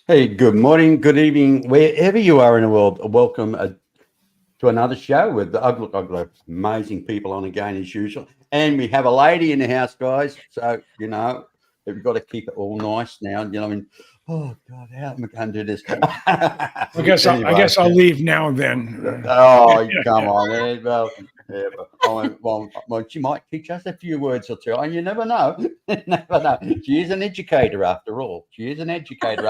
Hey, good morning, good evening, wherever you are in the world. Welcome to another show with the ugly, amazing people on again as usual. And we have a lady in the house, guys. So, we've got to keep it all nice now. I mean, oh God, how am I going to do this? I guess I'll leave now then. Oh, come on. Well, she might teach us a few words or two. And you never know. Never know. She is an educator after all. Educator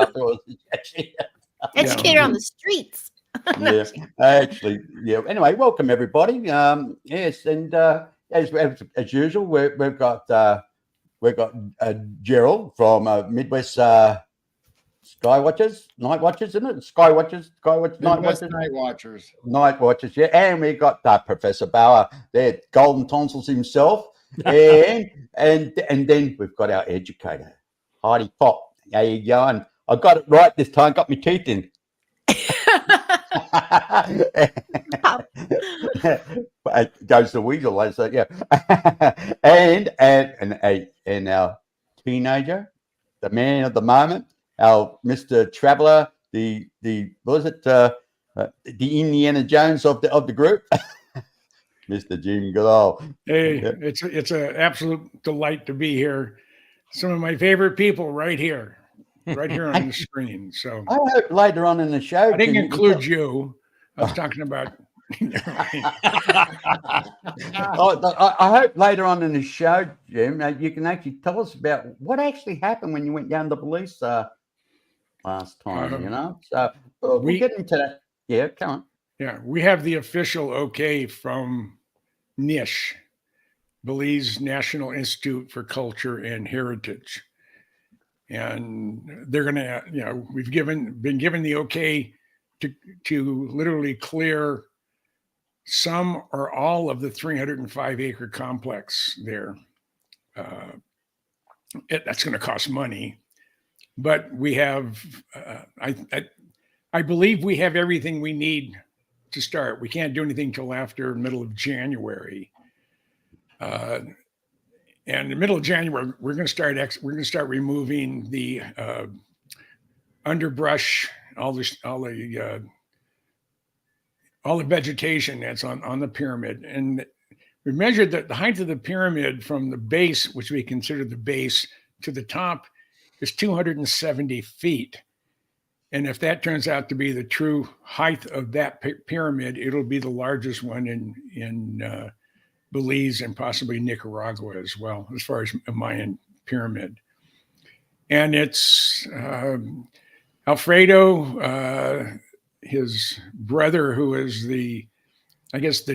on the streets. Yeah, actually, yeah. Anyway, welcome everybody. Yes, and as usual, we've got Gerald from Midwest Night Watchers, isn't it? Night Watchers. Yeah, and we got Professor Bauer there, Golden Tonsils himself, and then we've got our educator, Heidi Pop. How you going? I got it right this time. Got my teeth in. Goes the weasel, I say, yeah. and our teenager, the man of the moment, our Mr. Traveller, the Indiana Jones of the group, Mr. Jim Goodall. Hey, yeah. It's an absolute delight to be here. Some of my favorite people right here on the screen. So I hope later on in the show, I didn't include you. I was talking about. I hope later on in the show, Jim, you can actually tell us about what actually happened when you went down to the police last time. So we'll get into that. Yeah, come on. Yeah, we have the official okay from NISH, Belize National Institute for Culture and Heritage. And they're going to, we've been given the okay to literally clear some or all of the 305-acre complex there. That's going to cost money, but we have, I believe we have everything we need to start. We can't do anything till after middle of January. And in the middle of January, we're going to start removing the underbrush, all the vegetation that's on the pyramid. And we measured that the height of the pyramid from the base, which we consider the base, to the top is 270 feet. And if that turns out to be the true height of that pyramid, it'll be the largest one in Belize and possibly Nicaragua as well, as far as a Mayan pyramid. And it's Alfredo, his brother, who is the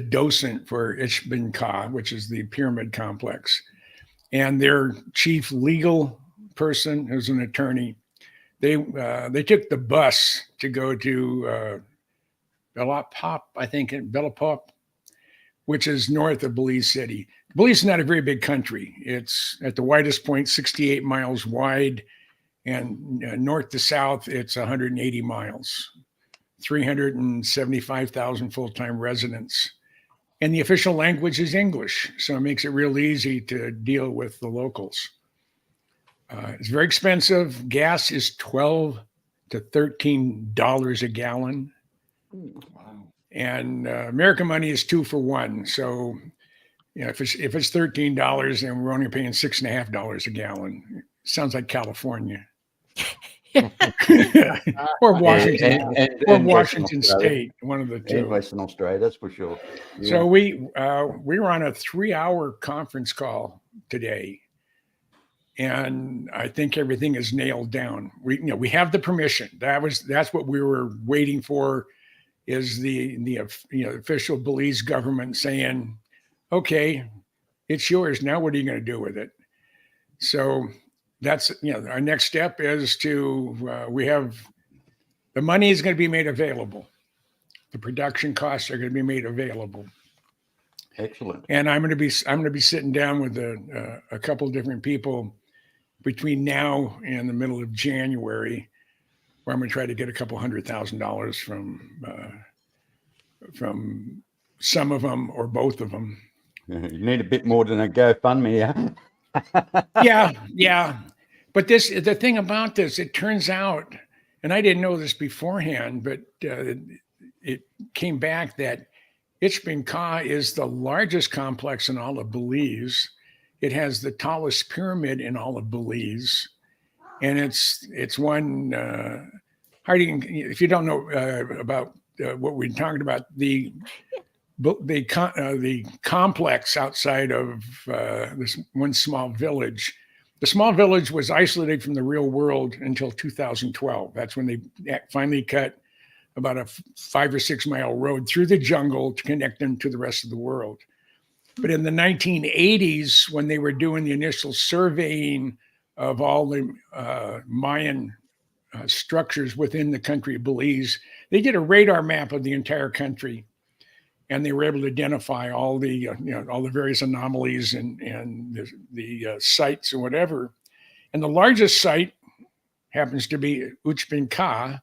docent for Ishbin-Ka, which is the pyramid complex, and their chief legal person, who's an attorney. They took the bus to go to Belapop, which is north of Belize City. Belize is not a very big country. It's at the widest point, 68 miles wide, and north to south, it's 180 miles, 375,000 full-time residents. And the official language is English, so it makes it real easy to deal with the locals. It's very expensive. Gas is $12 to $13 a gallon. Wow. And American money is 2 for 1. So, if it's $13 and we're only paying $6.50 a gallon, sounds like California. Or Washington, or and Western Washington Australia. State, one of the In two. Western Australia, that's for sure. Yeah. So we were on a 3-hour conference call today, and I think everything is nailed down. We have the permission. That's what we were waiting for, is the official Belize government saying, okay, it's yours. Now what are you going to do with it? So that's our next step is to we have the money is going to be made available. The production costs are going to be made available. Excellent. And I'm going to be sitting down with a couple of different people between now and the middle of January, where I'm going to try to get a couple $100,000 from some of them or both of them. You need a bit more than a GoFundMe, yeah. Yeah. But the thing about this, it turns out, and I didn't know this beforehand, but it came back that Ichbin Ka is the largest complex in all of Belize. It has the tallest pyramid in all of Belize, and it's one. If you don't know about what we're talking about, the complex outside of this one small village. The small village was isolated from the real world until 2012. That's when they finally cut about a 5 or 6 mile road through the jungle to connect them to the rest of the world. But in the 1980s, when they were doing the initial surveying of all the Mayan structures within the country of Belize, they did a radar map of the entire country. And they were able to identify all the all the various anomalies and the sites and whatever. And the largest site happens to be Uchbin Ka,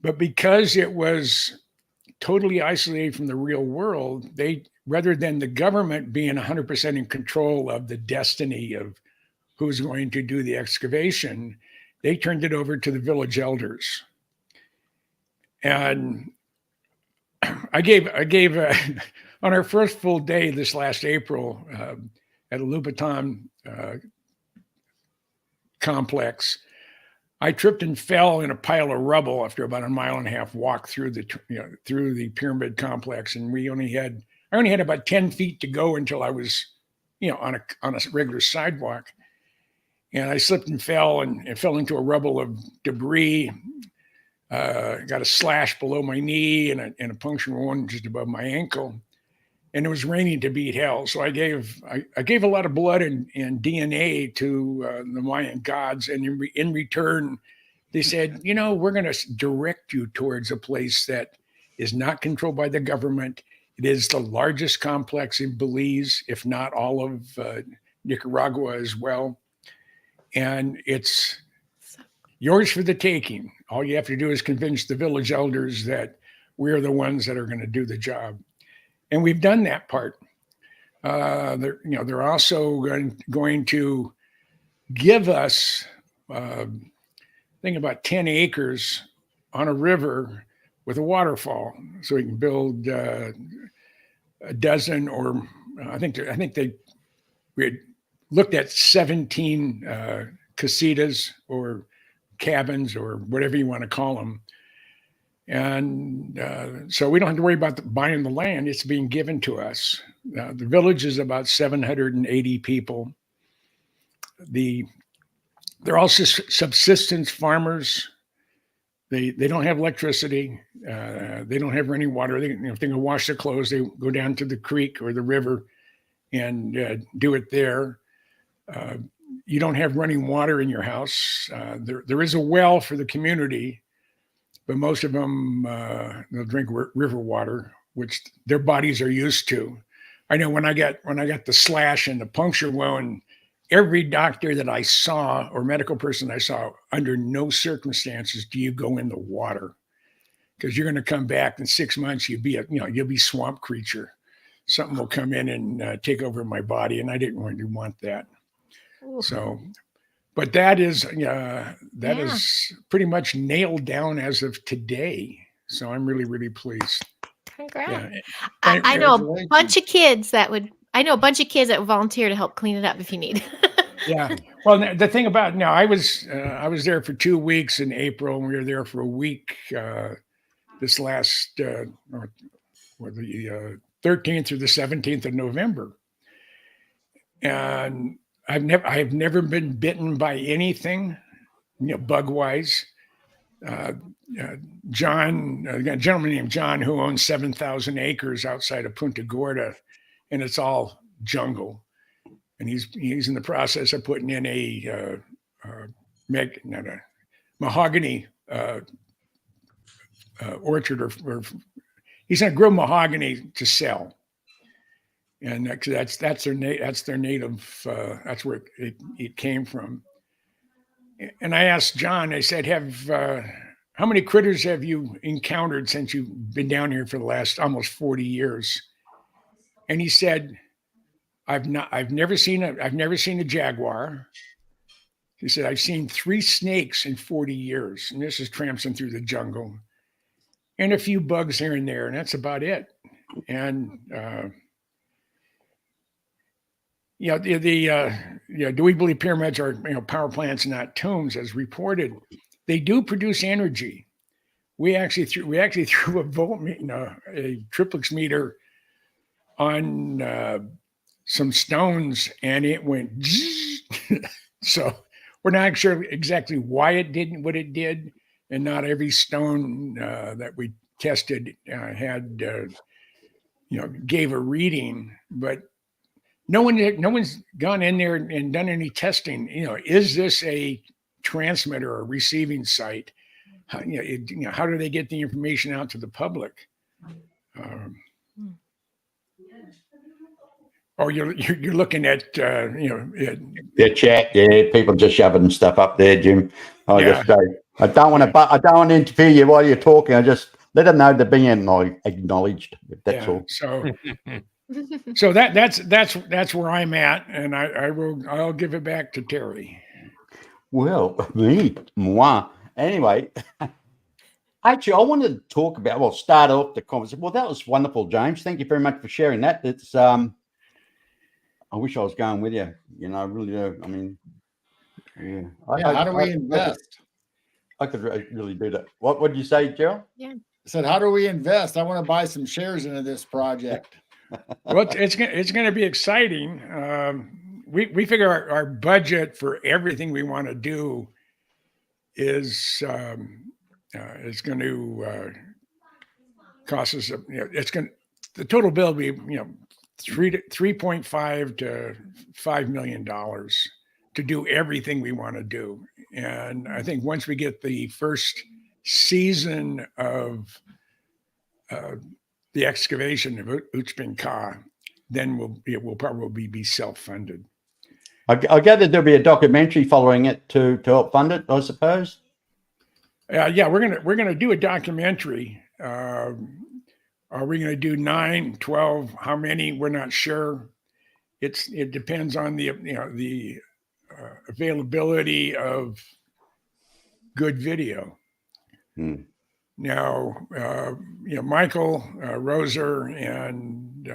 but because it was totally isolated from the real world, they, rather than the government being 100% in control of the destiny of who's going to do the excavation, they turned it over to the village elders. And I gave on our first full day this last April at a Lupatan complex, I tripped and fell in a pile of rubble after about a 1.5 mile walk through the pyramid complex, and I only had about 10 feet to go until I was on a regular sidewalk, and I slipped and fell and fell into a rubble of debris. Got a slash below my knee and a puncture wound just above my ankle, and it was raining to beat hell. So I gave a lot of blood and DNA to the Mayan gods, and in return, they said, we're going to direct you towards a place that is not controlled by the government. It is the largest complex in Belize, if not all of Nicaragua as well, and it's yours for the taking. All you have to do is convince the village elders that we're the ones that are going to do the job. And we've done that part. They're also going to give us, I think, about 10 acres on a river with a waterfall, so we can build a dozen, or I think we had looked at 17 casitas or cabins or whatever you want to call them. And so we don't have to worry about buying the land. It's being given to us. The village is about 780 people. They're also subsistence farmers. They don't have electricity. They don't have running water. If they can wash their clothes, they go down to the creek or the river and do it there. You don't have running water in your house. There is a well for the community, but most of them they'll drink river water, which their bodies are used to. I know when I got the slash and the puncture wound, every doctor that I saw or medical person I saw, under no circumstances do you go in the water, because you're going to come back in 6 months. You'll be swamp creature. Something will come in and take over my body, and I didn't really want that. So, but that is is pretty much nailed down as of today. So I'm really, really pleased. Congrats. Yeah. I know a Congratulations. bunch of kids that would volunteer to help clean it up if you need. Yeah. Well, the thing about now, I was there for 2 weeks in April, and we were there for a week this last the 13th through the 17th of November, and I've never been bitten by anything, bug wise. John, a gentleman named John, who owns 7,000 acres outside of Punta Gorda, and it's all jungle. And he's in the process of putting in a mahogany orchard, or he's going to grow mahogany to sell, and that's their native. That's where it came from. And I asked John. I said, how many critters have you encountered since you've been down here for the last almost 40 years? And he said, I've never seen a jaguar. He said, I've seen 3 snakes in 40 years, and this is tramping through the jungle, and a few bugs here and there, and that's about it. And Dewey pyramids are power plants, not tombs, as reported. They do produce energy. We actually threw a a triplex meter on some stones, and it went so we're not sure exactly why it did what it did, and not every stone that we tested gave a reading, but no one's gone in there and done any testing. Is this a transmitter or receiving site? How do they get the information out to the public? Oh, you're looking at The chat, people just shoving stuff up there, Jim. Yeah. I don't want to interfere you while you're talking. I just let them know they're being acknowledged. That's all. So that's where I'm at, and I'll give it back to Terry. Well, moi. Anyway, actually, I wanted to talk about. Start off the conversation. Well, that was wonderful, James. Thank you very much for sharing that. It's I wish I was going with you. I really do. I mean, yeah. How do we invest? I could really do that. What would you say, Gerald? Yeah. I said, how do we invest? I want to buy some shares into this project. Well, it's going to be exciting. We figure our budget for everything we want to do is going to cost us. The total bill will be $3.5 to $5 million to do everything we want to do. And I think once we get the first season of the excavation of Uchbin Ka, then we'll probably be self-funded. I gather there'll be a documentary following it to help fund it, I suppose. Yeah, we're gonna do a documentary. Are we going to do 9, 12? How many? We're not sure. It depends on the availability of good video. Now, Michael Roser, and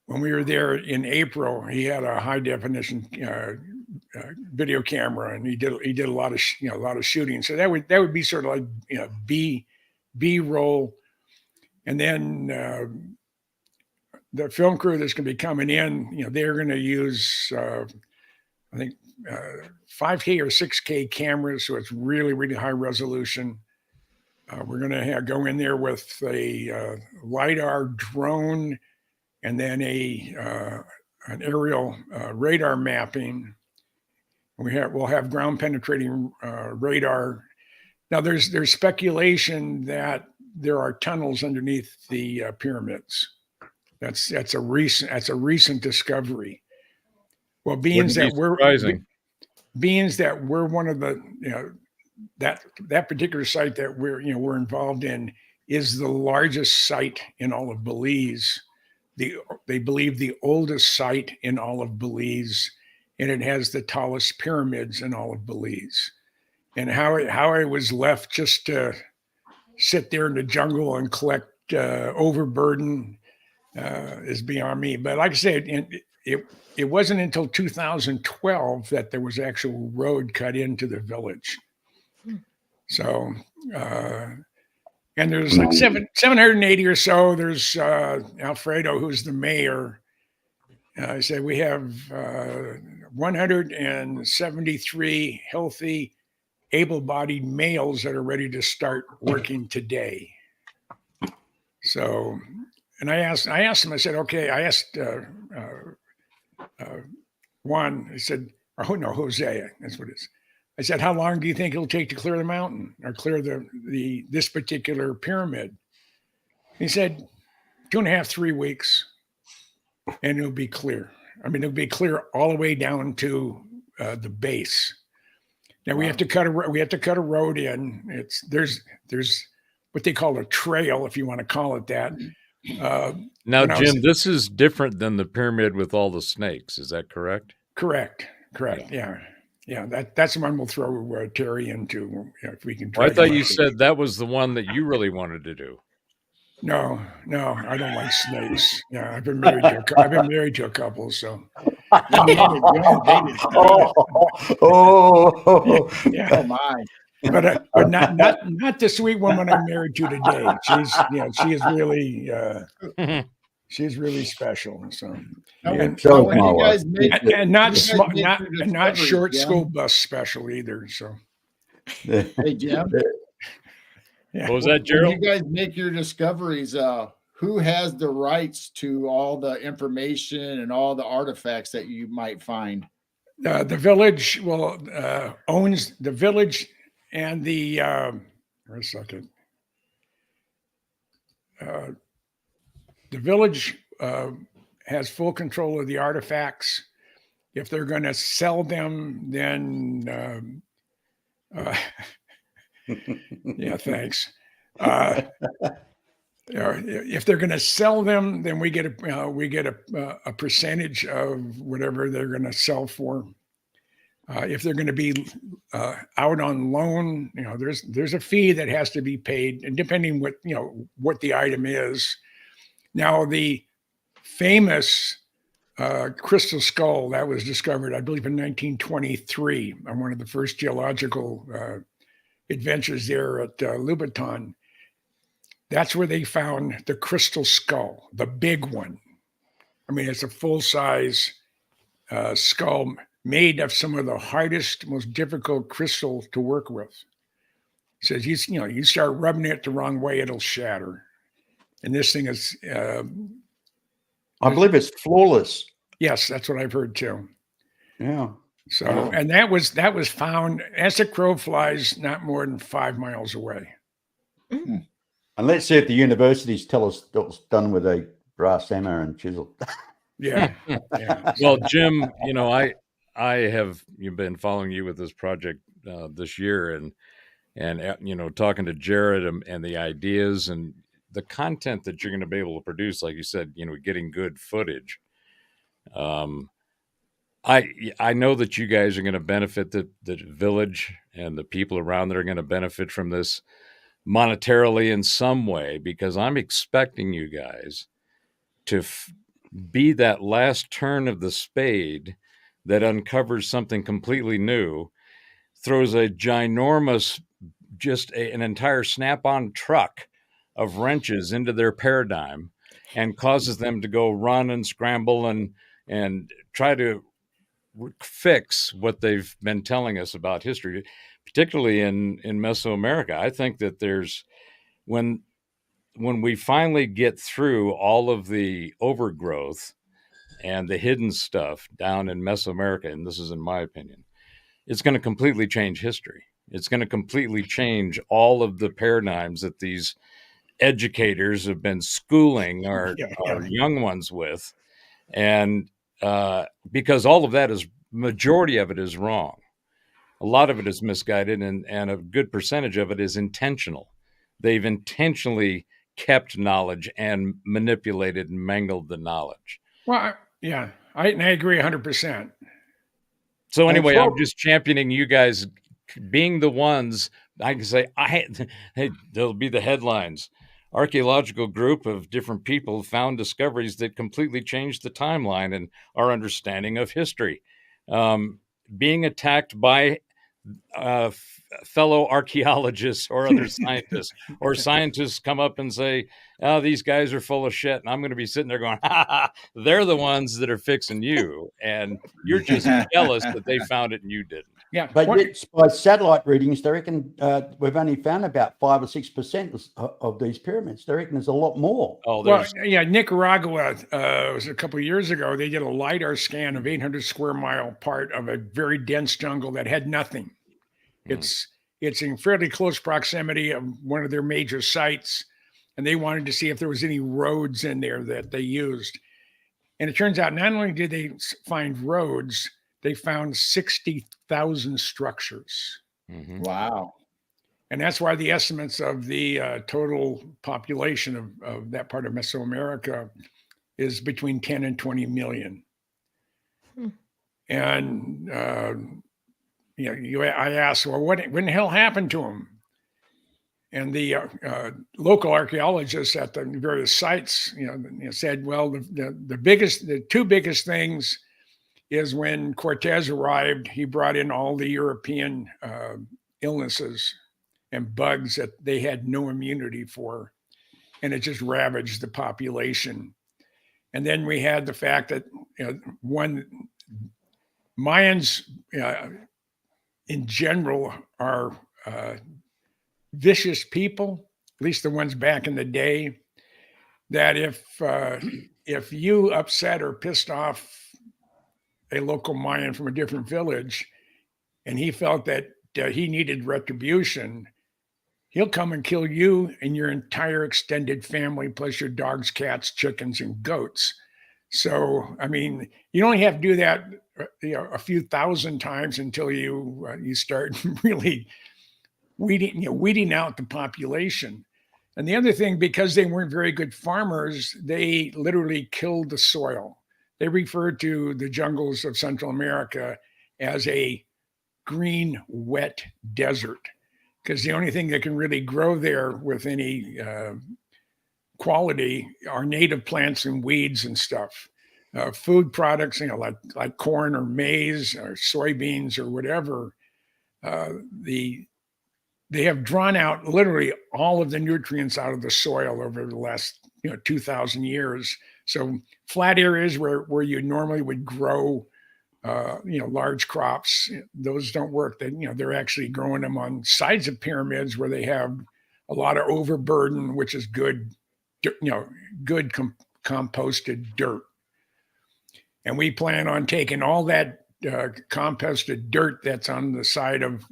when we were there in April, he had a high definition video camera, and he did a lot of shooting. So that would be sort of like B roll. And then the film crew that's going to be coming in, they're going to use, I think, 5K or 6K cameras, so it's really, really high resolution. We're going to go in there with a LiDAR drone, and then an aerial radar mapping. We'll have ground penetrating radar. Now, there's speculation that there are tunnels underneath the pyramids. That's a recent discovery. Well, being that we're one of the that particular site that we're involved in is the largest site in all of Belize. They believe the oldest site in all of Belize, and it has the tallest pyramids in all of Belize. And how I was left just to sit there in the jungle and collect overburden is beyond me. But like I said, it wasn't until 2012 that there was actual road cut into the village. So, and there's like 780 or so. There's Alfredo, who's the mayor. I said we have 173 healthy, able-bodied males that are ready to start working today. So, and I asked him. I said, okay. I asked Juan. I said, oh no, Jose. That's what it is. I said, how long do you think it'll take to clear the mountain or clear this particular pyramid? He said, 2.5, 3 weeks, and it'll be clear. I mean, it'll be clear all the way down to the base. Now we have to cut a road in. There's what they call a trail, if you want to call it that. Now, Jim, this is different than the pyramid with all the snakes. Is that correct? Correct. Yeah. That's the one we'll throw Terry into if we can. Well, I thought you said that was the one that you really wanted to do. No, I don't like snakes. Yeah, I've been married to a couple, so. Yeah. Oh my! But not the sweet woman I'm married to today. She's really special. So, and not short school bus special either. So, hey Jim. Yeah. What was that, Gerald? When you guys make your discoveries, who has the rights to all the information and all the artifacts that you might find? The village owns the village and the wait a second. The village has full control of the artifacts. If they're going to sell them, then yeah, thanks. If they're going to sell them, then we get a percentage of whatever they're going to sell for. If they're going to be out on loan, there's a fee that has to be paid, and depending what the item is. Now, the famous crystal skull that was discovered, I believe, in 1923 on one of the first geological adventures there at Louboutin. That's where they found the crystal skull, the big one. I mean, it's a full-size skull made of some of the hardest, most difficult crystal to work with. It says, you start rubbing it the wrong way, it'll shatter. And this thing is... I believe it's flawless. Yes, that's what I've heard too. Yeah. So, and that was found as the crow flies, not more than 5 miles away. And let's see if the universities tell us what was done with a brass hammer and chisel. Yeah. Well, Jim, I have been following you with this project this year, and talking to Jared and the ideas and the content that you're going to be able to produce, like you said, getting good footage. I know that you guys are going to benefit the village and the people around that are going to benefit from this monetarily in some way, because I'm expecting you guys to be that last turn of the spade that uncovers something completely new, throws a ginormous, an entire snap-on truck of wrenches into their paradigm and causes them to go run and scramble and try to fix what they've been telling us about history, particularly in Mesoamerica. I think that there's, when we finally get through all of the overgrowth and the hidden stuff down in Mesoamerica, and this is in my opinion, it's going to completely change history. It's going to completely change all of the paradigms that these educators have been schooling our young ones with. And because all of that majority of it is wrong. A lot of it is misguided, and a good percentage of it is intentional. They've intentionally kept knowledge and manipulated and mangled the knowledge. Well, yeah, I agree 100%. So anyway, I'm just championing you guys being the ones I can say, hey, there'll be the headlines. Archaeological group of different people found discoveries that completely changed the timeline and our understanding of history. Being attacked by fellow archaeologists or other scientists, or scientists come up and say, "Oh, these guys are full of shit," and I'm going to be sitting there going, "Ha ha! They're the ones that are fixing you, and you're just jealous that they found it and you didn't." Yeah. But What- yet, by satellite readings, they reckon we've only found about 5 or 6% of these pyramids. They reckon there's a lot more. Oh, Well, there's yeah, Nicaragua was a couple of years ago. They did a LiDAR scan of 800 square mile part of a very dense jungle that had nothing. It's in fairly close proximity of one of their major sites, and they wanted to see if there was any roads in there that they used. And it turns out not only did they find roads, they found 60,000 structures. Mhm. Wow. And that's why the estimates of the total population of that part of Mesoamerica is between 10 and 20 million. Hmm. And, I asked, well, what the hell happened to them? And the local archaeologists at the various sites, said, well, the two biggest things is when Cortez arrived, he brought in all the European illnesses and bugs that they had no immunity for, and it just ravaged the population. And then we had the fact that Mayans in general are vicious people, at least the ones back in the day, that if you upset or pissed off a local Mayan from a different village and he felt that he needed retribution, he'll come and kill you and your entire extended family, plus your dogs, cats, chickens, and goats. So, I mean, you only have to do that, a few thousand times until you start really weeding out the population. And the other thing, because they weren't very good farmers, they literally killed the soil. They referred to the jungles of Central America as a green, wet desert, because the only thing that can really grow there with any quality are native plants and weeds and stuff. Food products, like corn or maize or soybeans or whatever, they have drawn out literally all of the nutrients out of the soil over the last 2,000 years. So flat areas where you normally would grow large crops, those don't work. They're actually growing them on sides of pyramids where they have a lot of overburden, which is good composted dirt. And we plan on taking all that composted dirt that's on the side of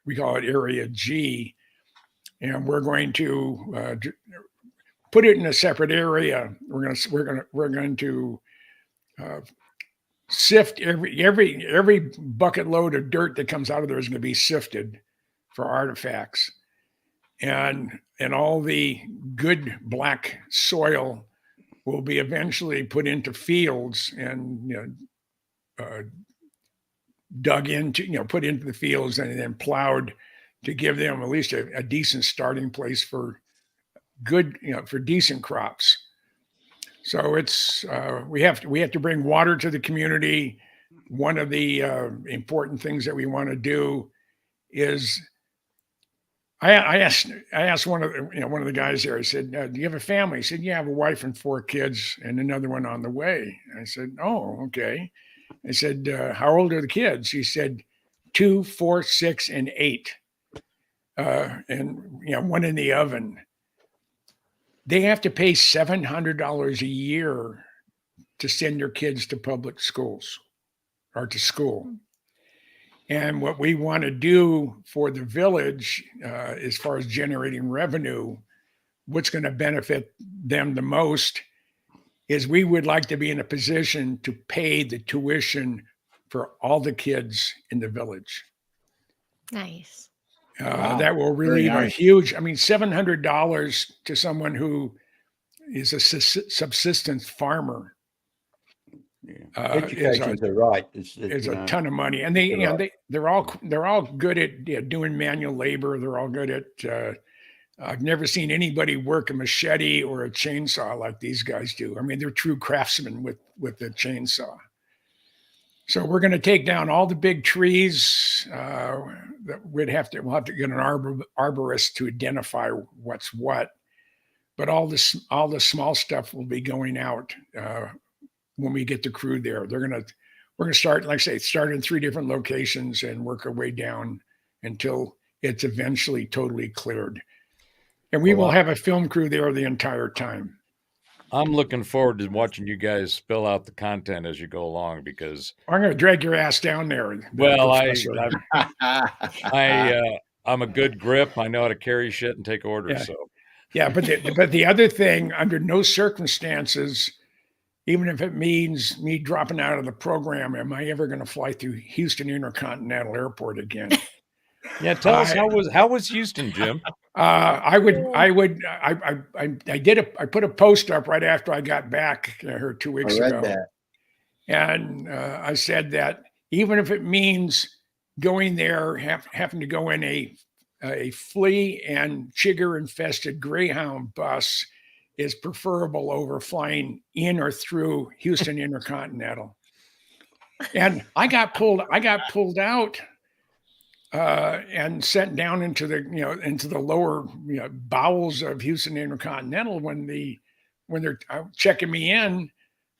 we call it Area G, and we're going to put it in a separate area. We're going to sift every bucket load of dirt that comes out of there is going to be sifted for artifacts, and all the good black soil will be eventually put into fields and dug into, put into the fields and then plowed to give them at least a decent starting place for good, for decent crops. So it's we have to bring water to the community. One of the important things that we want to do is I asked one of the guys there. I said, "Do you have a family?" He said, "Yeah, I have a wife and 4 kids and another one on the way." I said, "Oh, okay." I said, "How old are the kids?" He said, 2, 4, 6, and 8, and one in the oven. They have to pay $700 a year to send their kids to public schools or to school. And what we want to do for the village, as far as generating revenue, what's going to benefit them the most is we would like to be in a position to pay the tuition for all the kids in the village. Nice. Wow. That will relieve a huge, $700 to someone who is a subsistence farmer Education's a right. It's is you a know, ton of money, and they, you're you know, right. they're all good at doing manual labor. They're all good at. I've never seen anybody work a machete or a chainsaw like these guys do. I mean, they're true craftsmen with the chainsaw. So we're going to take down all the big trees. That we'll have to get an arborist to identify what's what. But all the small stuff will be going out when we get the crew there. We're gonna start, like I say, start in 3 different locations and work our way down until it's eventually totally cleared. And we will have a film crew there the entire time. I'm looking forward to watching you guys spill out the content as you go along because, I'm going to drag your ass down there. well, Professor. I'm a good grip. I know how to carry shit and take orders. Yeah. So Yeah, but the other thing, under no circumstances, even if it means me dropping out of the program, am I ever going to fly through Houston Intercontinental Airport again? yeah, tell us how was Houston, Jim? I put a post up right after I got back here 2 weeks I read ago, that. and I said that even if it means going there, having to go in a flea and chigger infested Greyhound bus is preferable over flying in or through Houston Intercontinental. And I got pulled out and sent down into the lower bowels of Houston Intercontinental when they're checking me in,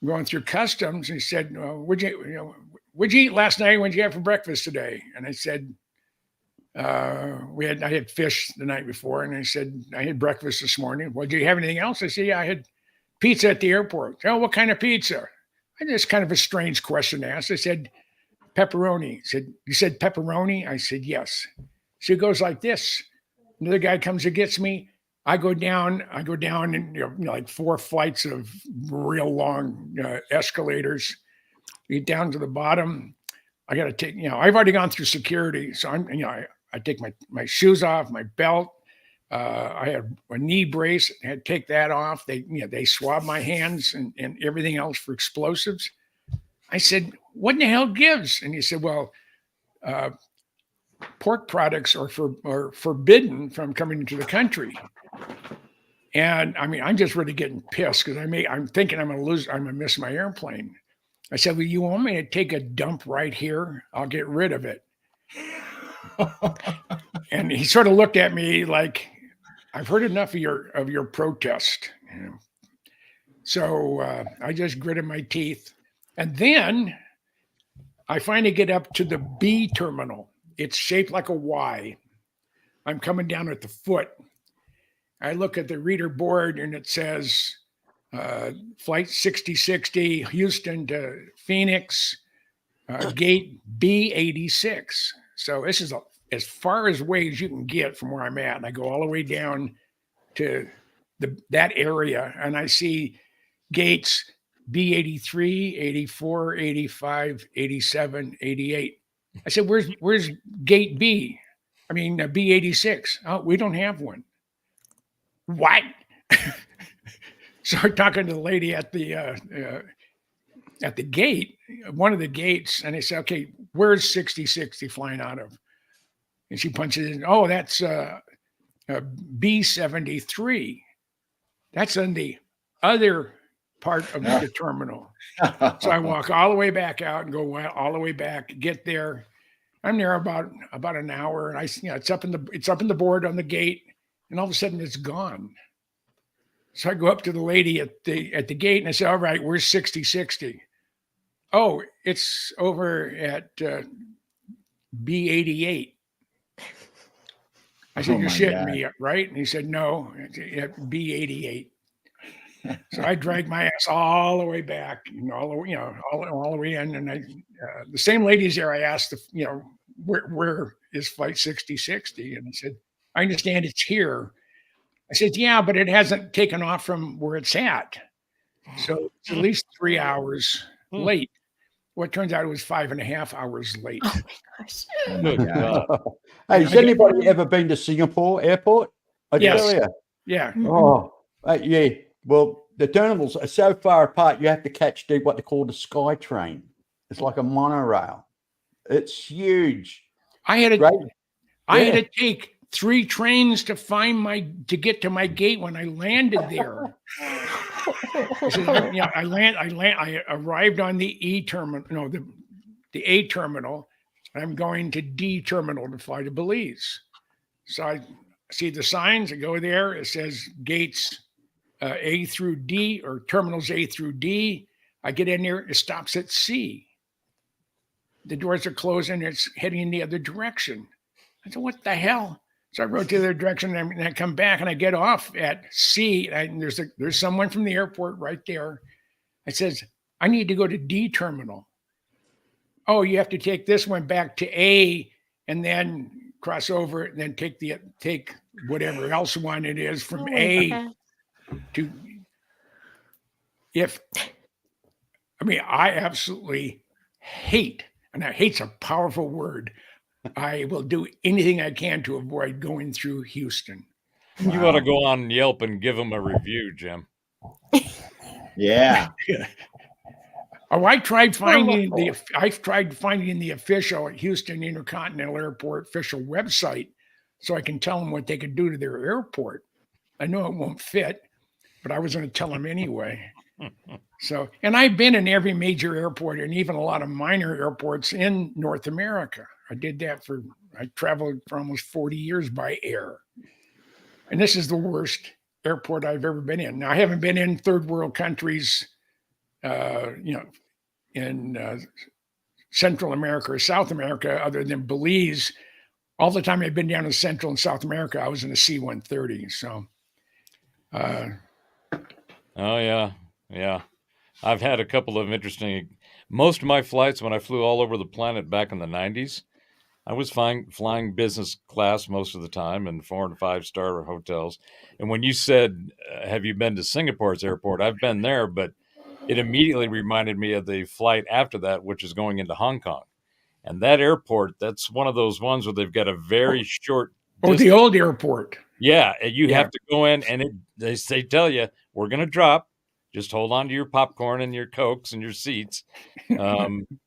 going through customs. And he said, what'd you eat last night? What'd you have for breakfast today? And I said, I had fish the night before, and I said, I had breakfast this morning. Well, do you have anything else? I said, yeah, I had pizza at the airport. Oh, what kind of pizza? I just kind of a strange question to ask. I said, pepperoni. He said, you said pepperoni? I said, yes. So it goes like this. Another guy comes and gets me. I go down and like 4 flights of real long escalators. We get down to the bottom. I got to take, I've already gone through security. So I take my shoes off, my belt. I had a knee brace, had to take that off. They swab my hands and everything else for explosives. I said, what in the hell gives? And he said, well, pork products are forbidden from coming into the country. And I mean, I'm just really getting pissed because I'm thinking I'm going to miss my airplane. I said, well, you want me to take a dump right here? I'll get rid of it. And he sort of looked at me like, I've heard enough of your protest. So I just gritted my teeth. And then I finally get up to the B terminal. It's shaped like a Y. I'm coming down at the foot. I look at the reader board and it says flight 6060 Houston to Phoenix, gate B86. So this is as far as way as you can get from where I'm at. And I go all the way down to that area and I see gates B83, 84, 85, 87, 88. I said, where's gate B? I mean, B86. Oh, we don't have one. What? So I'm talking to the lady at the gate, one of the gates, and I said, okay, where's 6060 flying out of? And she punches in, oh, that's B73. That's in the other part of the terminal. So I walk all the way back out and go all the way back, get there. I'm there about an hour, and it's up in the board on the gate, and all of a sudden it's gone. So I go up to the lady at the gate and I say, all right, where's 6060? Oh, it's over at B88. I said, you're shitting me, right? And he said, no, at B88. So I dragged my ass all the way back, all the way in. And the same ladies there, I asked, where is flight 6060? And he said, I understand it's here. I said, yeah, but it hasn't taken off from where it's at. So it's at least 3 hours late. Well, it turns out it was 5.5 hours late. Oh my gosh. Good God. Hey, has anybody ever been to Singapore airport? Yes. Australia? Yeah. Oh, yeah. Well, the terminals are so far apart, you have to catch what they call the Sky Train. It's like a monorail. It's huge. I had Right. to take 3 trains to get to my gate when I landed there. I arrived on the E terminal, no, the A terminal. I'm going to D terminal to fly to Belize. So I see the signs. I go there. It says gates A through D, or terminals A through D. I get in there. It stops at C. The doors are closing. It's heading in the other direction. I said, "What the hell?" So I rode to the other direction, and I come back, and I get off at C. And there's someone from the airport right there. It says, "I need to go to D terminal." Oh, you have to take this one back to A, and then cross over, and then take whatever else one it is from A to. I absolutely hate, and hate's a powerful word. I will do anything I can to avoid going through Houston. You ought to go on Yelp and give them a review, Jim. Yeah. Oh, I tried finding the official Houston Intercontinental Airport official website so I can tell them what they could do to their airport. I know it won't fit, but I was going to tell them anyway. So, and I've been in every major airport and even a lot of minor airports in North America. I traveled for almost 40 years by air. And this is the worst airport I've ever been in. Now, I haven't been in third world countries, in Central America or South America, other than Belize. All the time I've been down in Central and South America, I was in a C-130. So, Oh yeah, yeah. I've had a couple of interesting. Most of my flights, when I flew all over the planet back in the 90s, I was flying business class most of the time in 4- and 5-star hotels. And when you said, "Have you been to Singapore's airport?" I've been there, but it immediately reminded me of the flight after that, which is going into Hong Kong. And that airport, that's one of those ones where they've got a very short the old airport. Yeah, and you have to go in, and they tell you, "We're going to drop. Just hold on to your popcorn and your Cokes and your seats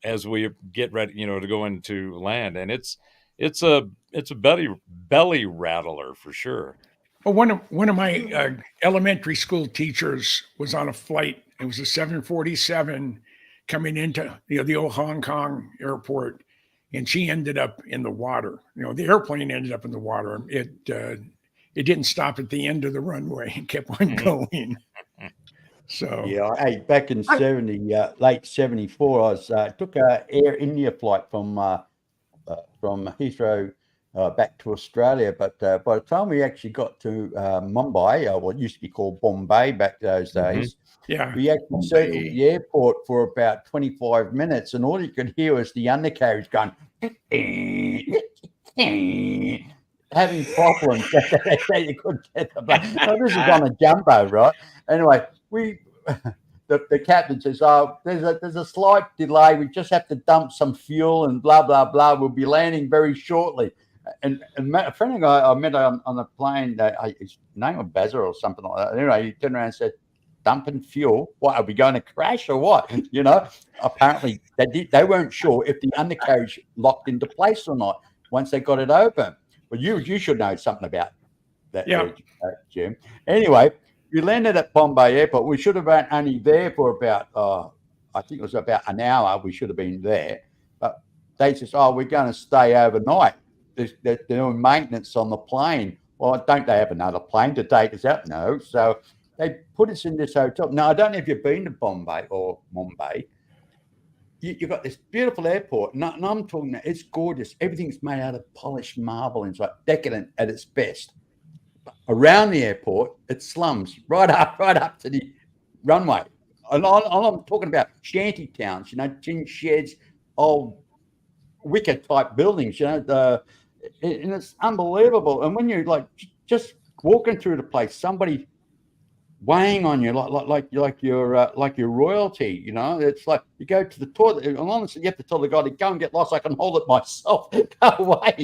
as we get ready, to go into land." And it's a belly rattler for sure. Well, one of my elementary school teachers was on a flight. It was a 747 coming into the old Hong Kong airport, and she ended up in the water. The airplane ended up in the water. It didn't stop at the end of the runway; it kept on going. So yeah, hey, back in late '74, I took a Air India flight from Heathrow back to Australia. But by the time we actually got to Mumbai, what used to be called Bombay back those days, we actually circled the airport for about 25 minutes, and all you could hear was the undercarriage going, having problems. You couldn't get the bus. This is on a jumbo, right? Anyway, the captain says, "Oh, there's a slight delay. We just have to dump some fuel and blah blah blah. We'll be landing very shortly." And a friend of I met on the plane, his name was Bazza or something like that. Anyway, he turned around and said, "Dumping fuel? What, are we going to crash or what?" Apparently they weren't sure if the undercarriage locked into place or not once they got it open. Well, you should know something about that, Jim. Anyway, we landed at Bombay Airport. We should have been only there for about, I think it was about an hour. We should have been there. But they said, "Oh, we're going to stay overnight. They're doing maintenance on the plane." Well, don't they have another plane to take us out? No. So they put us in this hotel. Now, I don't know if you've been to Bombay or Mumbai. You've got this beautiful airport, and I'm talking, it's gorgeous. Everything's made out of polished marble, and it's like decadent at its best. Around the airport, it's slums, right up to the runway. And I'm talking about shanty towns, tin sheds, old wicker type buildings, and it's unbelievable. And when you're like just walking through the place, somebody weighing on you like you're royalty, it's like you go to the toilet, and honestly, you have to tell the guy to go and get lost. I can hold it myself. Go away.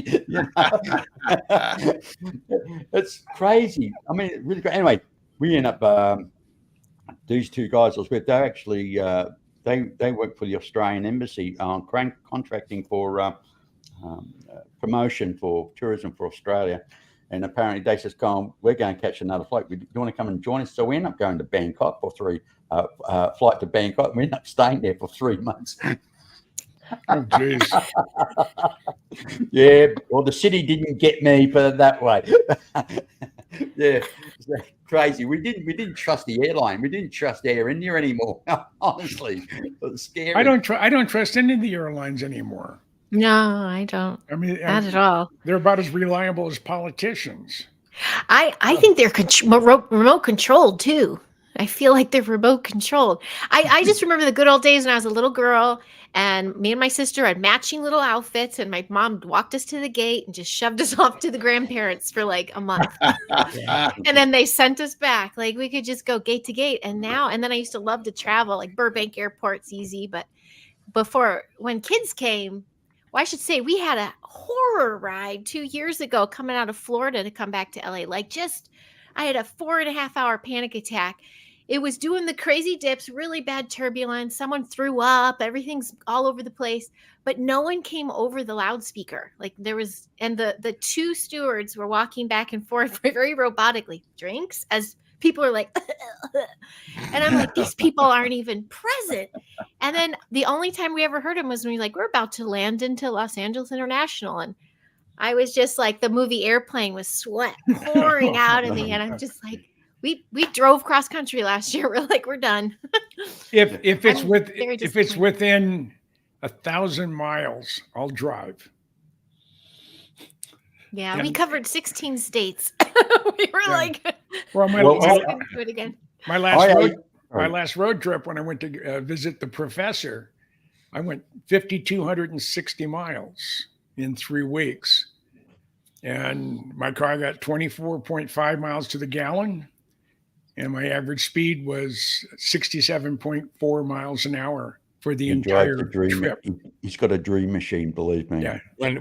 It's crazy. I mean, really great. Anyway, we end up these two guys I was with, they actually they work for the Australian Embassy on contracting for promotion for tourism for Australia. And apparently they says, "Colin, we're going to catch another flight. Do you want to come and join us?" So we end up going to Bangkok for flight to Bangkok. We end up staying there for 3 months. Oh, geez. Yeah, well, the city didn't get me for that way. Yeah, it's crazy. We didn't trust the airline. We didn't trust Air India anymore. Honestly, it was scary. I don't trust any of the airlines anymore. No, I don't. I mean, Not at all. they're about as reliable as politicians. I think they're remote controlled too. I feel like they're remote controlled. I just remember the good old days when I was a little girl and me and my sister had matching little outfits and my mom walked us to the gate and just shoved us off to the grandparents for like a month. And then they sent us back. Like we could just go gate to gate. And then I used to love to travel, like Burbank Airport's easy. But before, when kids came, well, I should say we had a horror ride 2 years ago coming out of Florida to come back to LA. I had a 4.5 hour panic attack. It was doing the crazy dips, really bad turbulence. Someone threw up. Everything's all over the place, but no one came over the loudspeaker. Like there was, and the two stewards were walking back and forth very robotically. Drinks as people are like, and I'm like, these people aren't even present. And then the only time we ever heard him was when we we're about to land into Los Angeles International. And I was just like, the movie Airplane was sweat pouring out of me. And I'm just like, we drove cross country last year. We're like, we're done. If it's I'm with very if it's disappointed. within 1,000 miles, I'll drive. Yeah, Yeah. we covered 16 states. We were Yeah. like, Well, my, Well, my, just gonna do it again. my last road Oh, my last road trip when I went to visit the professor, I went 5,260 miles in 3 weeks. And my car got 24.5 miles to the gallon. And my average speed was 67.4 miles an hour for the he drives entire a dream. trip. He's got a dream machine, believe me. Yeah. When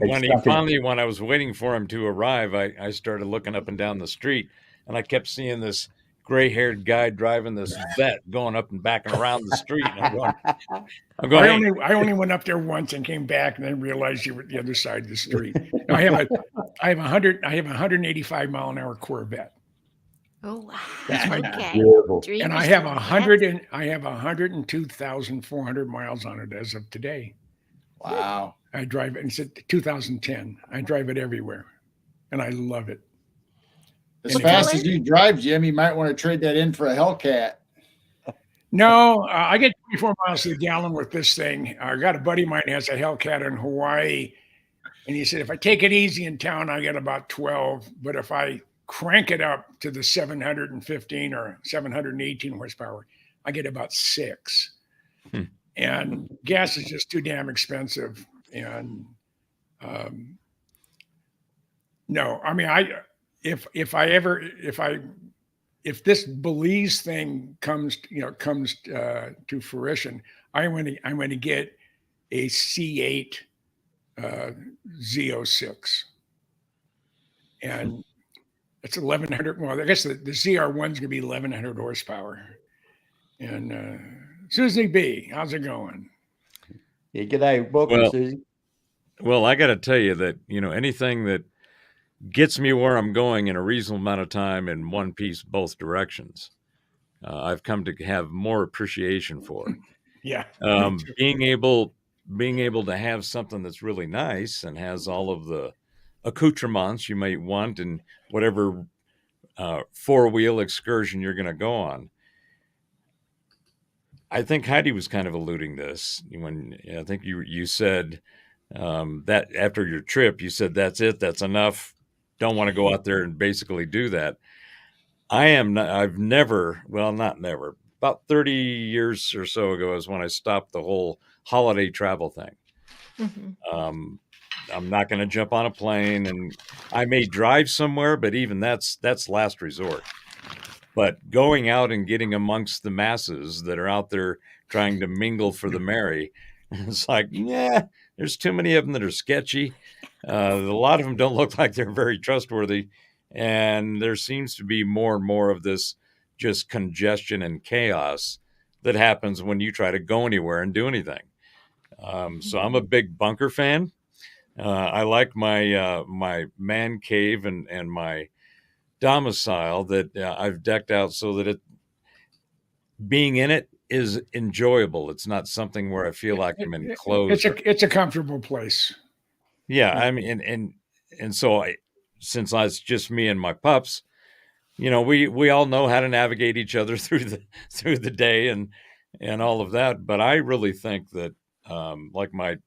I was waiting for him to arrive, I started looking up and down the street, and I kept seeing this gray-haired guy driving this vet going up and back and around the street. And I'm going, hey, I only went up there once and came back and then realized you were at the other side of the street. I have 185 mile an hour Corvette. Oh, wow. That's my Okay. Beautiful. Dream And I machine. have 102,400 miles on it as of today. Wow. I drive it. It's 2010. I drive it everywhere, and I love it. As What fast color? as you drive, Jim, you might want to trade that in for a Hellcat. No, I get 24 miles to the gallon with this thing. I got a buddy of mine who has a Hellcat in Hawaii, and he said if I take it easy in town, I get about 12. But if I crank it up to the 715 or 718 horsepower, I get about 6. And gas is just too damn expensive. And no, I mean, if this Belize thing comes to fruition, I'm going to get a C8 Z06, and it's 1,100. Well, I guess the ZR1's going to be 1,100 horsepower. And Susie B, how's it going? Yeah, g'day. Welcome, Well- Susie. well, I got to tell you that, anything that gets me where I'm going in a reasonable amount of time in one piece, both directions, I've come to have more appreciation for. Yeah. Being able to have something that's really nice and has all of the accoutrements you might want in whatever 4-wheel excursion you're going to go on. I think Heidi was kind of alluding this when I think you said that after your trip, you said, that's it, that's enough. Don't want to go out there and basically do that. I've never, well, not never, about 30 years or so ago is when I stopped the whole holiday travel thing. Mhm. I'm not going to jump on a plane, and I may drive somewhere, but even that's last resort. But going out and getting amongst the masses that are out there trying to mingle for the merry, it's like, yeah, there's too many of them that are sketchy. A lot of them don't look like they're very trustworthy. And there seems to be more and more of this just congestion and chaos that happens when you try to go anywhere and do anything. So I'm a big bunker fan. I like my man cave and my domicile that I've decked out so that being in it is enjoyable. It's not something where I feel like I'm enclosed. It's a comfortable place. Yeah, I mean, and so since it's just me and my pups, we all know how to navigate each other through the day and all of that. But I really think that, like, my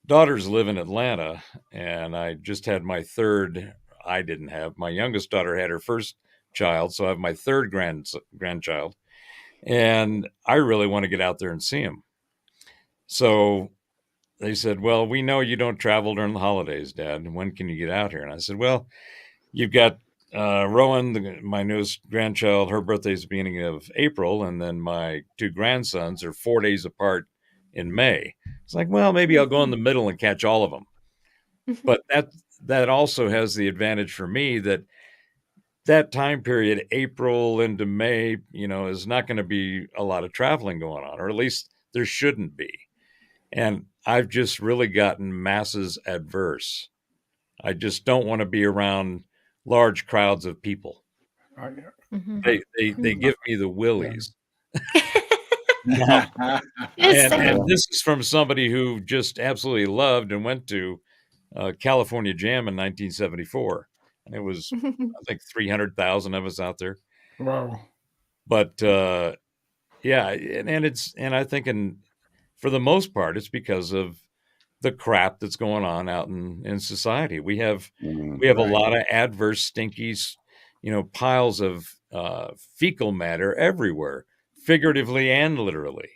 daughters live in Atlanta, and I just had my third. I didn't have my youngest daughter had her first child, so I have my third grandchild, and I really want to get out there and see him. So they said, "Well, we know you don't travel during the holidays, Dad. When can you get out here?" And I said, "Well, you've got Rowan, my newest grandchild. Her birthday's the beginning of April, and then my two grandsons are 4 days apart in May." It's like, well, maybe I'll go in the middle and catch all of them. But that also has the advantage for me that time period, April into May, is not going to be a lot of traveling going on, or at least there shouldn't be. And I've just really gotten masses adverse. I just don't want to be around large crowds of people. Mhm. They give me the willies. Yes, And this is from somebody who just absolutely loved and went to California Jam in 1974. And it was, I think, 300,000 of us out there. Wow. But yeah, and I think for the most part, it's because of the crap that's going on out in society. We have a lot of adverse, stinky, piles of fecal matter everywhere, figuratively and literally.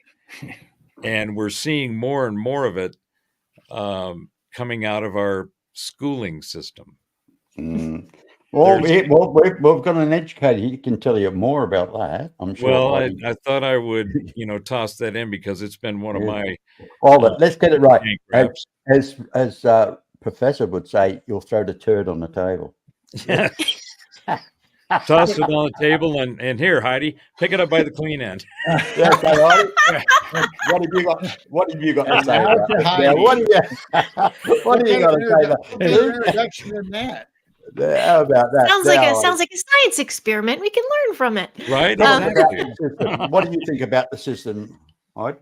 And we're seeing more and more of it coming out of our schooling system. Well, we've got an educator. He can tell you more about that. I'm sure. Well, I thought I would, toss that in because it's been one of my. Let's get it right. grabs. As Professor would say, you'll throw the turd on the table. Toss it on the table and here, Heidi, pick it up by the clean end. Okay, Heidi. What have you got to say about this? Now, what do you got to say about introduction in that? How about that? Sounds like a science experiment. We can learn from it. Right? What do you think about the system, Heidi?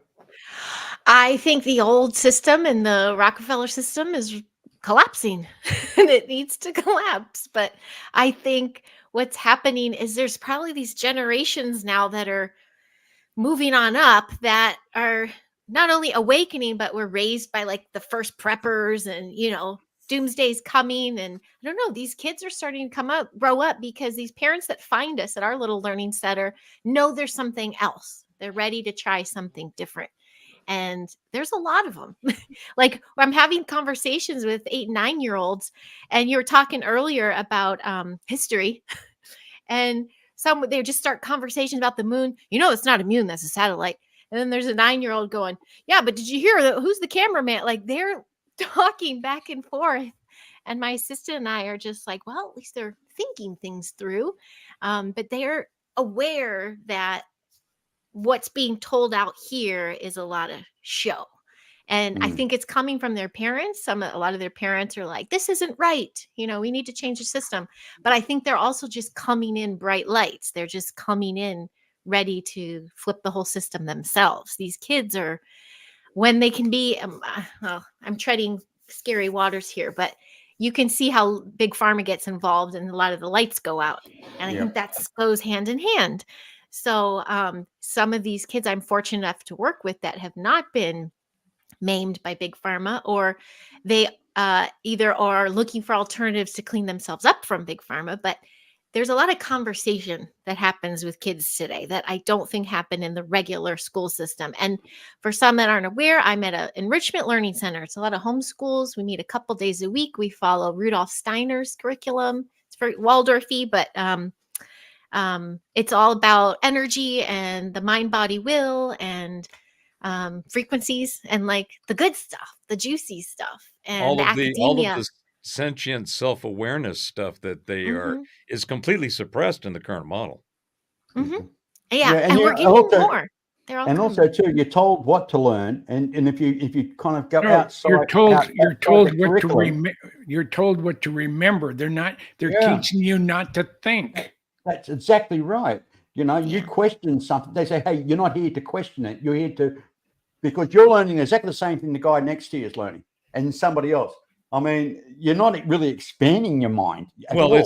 I think the old system and the Rockefeller system is collapsing and it needs to collapse. But I think what's happening is there's probably these generations now that are moving on up that are not only awakening, but were raised by like the first preppers and, doomsday's coming. And I don't know, these kids are starting to grow up because these parents that find us at our little learning center know there's something else. They're ready to try something different. And there's a lot of them. Like I'm having conversations with 8 and 9-year-olds, and you were talking earlier about history, and they just start conversations about the moon. It's not a moon, that's a satellite. And then there's a 9-year-old going, yeah, but did you hear who's the cameraman? Like they're talking back and forth. And my assistant and I are just like, well, at least they're thinking things through. But they're aware that what's being told out here is a lot of show. And I think it's coming from their parents. A lot of their parents are like, this isn't right. We need to change the system. But I think they're also just coming in bright lights. They're just coming in ready to flip the whole system themselves. These kids are, when they can be, I'm treading scary waters here, but you can see how Big Pharma gets involved and a lot of the lights go out. And I think that goes hand in hand. So some of these kids I'm fortunate enough to work with that have not been maimed by Big Pharma, or they either are looking for alternatives to clean themselves up from Big Pharma. But there's a lot of conversation that happens with kids today that I don't think happen in the regular school system. And for some that aren't aware, I'm at an enrichment learning center. It's a lot of homeschools. We meet a couple days a week. We follow Rudolf Steiner's curriculum. It's very Waldorfy, but it's all about energy and the mind, body, will, and frequencies, and like the good stuff, the juicy stuff, and all of academia. the sentient self-awareness stuff that they are is completely suppressed in the current model. Mhm. Yeah, Yeah, and and you we're getting also more. They're all and coming. also too, you're told what to learn, and if you kind of go No, you're told outside what the to curriculum, you're told what to remember. They're yeah, teaching you not to think. that's exactly right. You know, you Yeah. question something, they say, hey, you're not here to question it. You're here to because you're learning exactly the same thing the guy next to you is learning, and somebody else. I mean, you're not really expanding your mind at Well, all.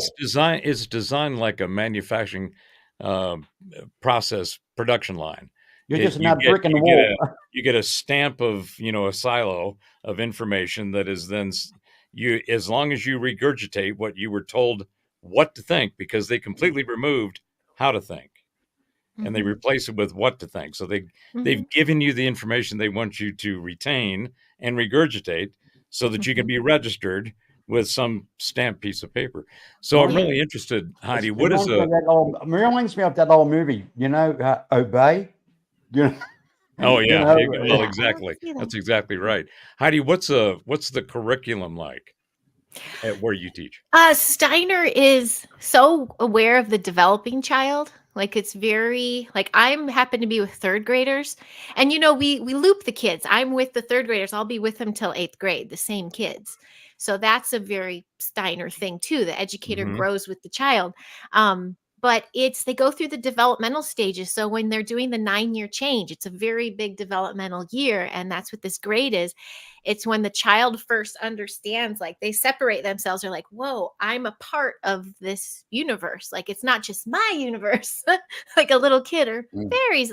it's designed like a manufacturing uh, process production line. You're just You another brick in the wall. you get a stamp of a silo of information that is then you as long as you regurgitate what you were told what to think because they completely removed how to think and they Mhm. replace it with what to think. So they've Mhm. given you the information they want you to retain and regurgitate so that you can Mhm. be registered with some stamped piece of paper. So Oh I'm Yeah. yeah, really interested, Heidi. it What is a reminds me of that old movie. You know, Obey. You know, Oh you yeah, know. well Yeah, I don't exactly. see that. That's exactly right. Heidi, what's the curriculum like at where you teach? Steiner is so aware of the developing child. Like it's very like I'm happen to be with third graders, and we loop the kids. I'm with the third graders. I'll be with them till eighth grade, the same kids. So that's a very Steiner thing too. The educator Hmm. grows with the child. But they go through the developmental stages. So when they're doing the 9-year change, it's a very big developmental year, and that's what this grade is. It's when the child first understands, like they separate themselves. They're like, whoa, I'm a part of this universe. Like it's not just my universe, like a little kid or Mm. fairies.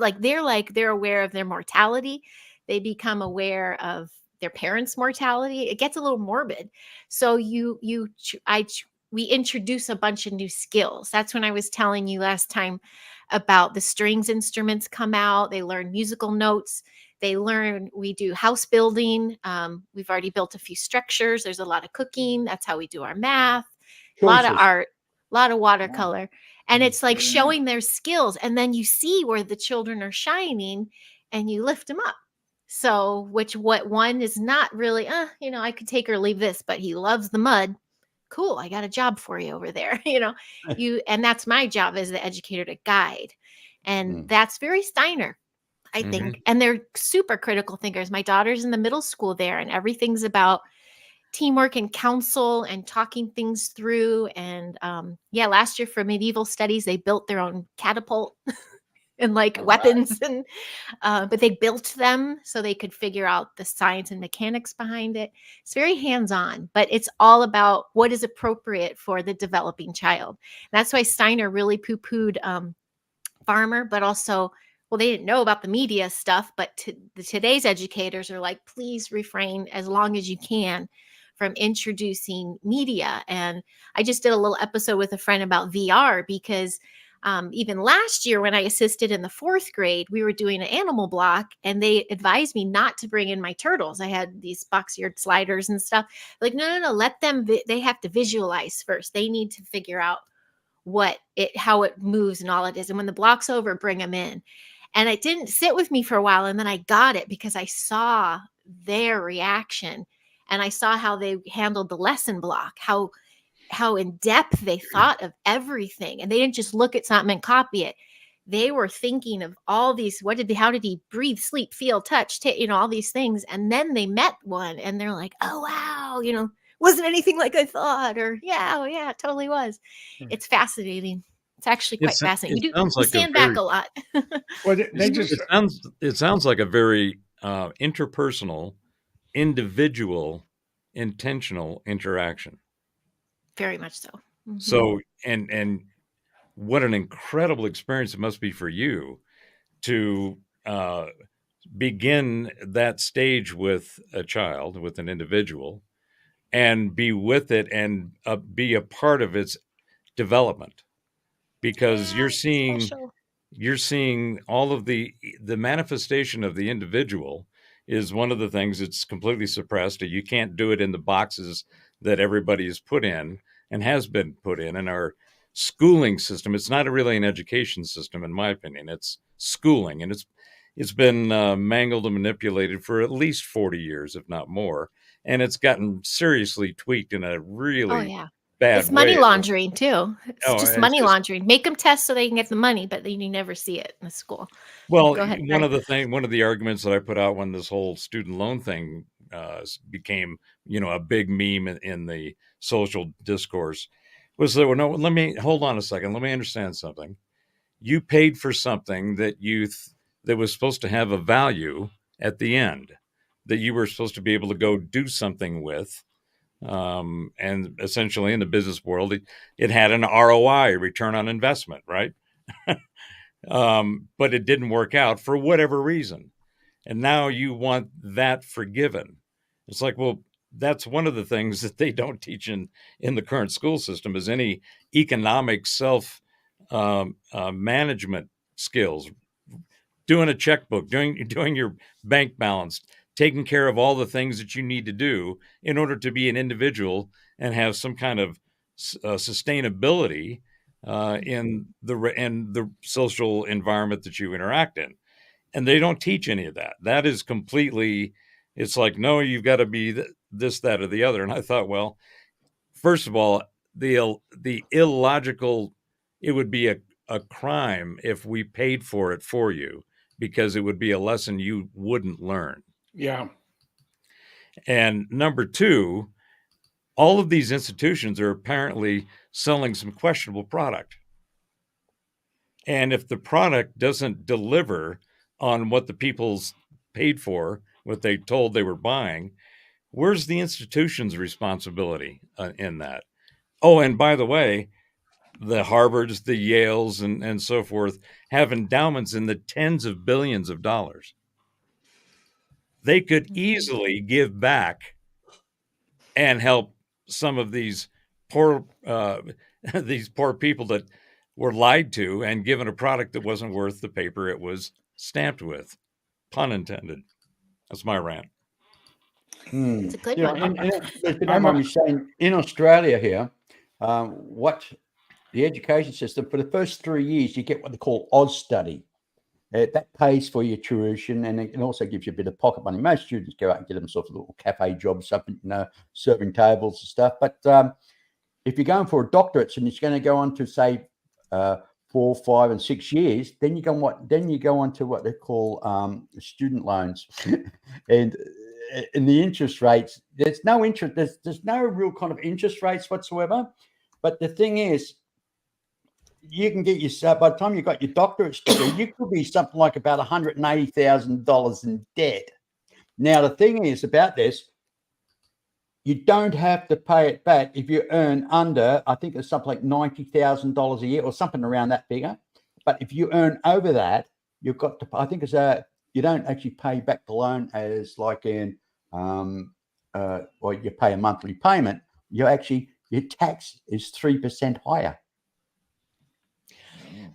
They're aware of their mortality. They become aware of their parents' mortality. It gets a little morbid. So we introduce a bunch of new skills. That's when I was telling you last time about the strings instruments come out. They learn musical notes. We do house building. We've already built a few structures. There's a lot of cooking. That's how we do our math, a lot of Choices. art, a lot of Wow. watercolor. And it's like Very nice. showing their skills. And then you see where the children are shining and you lift them up. So, what one is not really, I could take or leave this, but he loves the mud. Cool, I got a job for you over there. And that's my job as the educator to guide. And Mm. that's very Steiner. I Hmm. think. And they're super critical thinkers. My daughter's in the middle school there, and everything's about teamwork and counsel and talking things through. And yeah, last year for medieval studies, they built their own catapult and like All right. weapons, and but they built them so they could figure out the science and mechanics behind it. It's very hands-on, but it's all about what is appropriate for the developing child. That's why Steiner really poo-pooed Farmer, but also, well, they didn't know about the media stuff, but today's educators are like, please refrain as long as you can from introducing media. And I just did a little episode with a friend about VR because even last year when I assisted in the fourth grade, we were doing an animal block and they advised me not to bring in my turtles. I had these box-eared sliders and stuff. Like, no, let them, they have to visualize first. They need to figure out how it moves and all it is. And when the block's over, bring them in. And it didn't sit with me for a while. And then I got it because I saw their reaction and I saw how they handled the lesson block, how in depth they thought of everything. And they didn't just look at something and copy it. They were thinking of all these, how did he breathe, sleep, feel, touch, all these things. And then they met one and they're like, oh, wow, wasn't anything like I thought, or yeah, oh yeah, it totally was. It's fascinating. It's actually quite fascinating. It sounds We like a stand back very a lot. Well, they just it sounds like a very interpersonal, individual, intentional interaction. Very much so. Mhm. So and what an incredible experience it must be for you to begin that stage with a child, with an individual, and be with it and be a part of its development because Yeah, it's special. you're seeing all of the manifestation of the individual is one of the things that's completely suppressed. You can't do it in the boxes that everybody is put in and has been put in our schooling system. It's not really an education system, in my opinion. It's schooling, and it's been mangled and manipulated for at least 40 years, if not more. And it's gotten seriously tweaked in a Oh really yeah. bad It's money way. laundering too. It's Oh, just it's money just- laundering. Make them test so they can get the money, but then you never see it in the school. Well, Go ahead, one sorry. of the arguments that I put out when this whole student loan thing became, a big meme in the social discourse was that, well, no, let me hold on a second. Let me understand something. You paid for something that that was supposed to have a value at the end, that you were supposed to be able to go do something with. And essentially in the business world, it had an ROI, return on investment, right? But it didn't work out for whatever reason. And now you want that forgiven. It's like, well, that's one of the things that they don't teach in the current school system is any economic self management skills, doing a checkbook, doing your bank balance, taking care of all the things that you need to do in order to be an individual and have some kind of sustainability in the social environment that you interact in. And they don't teach any of that. That is completely, it's like, no, you've got to be this, that, or the other. And I thought, well, first of all, the illogical, it would be a crime if we paid for it for you, because it would be a lesson you wouldn't learn. Yeah. And number two, all of these institutions are apparently selling some questionable product. And if the product doesn't deliver on what the people's paid for, what they told they were buying, where's the institution's responsibility in that? Oh, and by the way, the Harvards, the Yales, and so forth have endowments in the tens of billions of dollars. They could easily give back and help some of these poor people that were lied to and given a product that wasn't worth the paper it was stamped with. Pun intended. That's my rant. It's a good You know, one. if you don't mind me saying, in Australia here, what the education system for the first 3 years, you get what they call Oz Study. That pays for your tuition, and it also gives you a bit of pocket money. Most students go out and get themselves a little cafe job, something, serving tables and stuff. But if you're going for a doctorate and it's going to go on to say 4, 5, and 6 years, then you go on to what they call student loans, and in the interest rates, there's no interest. There's no real kind of interest rates whatsoever. But the thing is, you can get yourself, by the time you've got your doctorate degree, you could be something like about $180,000 in debt. Now, the thing is about this, you don't have to pay it back if you earn under, I think it's something like $90,000 a year or something around that figure. But if you earn over that, you've got to, I think it's you don't actually pay back the loan as like in, or you pay a monthly payment. Your tax is 3% higher.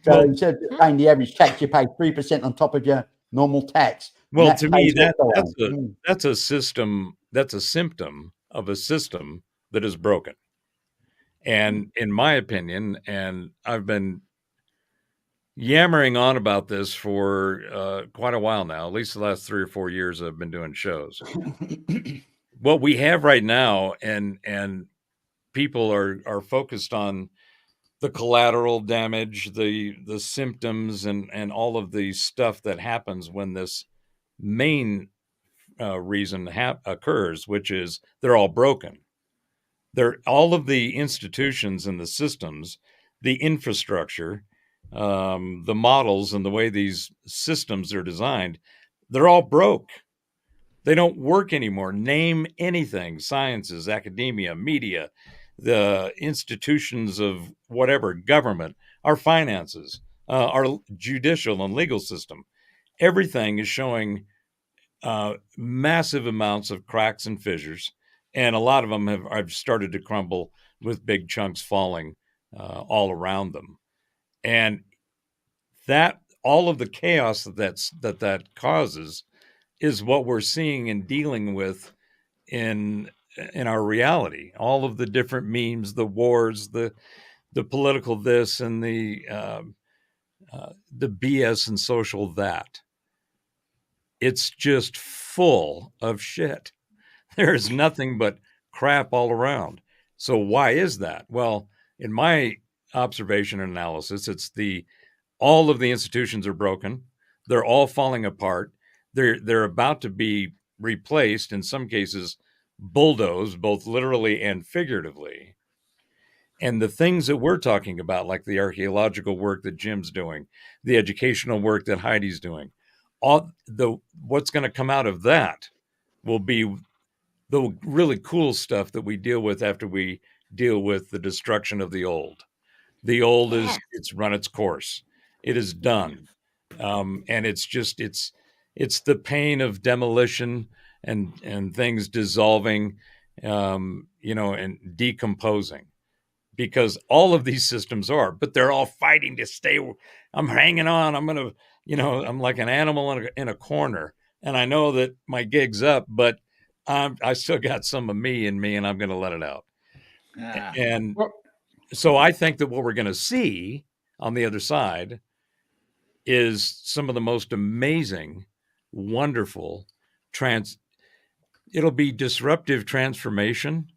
So Well, instead of paying the average tax, you pay 3% on top of your normal tax. well, to me, pays off the loan. that's a system. That's a symptom of a system that is broken. And in my opinion, and I've been yammering on about this for quite a while now, at least the last 3 or 4 years I've been doing shows. What we have right now, and people are focused on the collateral damage, the symptoms, and all of the stuff that happens when this main reason occurs, which is they're all broken. They're all of the institutions and the systems, the infrastructure, the models, and the way these systems are designed, they're all broke. They don't work anymore. Name anything: sciences, academia, media, the institutions of whatever, government, our finances, our judicial and legal system. Everything is showing massive amounts of cracks and fissures, and a lot of them have started to crumble with big chunks falling all around them. And that all of the chaos that causes is what we're seeing and dealing with in our reality. All of the different memes, the wars, the political this, and the BS and social that. It's just full of shit. There's nothing but crap all around. So why is that? Well, in my observation and analysis, it's all of the institutions are broken. They're all falling apart. They're about to be replaced, in some cases bulldozed, both literally and figuratively. And the things that we're talking about, like the archaeological work that Jim's doing, the educational work that Heidi's doing, what's going to come out of that will be the really cool stuff that we deal with after we deal with the destruction of the old. The old it's run its course. It is done. And it's the pain of demolition and things dissolving, and decomposing, because all of these systems but they're all fighting to stay. I'm hanging on. I'm going to, I'm like an animal in a corner, and I know that my gig's up, but I still got some of me in me, and I'm going to let it out. And so I think that what we're going to see on the other side is some of the most amazing, wonderful it'll be disruptive transformation,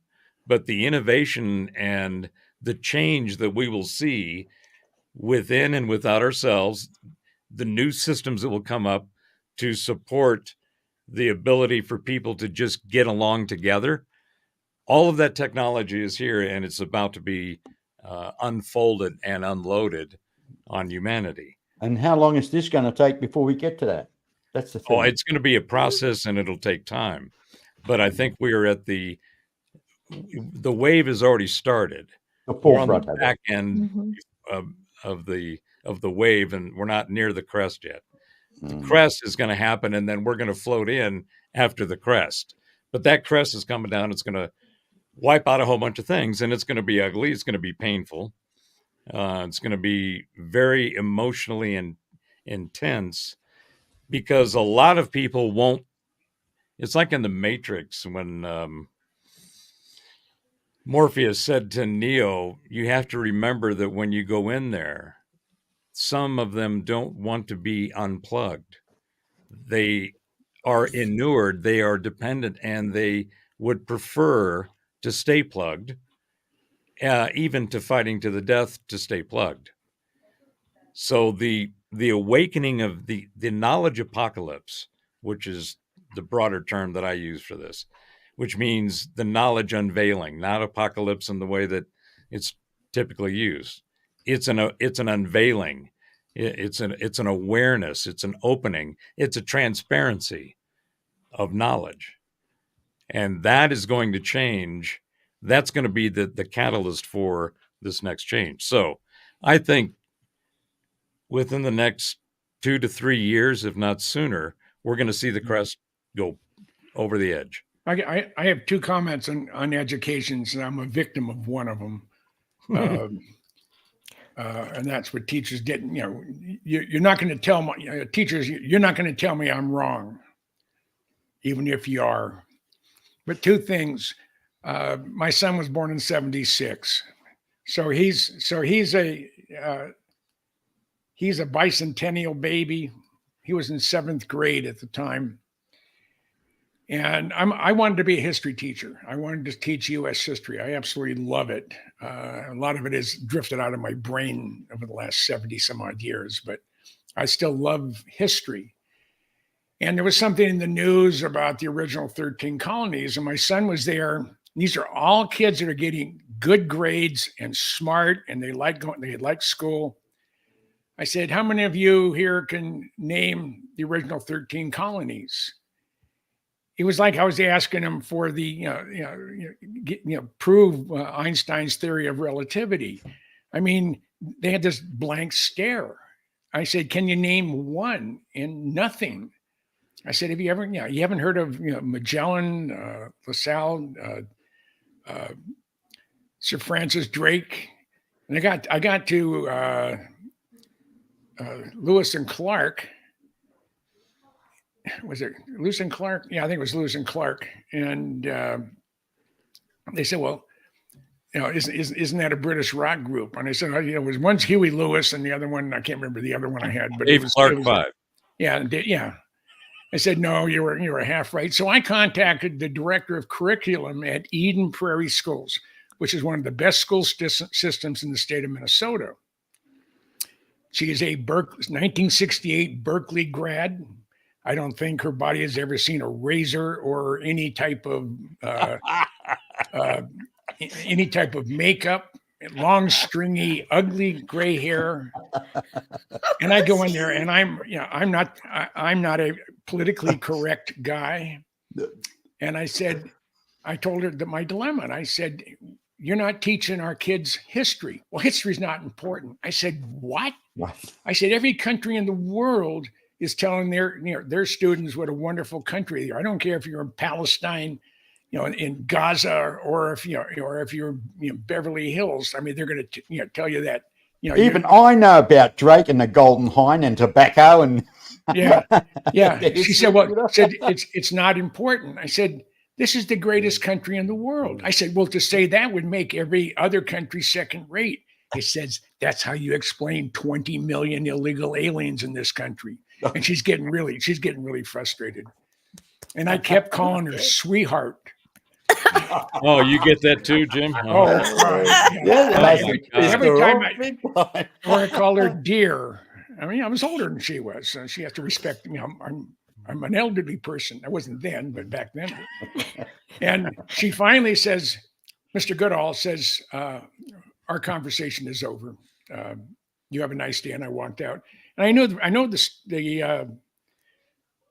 but the innovation and the change that we will see within and without ourselves, the new systems that will come up to support the ability for people to just get along together. All of that technology is here, and it's about to be unfolded and unloaded on humanity. And how long is this going to take before we get to that? That's the thing. Oh, it's going to be a process, and it'll take time. But I think we are at the wave has already started. We're on the back end of the wave, and we're not near the crest yet. The crest is going to happen, and then we're going to float in after the crest. But that crest is coming down. It's going to wipe out a whole bunch of things, and it's going to be ugly. It's going to be painful. It's going to be very emotionally and intense, because a lot of people won't. It's like in the Matrix when Morpheus said to Neo, you have to remember that when you go in there, some of them don't want to be unplugged. They are inured, they are dependent, and they would prefer to stay plugged, even to fighting to the death to stay plugged. So the awakening of the knowledge apocalypse, which is the broader term that I use for this, which means the knowledge unveiling, not apocalypse in the way that it's typically used. It's an unveiling. It's an awareness. It's an opening. It's a transparency of knowledge. And that is going to change. That's going to be the catalyst for this next change. So I think within the next 2 to 3 years, if not sooner, we're going to see the crest go over the edge. I have two comments on education, and I'm a victim of one of them. And that's what teachers get. You're not going to tell my teachers, you're not going to tell me I'm wrong, even if you are. But two things. My son was born in 1976. So he's a bicentennial baby. He was in 7th grade at the time. And I wanted to be a history teacher. I wanted to teach U.S. history. I absolutely love it. A lot of it has drifted out of my brain over the last 70 some odd years, but I still love history. And there was something in the news about the original 13 colonies, and my son was there. These are all kids that are getting good grades and smart, and they like school. I said, how many of you here can name the original 13 colonies? It was like I was asking him for the, prove Einstein's theory of relativity. I mean, they had this blank stare. I said, can you name one? And nothing. I said, have you ever, you haven't heard of Magellan, LaSalle, Sir Francis Drake? And I got to Lewis and Clark. Was it Lewis and Clark? Yeah, I think it was Lewis and Clark. And they said, well, isn't that a British rock group? And I said, it was one's Huey Lewis and the other one, I can't remember the other one I had, but Dave Clark 5. Yeah. I said, no, you were half right. So I contacted the director of curriculum at Eden Prairie Schools, which is one of the best school systems in the state of Minnesota. She is a 1968 Berkeley grad. I don't think her body has ever seen a razor or any type of makeup. Long, stringy, ugly gray hair. And I go in there, and I'm not a politically correct guy. And I told her that my dilemma, and I said, "You're not teaching our kids history." "Well, history is not important." I said, "What?" I said, "Every country in the world is telling their students what a wonderful country they are. I don't care if you're in Palestine, in Gaza, or if you're Beverly Hills. I mean, they're going to tell you that. Even I know about Drake and the Golden Hind and tobacco and yeah. She said, "Well, it's not important." I said, "This is the greatest country in the world." I said, "Well, to say that would make every other country second rate." He says, "That's how you explain 20 million illegal aliens in this country." And she's getting really frustrated. And I kept calling her sweetheart. Oh, you get that too, Jim? Oh, every time I called her dear. I mean, I was older than she was, so she has to respect me. I'm an elderly person. I wasn't then, but back then. And she finally says, Mr. Goodall says, "Our conversation is over. You have a nice day." And I walked out. And I know the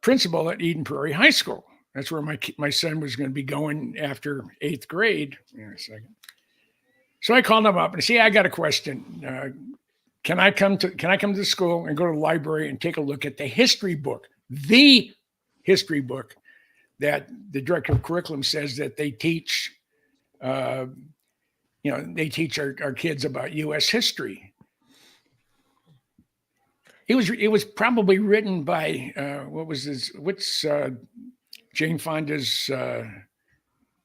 principal at Eden Prairie High School. That's where my son was going to be going after 8th grade. Hang on a second. So I called him up and I said, "I got a question. Can I come to the school and go to the library and take a look at the history book that the director of curriculum says that they teach? They teach our kids about U.S. history." It was probably written by what's Jane Fonda's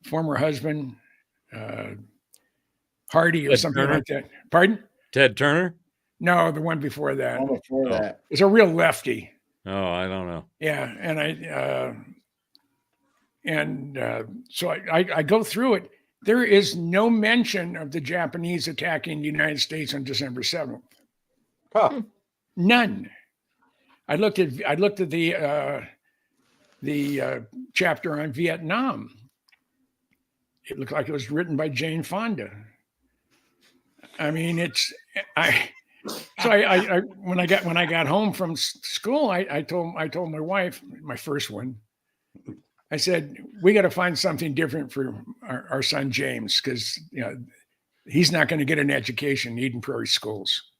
former husband, Hardy or Ted something Turner? like that. Pardon? Ted Turner? No, the one before that. All before that. It's a real lefty. Oh, I don't know. Yeah, so I go through it. There is no mention of the Japanese attacking the United States on December 7th. Huh. None. I looked at the chapter on Vietnam. It looked like it was written by Jane Fonda. I mean, when I got home from school, I told my wife, my first one, I said, "We got to find something different for our son James, because he's not going to get an education in Eden Prairie schools."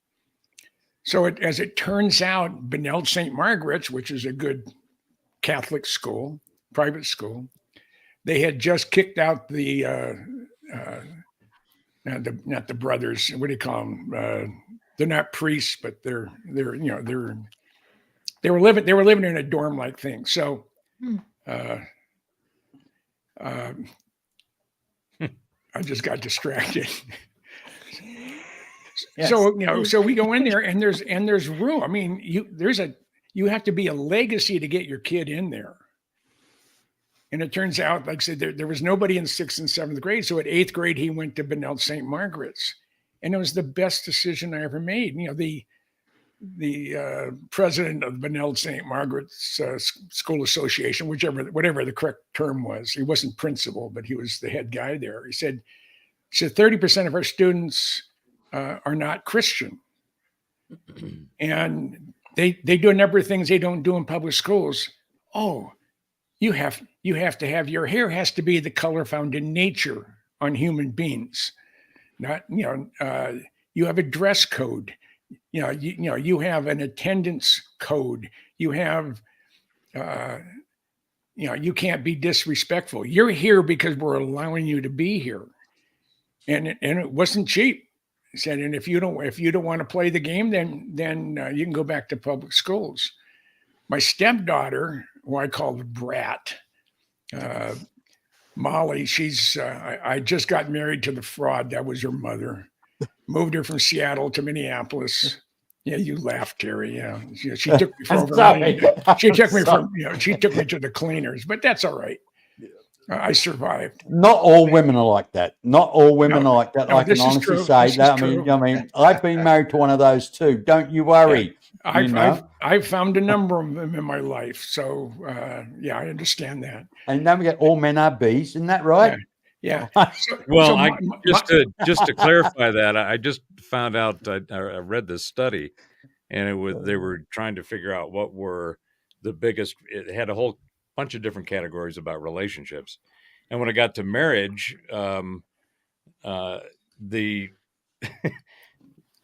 So as it turns out, Benilde St. Margaret's, which is a good Catholic school, private school, they had just kicked out not the brothers. What do you call them? They're not priests, but they were living in a dorm like thing. So I just got distracted. Yes. So we go in there and there's room. I mean, you have to be a legacy to get your kid in there. And it turns out, like I said, there was nobody in 6th and 7th grade. So at 8th grade, he went to Benilde St. Margaret's, and it was the best decision I ever made. The president of Benilde St. Margaret's School Association, whatever the correct term was, he wasn't principal, but he was the head guy there. He said 30% of our students are not Christian, and they do a number of things they don't do in public schools. Oh, you have to have your hair has to be the color found in nature on human beings. Not you have a dress code. You have an attendance code. You have you can't be disrespectful. You're here because we're allowing you to be here, and it wasn't cheap. He said, and if you don't want to play the game, then you can go back to public schools. My stepdaughter, who I call the brat, Molly, I just got married to the fraud. That was her mother. Moved her from Seattle to Minneapolis. Yeah, you laughed, Terry. Yeah, she took me for Sorry. she took me to the cleaners, but that's all right. I survived. Not all women are like that. Not all women No, are like that. no, I can this is honestly true. say This is that. true. I mean, I've been married to one of those too. Don't you worry. I've found a number of them in my life. So yeah, I understand that. And don't forget, all men are bees. Isn't that right? Yeah. So, Well, so I my- just to clarify that, I just found out. I read this study, and they were trying to figure out what were the biggest. It had a whole bunch of different categories about relationships, and when I got to marriage, the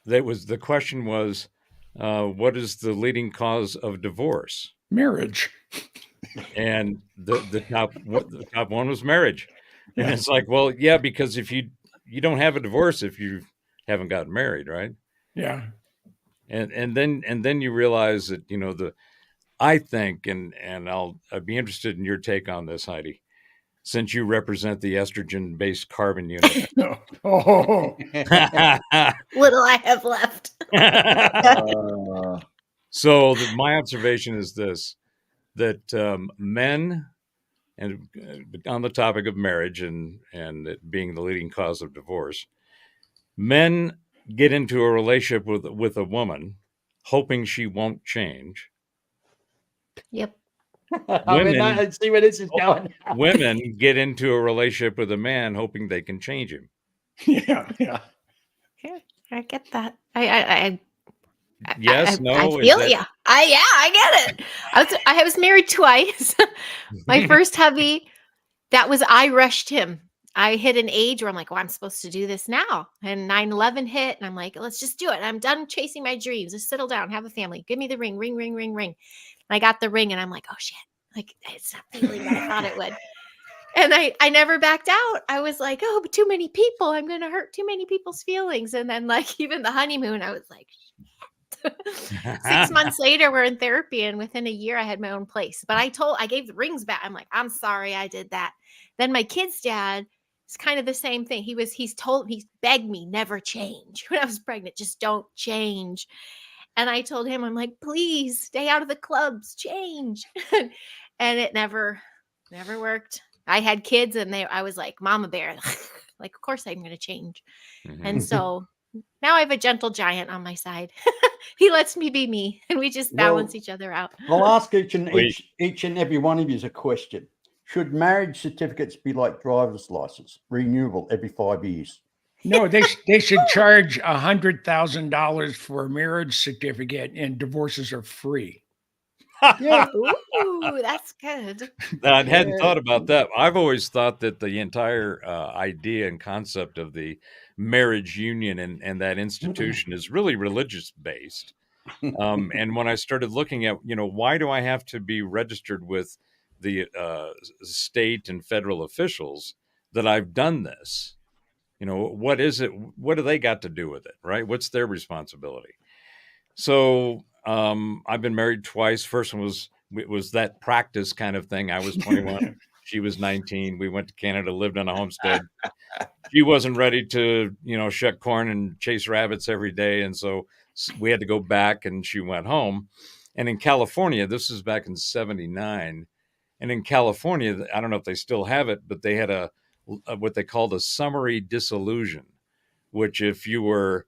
the question was, what is the leading cause of divorce? marriage. And the top one was marriage. And Yeah. it's like, well, yeah, because if you don't have a divorce if you haven't gotten married, right? Yeah. And then you realize that, I think, and I'd be interested in your take on this, Heidi, since you represent the estrogen based carbon unit. No. Oh, Little I have left. So my observation is this, that men, and on the topic of marriage and it being the leading cause of divorce, men get into a relationship with a woman hoping she won't change. Yep. I mean, I see where this is going. Women get into a relationship with a man hoping they can change him. yeah. Yeah. Yeah, I get that. I Yes, no, I is feel that- yeah. I get it. I was married twice. My first hubby, I rushed him. I hit an age where I'm like, well, I'm supposed to do this now. And 9/11 hit, and I'm like, let's just do it. I'm done chasing my dreams. Just settle down, have a family. Give me the ring, ring, ring, ring, ring. And I got the ring, and I'm like, oh shit, like it's not feeling what I thought it would. And I never backed out. I was like, oh, but too many people. I'm gonna hurt too many people's feelings. And then like even the honeymoon, I was like, 6 months later, we're in therapy, and within a year, I had my own place. But I gave the rings back. I'm like, I'm sorry, I did that. Then my kid's dad is kind of the same thing. He's begged me never change when I was pregnant, just don't change. And I told him, I'm like, please stay out of the clubs, change. And it never worked. I had kids, and I was like, Mama Bear, like, of course I'm going to change. Mhm. And so now I have a gentle giant on my side. He lets me be me, and we just balance each other out. I'll ask each and Wait. every one of you a question. Should marriage certificates be like driver's license, renewable every 5 years? No, they should charge $100,000 for a marriage certificate, and divorces are free. Yeah. Ooh, that's good. I hadn't Yeah. thought about that. I've always thought that the entire idea and concept of the marriage union and that institution is really religious based. And when I started looking at, why do I have to be registered with the state and federal officials that I've done this? What is it? What do they got to do with it? Right? What's their responsibility? So I've been married twice. First one was that practice kind of thing. I was 21. She was 19. We went to Canada, lived on a homestead. She wasn't ready to, shuck corn and chase rabbits every day. And so we had to go back, and she went home. And in California, this is back in 79. And in California, I don't know if they still have it, but they had what they called a summary dissolution, which if you were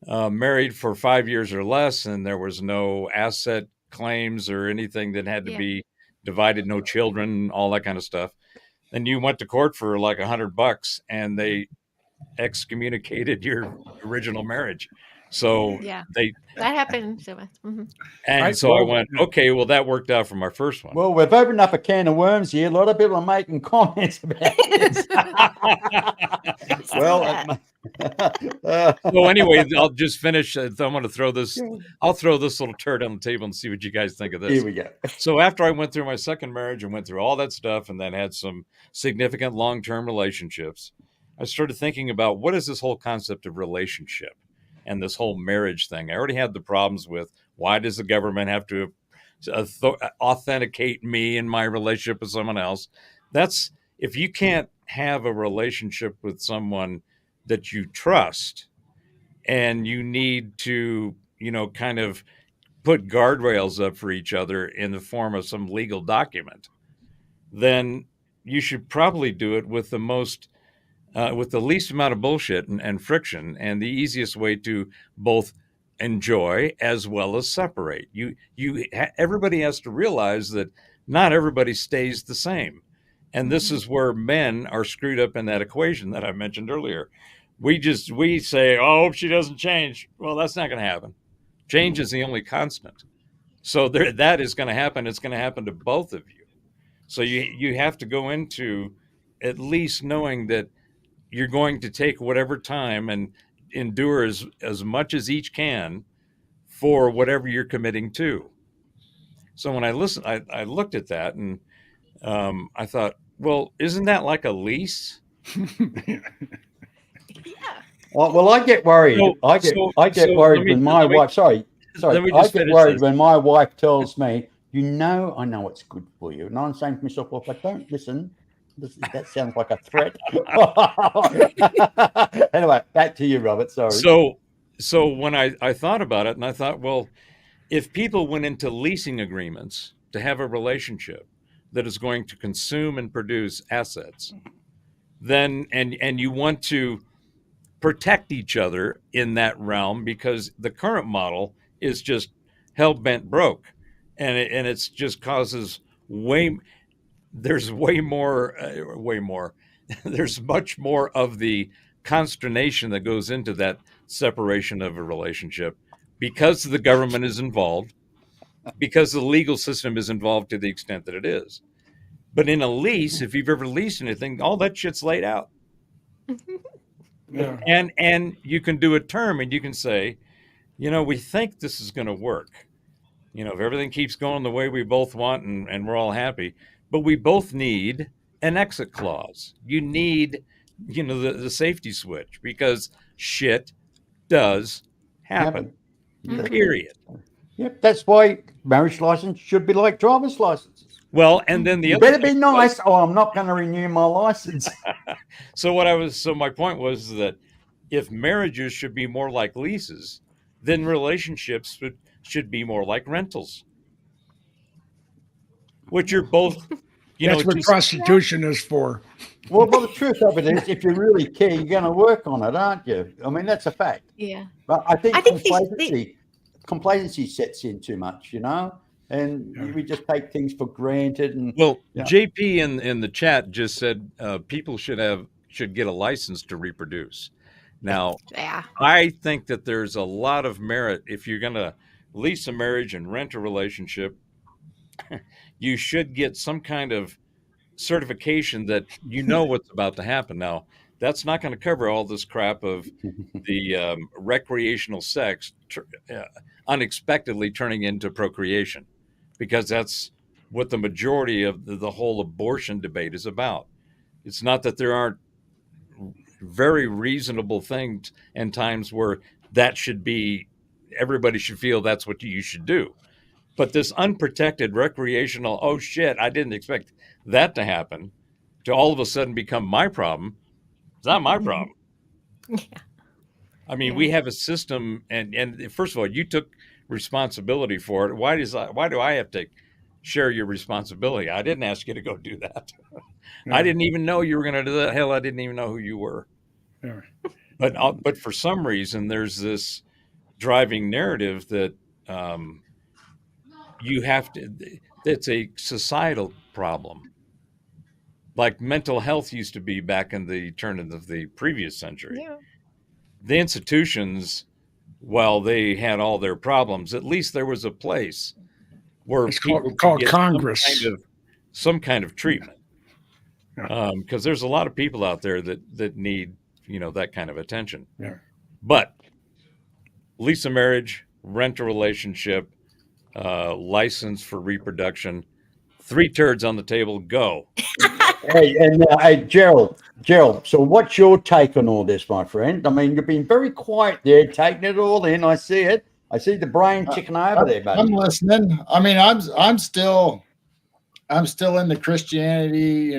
married for 5 years or less and there was no asset claims or anything that had to Yeah. be divided, no children, all that kind of stuff, then you went to court for like $100 and they excommunicated your original marriage. So Yeah. they That happened to us. Mhm. and Right, so I well, went, okay, well that worked out for my first one. Well, we've opened up a can of worms here. A lot of people are making comments about this. See that. So anyway, I'll just finish. I'm going to throw this. I'll throw this little turd on the table and see what you guys think of this. Here we go. So after I went through my second marriage and went through all that stuff and then had some significant long-term relationships, I started thinking about what is this whole concept of relationship and this whole marriage thing. I already had the problems with why does the government have to authenticate me in my relationship with someone else? That's if you can't have a relationship with someone that you trust and you need to, kind of put guardrails up for each other in the form of some legal document, then you should probably do it with the most with the least amount of bullshit and friction, and the easiest way to both enjoy as well as separate. Everybody has to realize that not everybody stays the same, and this is where men are screwed up in that equation that I mentioned earlier. We say, "Oh, she doesn't change." Well, that's not going to happen. Change is the only constant. So that is going to happen. It's going to happen to both of you. So you have to go into at least knowing that you're going to take whatever time and endure as much as each can for whatever you're committing to. So when I listened, I looked at that and I thought, well, isn't that like a lease? Yeah. Well, I get worried. I get worried when my wife. Sorry. Let me I just get finish worried this. when my wife tells me, I know it's good for you, and I'm saying to myself, well, if I don't listen, that sounds like a threat. Anyway, back to you, Robert. Sorry. So when I thought about it, and I thought, well, if people went into leasing agreements to have a relationship that is going to consume and produce assets, then and you want to protect each other in that realm, because the current model is just hell-bent broke, and it's just causes there's much more of the consternation that goes into that separation of a relationship, because the government is involved, because the legal system is involved to the extent that it is. But in a lease, if you've ever leased anything, all that shit's laid out. Yeah. And you can do a term and you can say, we think this is going to work. If everything keeps going the way we both want and we're all happy, but we both need an exit clause. You need, the safety switch, because shit does happen. Period. Yep, that's why marriage license should be like driver's licenses. Well, and then the You other better be thing nice, or I'm not going to renew my license. So my point was that if marriages should be more like leases, then relationships should be more like rentals, which are both, That's what prostitution is for. Well, the truth of it is, if you really care, you're going to work on it, aren't you? I mean, that's a fact. Yeah. But I think they- complacency sets in too much, and we just take things for granted. And Well, yeah. JP in the chat just said people should get a license to reproduce. Now, Yeah. I think that there's a lot of merit if you're going to lease a marriage and rent a relationship. You should get some kind of certification that what's about to happen. Now, that's not going to cover all this crap of the recreational sex unexpectedly turning into procreation, because that's what the majority of the whole abortion debate is about. It's not that there aren't very reasonable things and times where everybody should feel that's what you should do. But this unprotected recreational, oh shit, I didn't expect that to happen, to all of a sudden become my problem. It's not my problem. Yeah. I mean, we have a system, and first of all, you took responsibility for it. Why do I have to share your responsibility? I didn't ask you to go do that. Yeah. I didn't even know you were going to do that. Hell, I didn't even know who you were. Yeah. But for some reason, there's this driving narrative that you have to. It's a societal problem, like mental health used to be back in the turn of the previous century. Yeah. The institutions, while they had all their problems, at least there was a place where It's people could called get Congress. some kind of treatment. Yeah. Because there's a lot of people out there that need that kind of attention. Yeah. But lease a marriage, rent a relationship, license for reproduction, 3 turds on the table, go. Hey, Gerald. So, what's your take on all this, my friend? I mean, you've been very quiet there, taking it all in. I see it. I see the brain ticking over there, buddy. I'm listening. I mean, I'm still in the Christianity,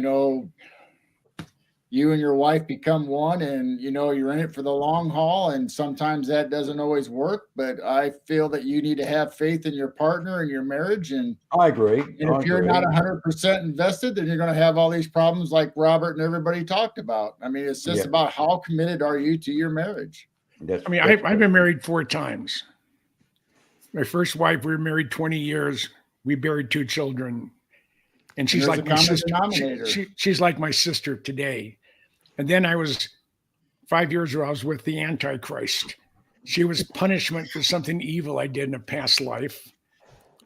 you and your wife become one, and you're in it for the long haul, and sometimes that doesn't always work, but I feel that you need to have faith in your partner and your marriage, and I agree. if you're not 100% invested, then you're going to have all these problems like Robert and everybody talked about. I mean, it's just about how committed are you to your marriage. I've been married 4 times. My first wife, we were married 20 years. We buried 2 children. And she's like my sister. She's like my sister today. And then I was 5 years ago, I was with the Antichrist. She was punishment for something evil I did in a past life.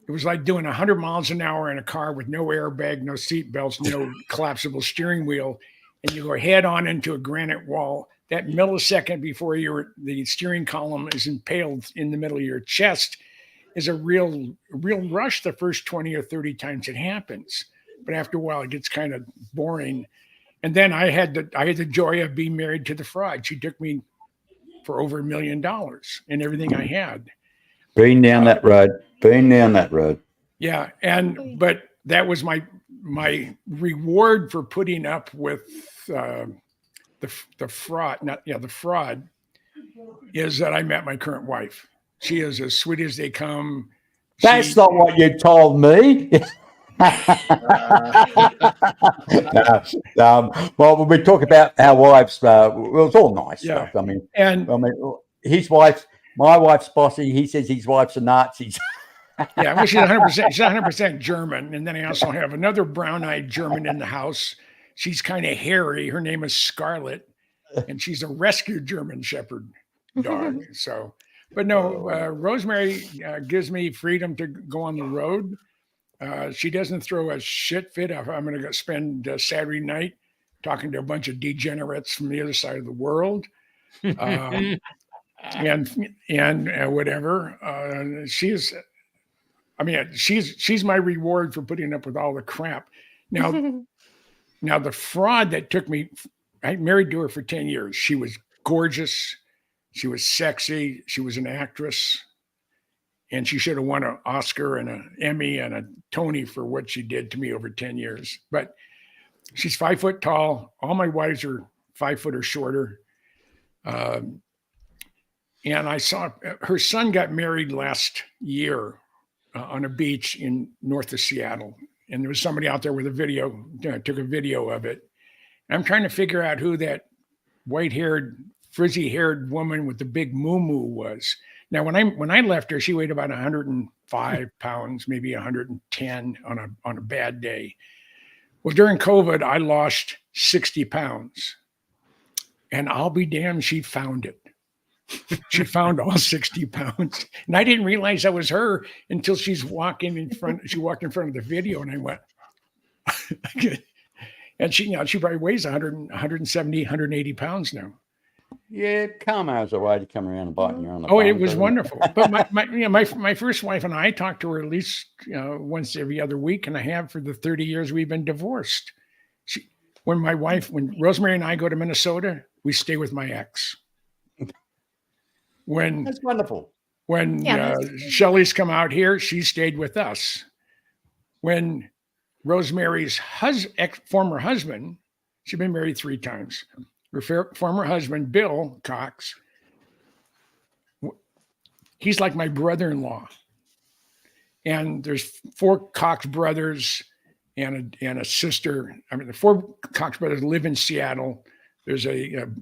It was like doing 100 miles an hour in a car with no airbag, no seat belts, no collapsible steering wheel, and you go head on into a granite wall. That millisecond before the steering column is impaled in the middle of your chest is a real rush the first 20 or 30 times it happens. But after a while, it gets kind of boring. And then I had the joy of being married to the fraud. She took me for over $1 million and everything I had. Been down that road. Yeah, but that was my reward for putting up with the fraud. The fraud is that I met my current wife. She is as sweet as they come. That's not what you told me. Well, when we talk about our wives, well, it's all nice stuff. I mean, my wife's bossy. He says his wife's a Nazi. Yeah, well, she's 100%. She's 100% German, and then I also have another brown-eyed German in the house. She's kind of hairy. Her name is Scarlet, and she's a rescue German Shepherd dog. So, but no, Rosemary gives me freedom to go on the road. She doesn't throw a shit fit. I'm going to go spend Saturday night talking to a bunch of degenerates from the other side of the world, and whatever. She's my reward for putting up with all the crap. Now the fraud that took me, I married to her for 10 years. She was gorgeous. She was sexy. She was an actress. And she should have won an Oscar and an Emmy and a Tony for what she did to me over 10 years. But she's 5 foot tall. All my wives are 5 foot or shorter. And I saw her son got married last year on a beach in north of Seattle. And there was somebody out there with a video, took a video of it. And I'm trying to figure out who that white-haired, frizzy-haired woman with the big moo-moo was. Now, when I left her, she weighed about 105 pounds, maybe 110 on a bad day. Well, during COVID, I lost 60 pounds. And I'll be damned, she found it. She found all 60 pounds. And I didn't realize that was her until she walked in front of the video, and I went, and she probably weighs 170, 180 pounds now. Yeah, Carmo's a way to come around and bite you on the bum. It was wonderful. But my first wife and I talked to her at least once every other week, and I have for the 30 years we've been divorced. When Rosemary and I go to Minnesota, we stay with my ex. That's wonderful. When Shelley's come out here, she stayed with us. When Rosemary's former husband, she'd been married 3 times. Her former husband, Bill Cox, he's like my brother-in-law. And there's 4 Cox brothers and a sister. I mean, the 4 Cox brothers live in Seattle. There's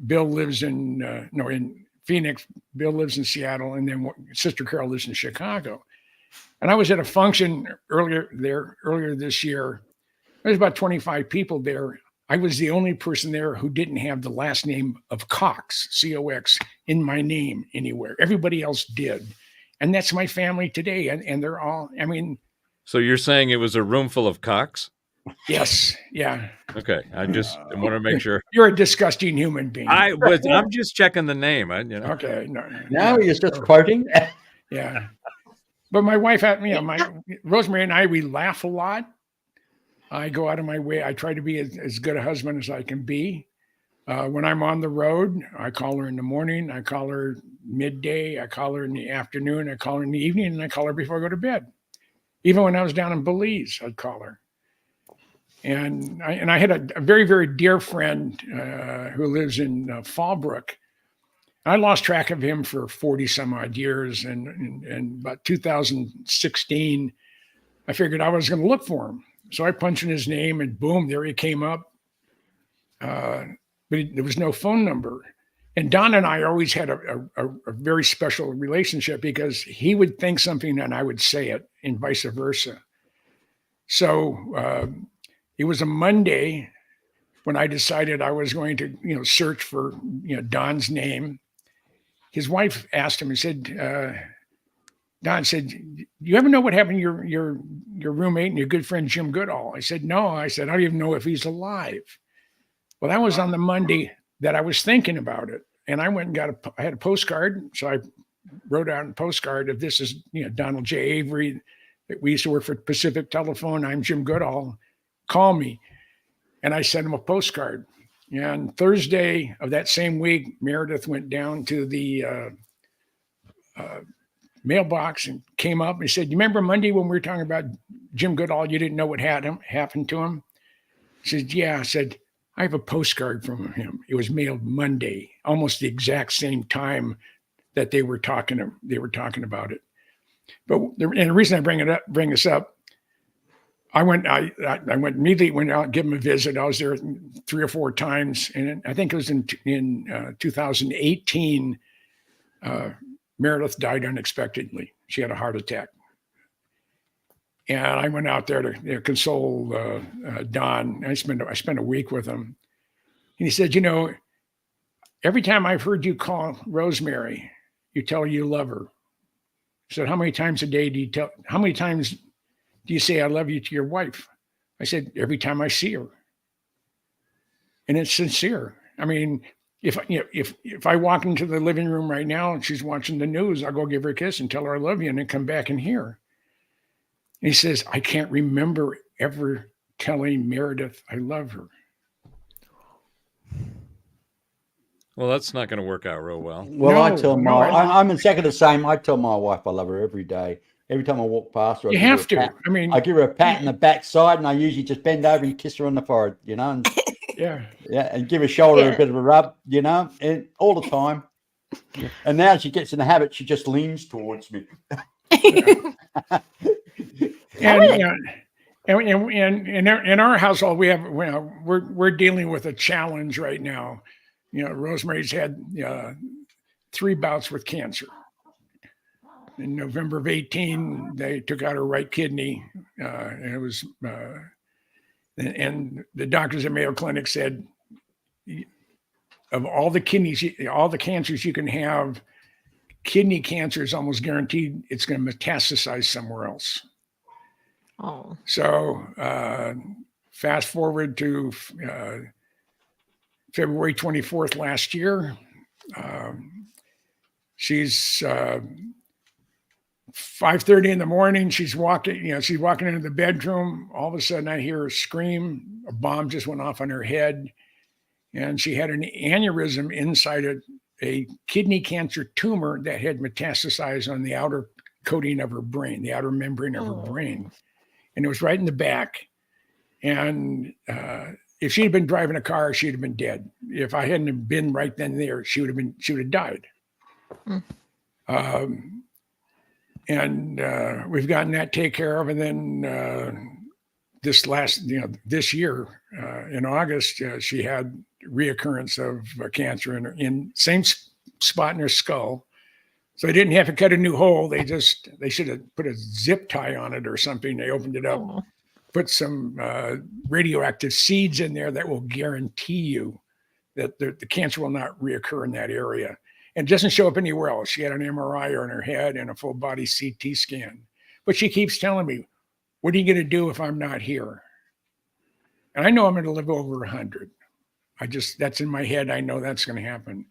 Bill lives in Phoenix. Bill lives in Seattle, and then Sister Carol lives in Chicago. And I was at a function earlier this year. There's about 25 people there. I was the only person there who didn't have the last name of Cox, C-O-X, in my name anywhere. Everybody else did. And that's my family today. And they're all, So you're saying it was a room full of cocks? Yes. Yeah. Okay. I just want to make sure. You're a disgusting human being. I'm just checking the name. Okay. No, you're just quoting. Yeah. But my wife, Rosemary and I, we laugh a lot. I go out of my way. I try to be as good a husband as I can be. When I'm on the road, I call her in the morning. I call her midday. I call her in the afternoon. I call her in the evening, and I call her before I go to bed. Even when I was down in Belize, I'd call her. And I had a very, very dear friend who lives in Fallbrook. I lost track of him for 40 some odd years. And about 2016, I figured I was going to look for him. So I punched in his name and boom, there he came up. But there was no phone number. And Don and I always had a very special relationship because he would think something and I would say it and vice versa. So it was a Monday when I decided I was going to, search for, Don's name. His wife asked him and said, Don said, "Do you ever know what happened to your roommate and your good friend Jim Goodall?" I said, "No." I said, "I don't even know if he's alive." Well, that was on the Monday that I was thinking about it. And I went and I had a postcard. So I wrote out a postcard of this is, Donald J. Avery. We used to work for Pacific Telephone. I'm Jim Goodall. Call me. And I sent him a postcard. And Thursday of that same week, Meredith went down to the mailbox and came up and said, "You remember Monday when we were talking about Jim Goodall? You didn't know what happened to him?" She said, "Yeah." I said, "I have a postcard from him. It was mailed Monday, almost the exact same time that they were talking about it." But and the reason I bring this up, I went immediately went out, give him a visit. I was there 3 or 4 times, and I think it was in 2018. Meredith died unexpectedly. She had a heart attack, and I went out there to console Don. I spent a week with him, and he said, "Every time I've heard you call Rosemary, you tell her you love her." He said, "How many times a day do you tell? How many times do you say I love you to your wife?" I said, "Every time I see her," and it's sincere. I mean, if I walk into the living room right now and she's watching the news, I'll go give her a kiss and tell her I love you, and then come back in here. And he says, "I can't remember ever telling Meredith I love her." Well, that's not going to work out real well. Well, I tell No, I'm exactly the same. I tell my wife I love her every day. Every time I walk past her, You have to. I mean, I give her a pat in the backside, and I usually just bend over and kiss her on the forehead, and yeah. and give her shoulder a bit of a rub, and all the time. And now she gets in the habit; she just leans towards me. And in our household, we're dealing with a challenge right now. Rosemary's had 3 bouts with cancer. In November of 18, they took out her right kidney, and it was, and the doctors at Mayo Clinic said, of all the cancers you can have, kidney cancer is almost guaranteed it's going to metastasize somewhere else. Oh. So fast forward to February 24th last year. She's 5:30 in the morning. She's walking, she's walking into the bedroom. All of a sudden I hear her scream. A bomb just went off on her head. And she had an aneurysm inside a kidney cancer tumor that had metastasized on the outer coating of her brain, the outer membrane of her brain. And it was right in the back. And if she had been driving a car, she'd have been dead. If I hadn't been right then and there, she would have died. And we've gotten that taken care of. And then this year in August, she had reoccurrence of cancer in same spot in her skull. So they didn't have to cut a new hole. They should have put a zip tie on it or something. They opened it up, put some radioactive seeds in there that will guarantee you that the cancer will not reoccur in that area. And it doesn't show up anywhere else. She had an MRI on her head and a full body CT scan. But she keeps telling me, "What are you going to do if I'm not here?" And I know I'm going to live over 100. That's in my head. I know that's going to happen.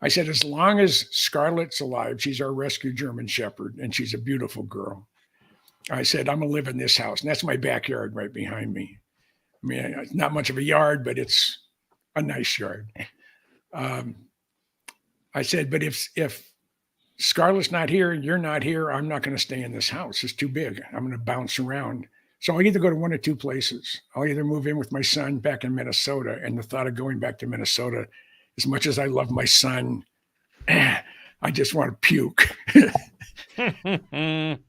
I said, as long as Scarlett's alive, she's our rescue German Shepherd, and she's a beautiful girl. I said, I'm going to live in this house. And that's my backyard right behind me. I mean, it's not much of a yard, but it's a nice yard. I said, but if Scarlett's not here and you're not here, I'm not going to stay in this house. It's too big. I'm going to bounce around. So I either go to one or two places. I'll either move in with my son back in Minnesota, and the thought of going back to Minnesota, as much as I love my son, I just want to puke.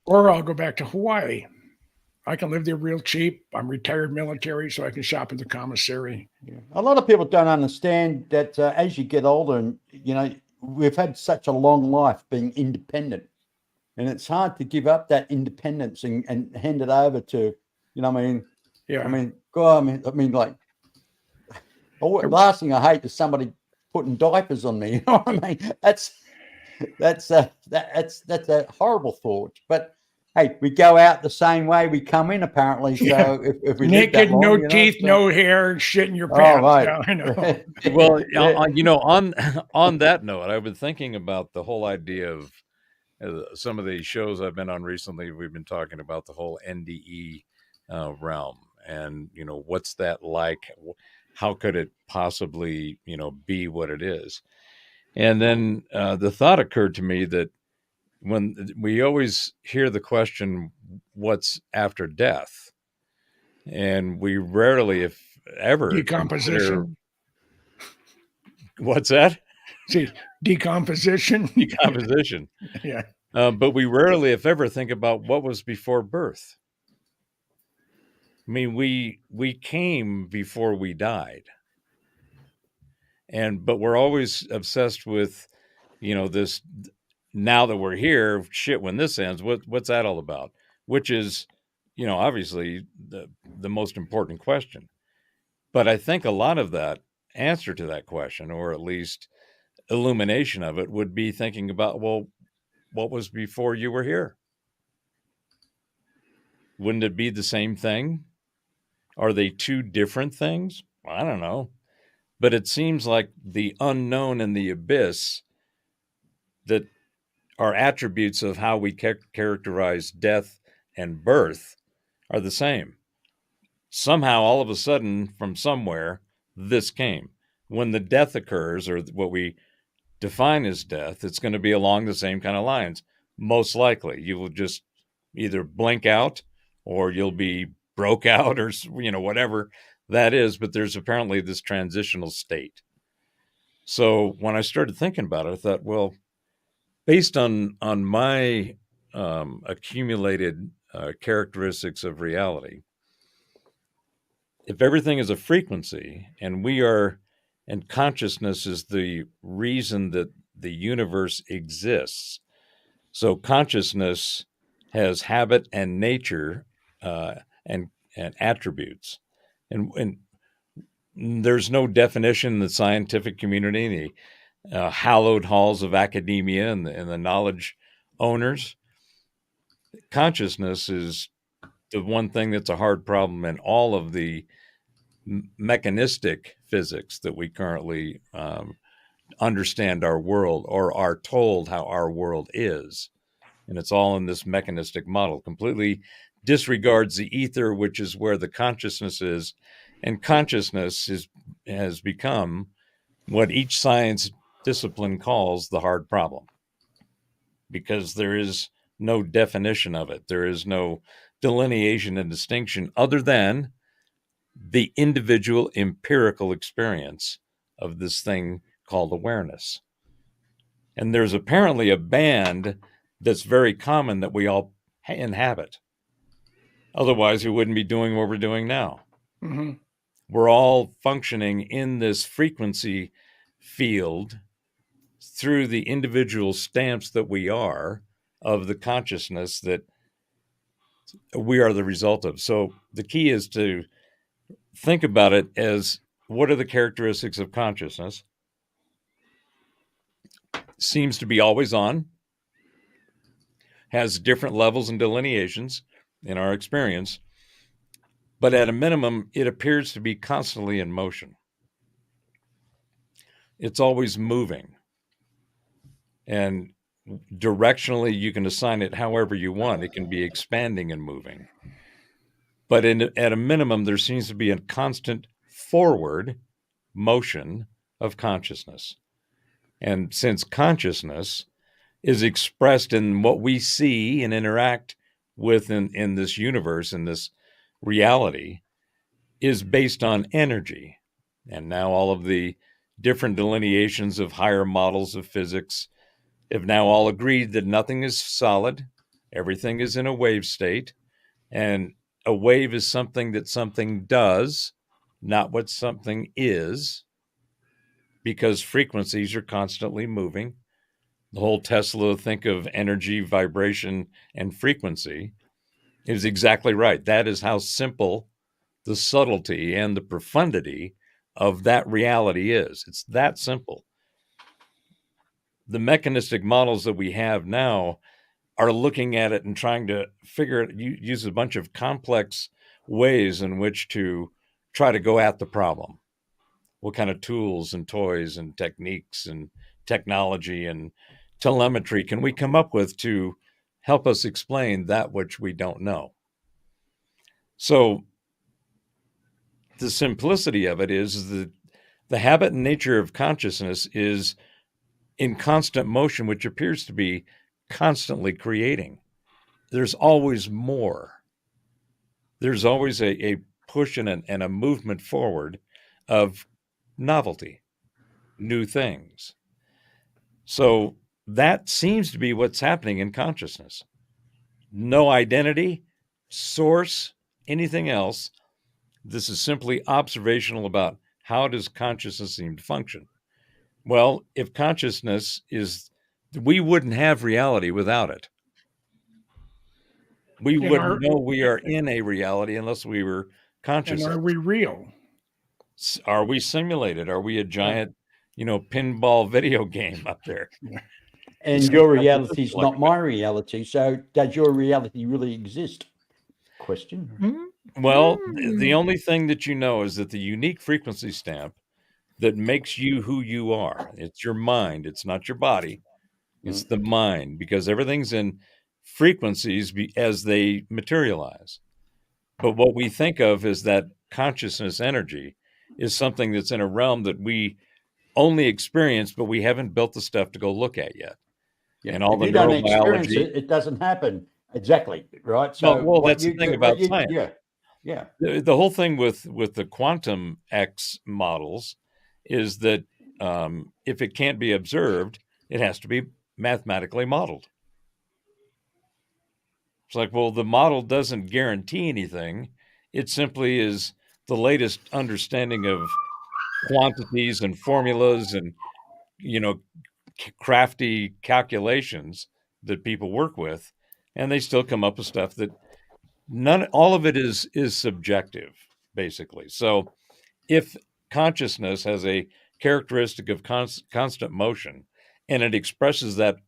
Or I'll go back to Hawaii. I can live there real cheap. I'm retired military, so I can shop at the commissary. A lot of people don't understand that as you get older, and we've had such a long life being independent, and it's hard to give up that independence and hand it over to, Yeah. God, like, the last thing I hate is somebody putting diapers on me. You know what I mean? That's a horrible thought. But hey, we go out the same way we come in, apparently. So if we live that naked, long, no teeth, no hair, shit in your pants. right. Yeah, I know. Well, on that note, I've been thinking about the whole idea of some of the shows I've been on recently. We've been talking about the whole NDE realm, and what's that like? How could it possibly be what it is? And then the thought occurred to me that when we always hear the question, "What's after death?" and we rarely, if ever, Decomposition. What's that? See, decomposition. Decomposition. Yeah. But we rarely, if ever, think about what was before birth. I mean, we came before we died, but we're always obsessed with, this. Now that we're here, shit. When this ends, what's that all about? Which is, obviously the most important question. But I think a lot of that answer to that question, or at least illumination of it, would be thinking about, well, what was before you were here? Wouldn't it be the same thing? Are they two different things? I don't know. But it seems like the unknown and the abyss that are attributes of how we characterize death and birth are the same. Somehow, all of a sudden, from somewhere, this came. When the death occurs, or what we define as death, it's going to be along the same kind of lines. Most likely, you will just either blink out, or you'll be broke out, or whatever that is. But there's apparently this transitional state. So when I started thinking about it, I thought, well, based on my accumulated characteristics of reality, if everything is a frequency, and consciousness is the reason that the universe exists, so consciousness has habit and nature and attributes, and there's no definition in the scientific community, the hallowed halls of academia and the knowledge owners. Consciousness is the one thing that's a hard problem in all of the mechanistic physics that we currently understand our world, or are told how our world is. And it's all in this mechanistic model, completely disregards the ether, which is where the consciousness is. And consciousness has become what each science discipline calls the hard problem, because there is no definition of it. There is no delineation and distinction other than the individual empirical experience of this thing called awareness. And there's apparently a band that's very common that we all inhabit. Otherwise, we wouldn't be doing what we're doing now. Mm-hmm. We're all functioning in this frequency field through the individual stamps that we are of the consciousness that we are the result of. So the key is to think about it as, what are the characteristics of consciousness? Seems to be always on, has different levels and delineations in our experience, but at a minimum, it appears to be constantly in motion. It's always moving. And directionally, you can assign it however you want. It can be expanding and moving. But at a minimum, there seems to be a constant forward motion of consciousness. And since consciousness is expressed in what we see and interact with in this universe, in this reality is based on energy. And now all of the different delineations of higher models of physics have now all agreed that nothing is solid, everything is in a wave state, and a wave is something that something does, not what something is, because frequencies are constantly moving. The whole Tesla think of energy, vibration, and frequency is exactly right. That is how simple the subtlety and the profundity of that reality is. It's that simple. The mechanistic models that we have now are looking at it and trying to figure it, use a bunch of complex ways in which to try to go at the problem. What kind of tools and toys and techniques and technology and telemetry can we come up with to help us explain that which we don't know? So the simplicity of it is that the habit and nature of consciousness is in constant motion, which appears to be constantly creating. There's always more. There's always a push and a movement forward of novelty, new things. So that seems to be what's happening in consciousness. No identity, source, anything else. This is simply observational about how does consciousness seem to function. Well, if consciousness is, we wouldn't have reality without it. We And wouldn't know we are in a reality unless we were conscious. And are we real? Are we simulated? Are we a giant, pinball video game up there? And So your that's reality is like not my reality. So does your reality really exist? Question. Mhm. Well, the only thing that you know is that the unique frequency stamp that makes you who you are, it's your mind, it's not your body, it's the mind, because everything's in frequencies as they materialize. But what we think of is that consciousness energy is something that's in a realm that we only experience, but we haven't built the stuff to go look at yet. Yeah. And all If the you don't experience neurobiology. it doesn't happen. Exactly. Right. So Well, what that's the thing about science. Yeah. Yeah. The whole thing with the quantum X models is that if it can't be observed, it has to be mathematically modeled. It's like, well, the model doesn't guarantee anything. It simply is the latest understanding of quantities and formulas and, crafty calculations that people work with. And they still come up with stuff that all of it is subjective, basically. So if consciousness has a characteristic of constant motion and it expresses that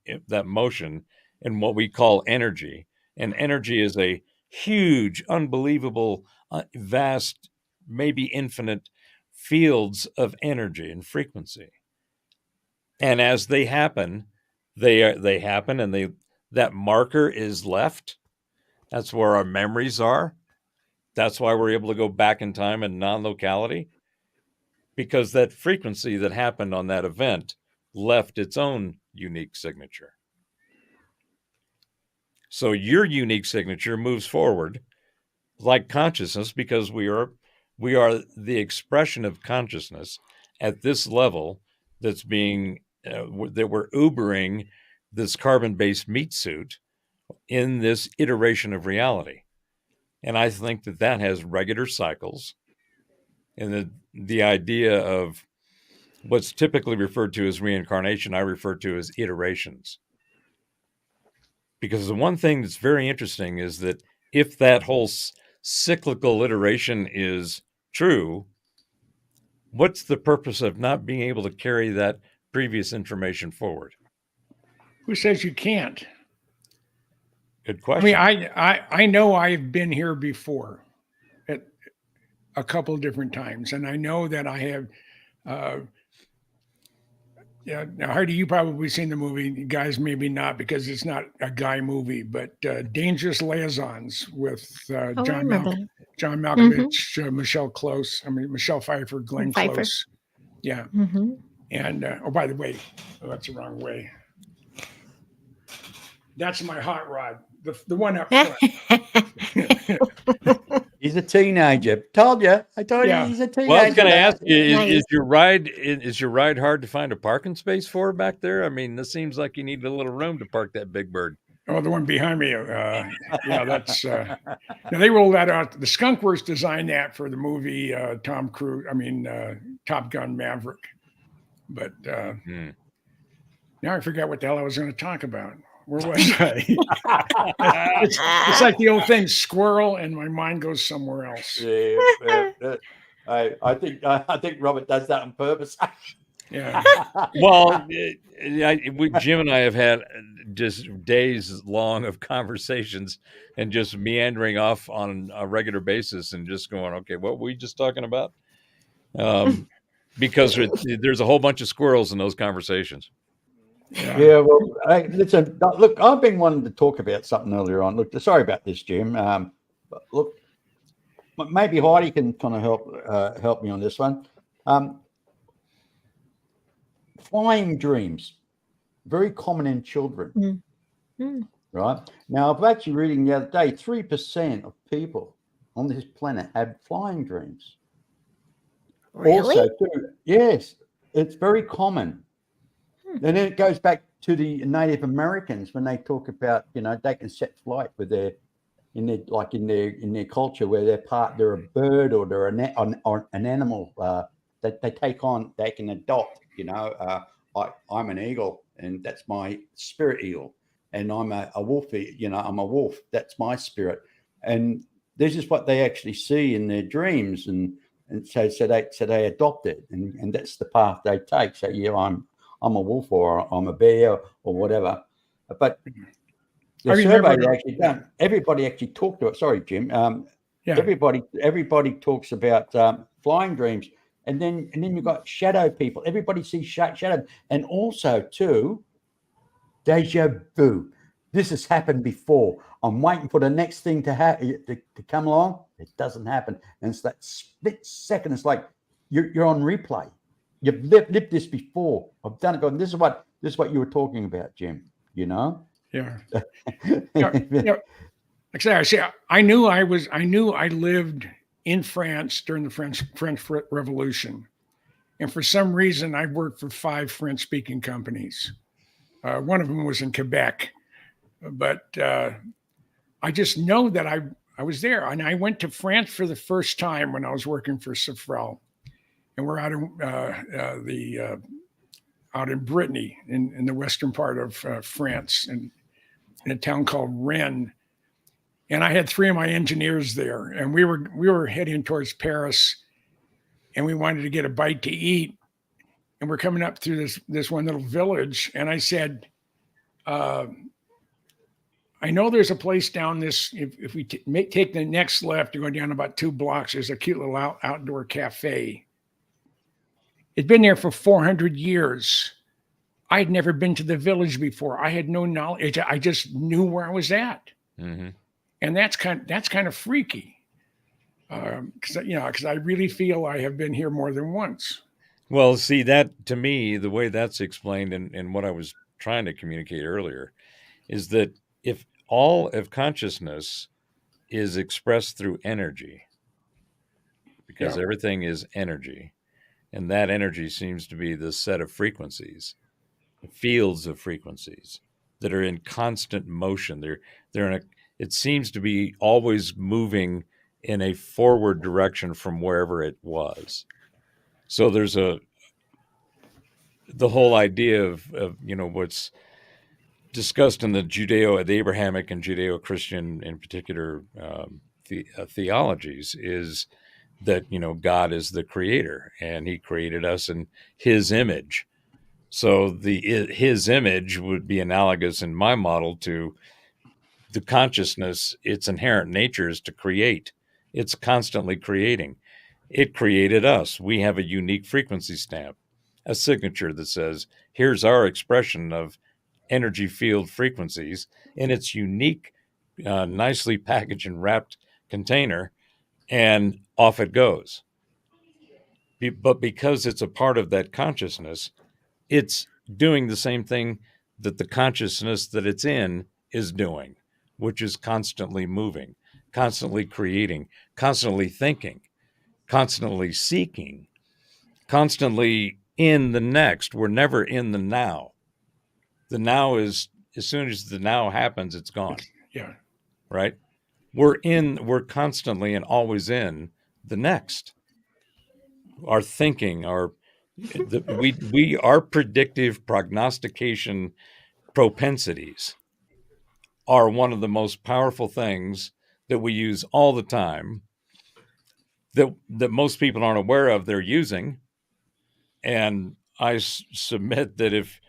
motion in what we call energy, and energy is a huge, unbelievable, vast, maybe infinite fields of energy and frequency. And as they happen, they happen, and that marker is left. That's where our memories are. That's why we're able to go back in time and non-locality, because that frequency that happened on that event left its own unique signature. So your unique signature moves forward like consciousness, because we are the expression of consciousness at this level that's being that we're Ubering this carbon-based meat suit in this iteration of reality. And I think that has regular cycles. And the idea of what's typically referred to as reincarnation, I refer to as iterations. Because the one thing that's very interesting is that if that whole cyclical iteration is true, what's the purpose of not being able to carry that previous information forward? Who says you can't? Good question. I mean, I know I've been here before at a couple of different times, and I know that I have. Yeah, now Hardy, you probably seen the movie. You guys, maybe not, because it's not a guy movie, but Dangerous Liaisons with I John remember that. John Malkovich, Michelle Pfeiffer, Glenn Pfeiffer. Close. Yeah, Mhm. and by the way, that's the wrong way. That's my hot rod, the one up front. He's a teenager. Told you. I told Yeah. you he's a teenager. Well, I was going to man. ask you: Nice. is your ride hard to find a parking space for back there? I mean, this seems like you need a little room to park that big bird. Oh, the one behind me. Yeah, that's. They rolled that out. The Skunk Works designed that for the movie Tom Cruise. I mean, Top Gun Maverick. But Hmm. now I forgot what the hell I was going to talk about. Where was I? It's like the old thing, squirrel, and my mind goes somewhere else. Yeah. I think Robert does that on purpose. Yeah. Well, Jim and I have had just days long of conversations and just meandering off on a regular basis and just going, okay, what were we just talking about? Because there's a whole bunch of squirrels in those conversations. Yeah, well, listen, look, I've been wanting to talk about something earlier on. Look, sorry about this, Jim. But look, maybe Heidi can kind of help me on this one. Flying dreams, very common in children, right? Now, I've actually reading the other day, 3% of people on this planet have flying dreams. Really? Also, too, yes, it's very common. And then it goes back to the Native Americans when they talk about, they can set flight with in their culture where they're a bird or they're an animal that they can adopt. I'm an eagle and that's my spirit eagle, and I'm a wolf. I'm a wolf. That's my spirit, and this is what they actually see in their dreams, and so they adopt it, and that's the path they take. So I'm a wolf or I'm a bear or whatever. But the survey they actually done, everybody actually talked to it. Sorry, Jim. Everybody talks about flying dreams, and then you've got shadow people. Everybody sees shadow, and also too, deja vu. This has happened before. I'm waiting for the next thing to come along. It doesn't happen, and it's that split second. It's like you're on replay. You've lived this before. I've done it. This is what you were talking about, Jim. Yeah. Like I say, I knew I lived in France during the French Revolution, and for some reason, I worked for 5 French-speaking companies. One of them was in Quebec, but I just know that I was there, and I went to France for the first time when I was working for Safrel. And we're out in Brittany, in the western part of France, in a town called Rennes. And I had 3 of my engineers there, and we were heading towards Paris, and we wanted to get a bite to eat. And we're coming up through this one little village, and I said, I know there's a place down this. If we take the next left, you're going down about 2 blocks. There's a cute little outdoor cafe. It'd been there for 400 years. I had never been to the village before. I had no knowledge. I just knew where I was at, and that's kind of freaky, because I really feel I have been here more than once. Well, see, that to me, the way that's explained and what I was trying to communicate earlier is that if all of consciousness is expressed through energy, because everything is energy. And that energy seems to be the set of frequencies, fields of frequencies that are in constant motion. It seems to be always moving in a forward direction from wherever it was. So there's the whole idea of what's discussed in the Abrahamic and Judeo-Christian in particular theologies is that God is the creator and he created us in his image. So his image would be analogous in my model to the consciousness. Its inherent nature is to create. It's constantly creating. It created us. We have a unique frequency stamp, a signature that says, here's our expression of energy field frequencies in its unique, nicely packaged and wrapped container, and off it goes. But because it's a part of that consciousness, it's doing the same thing that the consciousness that it's in is doing, which is constantly moving. constantly creating, constantly thinking, constantly seeking, constantly in the next. We're never in the now. The now is, as soon as the now happens, it's gone, Yeah. right? We're constantly and always in the next. Our thinking, our predictive prognostication propensities are one of the most powerful things that we use all the time, that most people aren't aware of they're using. And I submit that if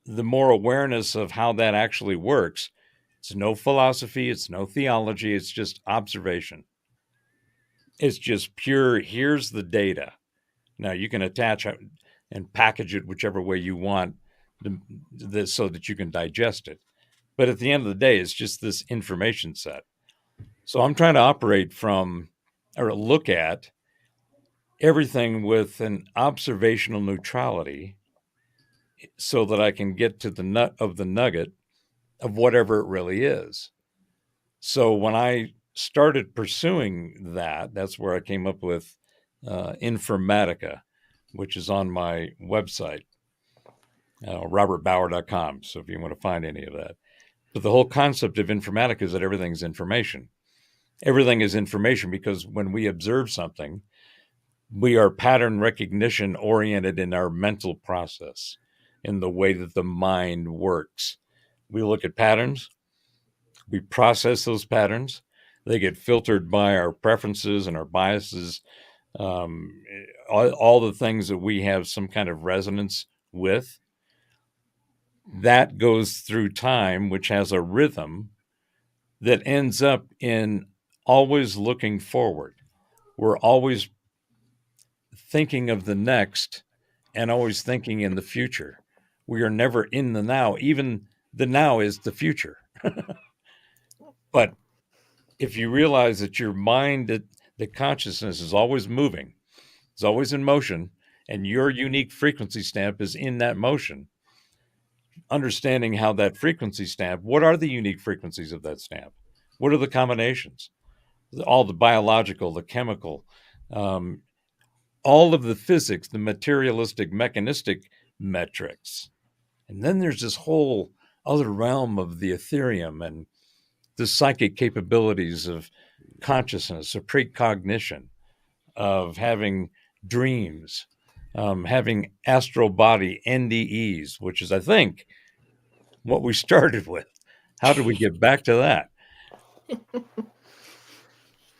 the more awareness of how that actually works, it's no philosophy, it's no theology, it's just observation. It's just pure, here's the data. Now you can attach and package it whichever way you want, so that you can digest it. But at the end of the day, it's just this information set. So I'm trying to operate from, or look at everything with an observational neutrality, so that I can get to the nut of the nugget of whatever it really is. So when I started pursuing that, that's where I came up with Informatica, which is on my website, robertbauer.com. So if you want to find any of that. But the whole concept of Informatica is that everything's information. Everything is information, because when we observe something, we are pattern recognition oriented in our mental process, in the way that the mind works. We look at patterns, we process those patterns, they get filtered by our preferences and our biases, all the things that we have some kind of resonance with. That goes through time, which has a rhythm that ends up in always looking forward. We're always thinking of the next and always thinking in the future. We are never in the now. Even the now is the future. But if you realize that your mind, that consciousness is always moving, it's always in motion, and your unique frequency stamp is in that motion, understanding how that frequency stamp, what are the unique frequencies of that stamp? What are the combinations? All the biological, the chemical, all of the physics, the materialistic, mechanistic metrics. And then there's this whole other realm of the ethereum and the psychic capabilities of consciousness, of precognition, of having dreams, having astral body NDEs, which is, I think, what we started with. How do we get back to that?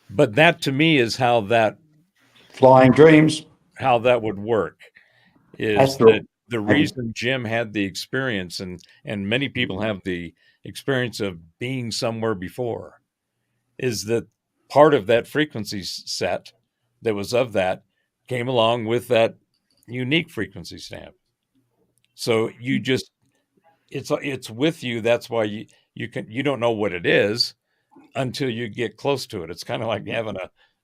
But that, to me, is how that Flying dreams. would work. Is Astral. that the reason Jim had the experience, and many people have the experience of being somewhere before, is that part of that frequency set that was of that came along with that unique frequency stamp. So you just, it's with you. That's why you don't know what it is until you get close to it. It's kind of like having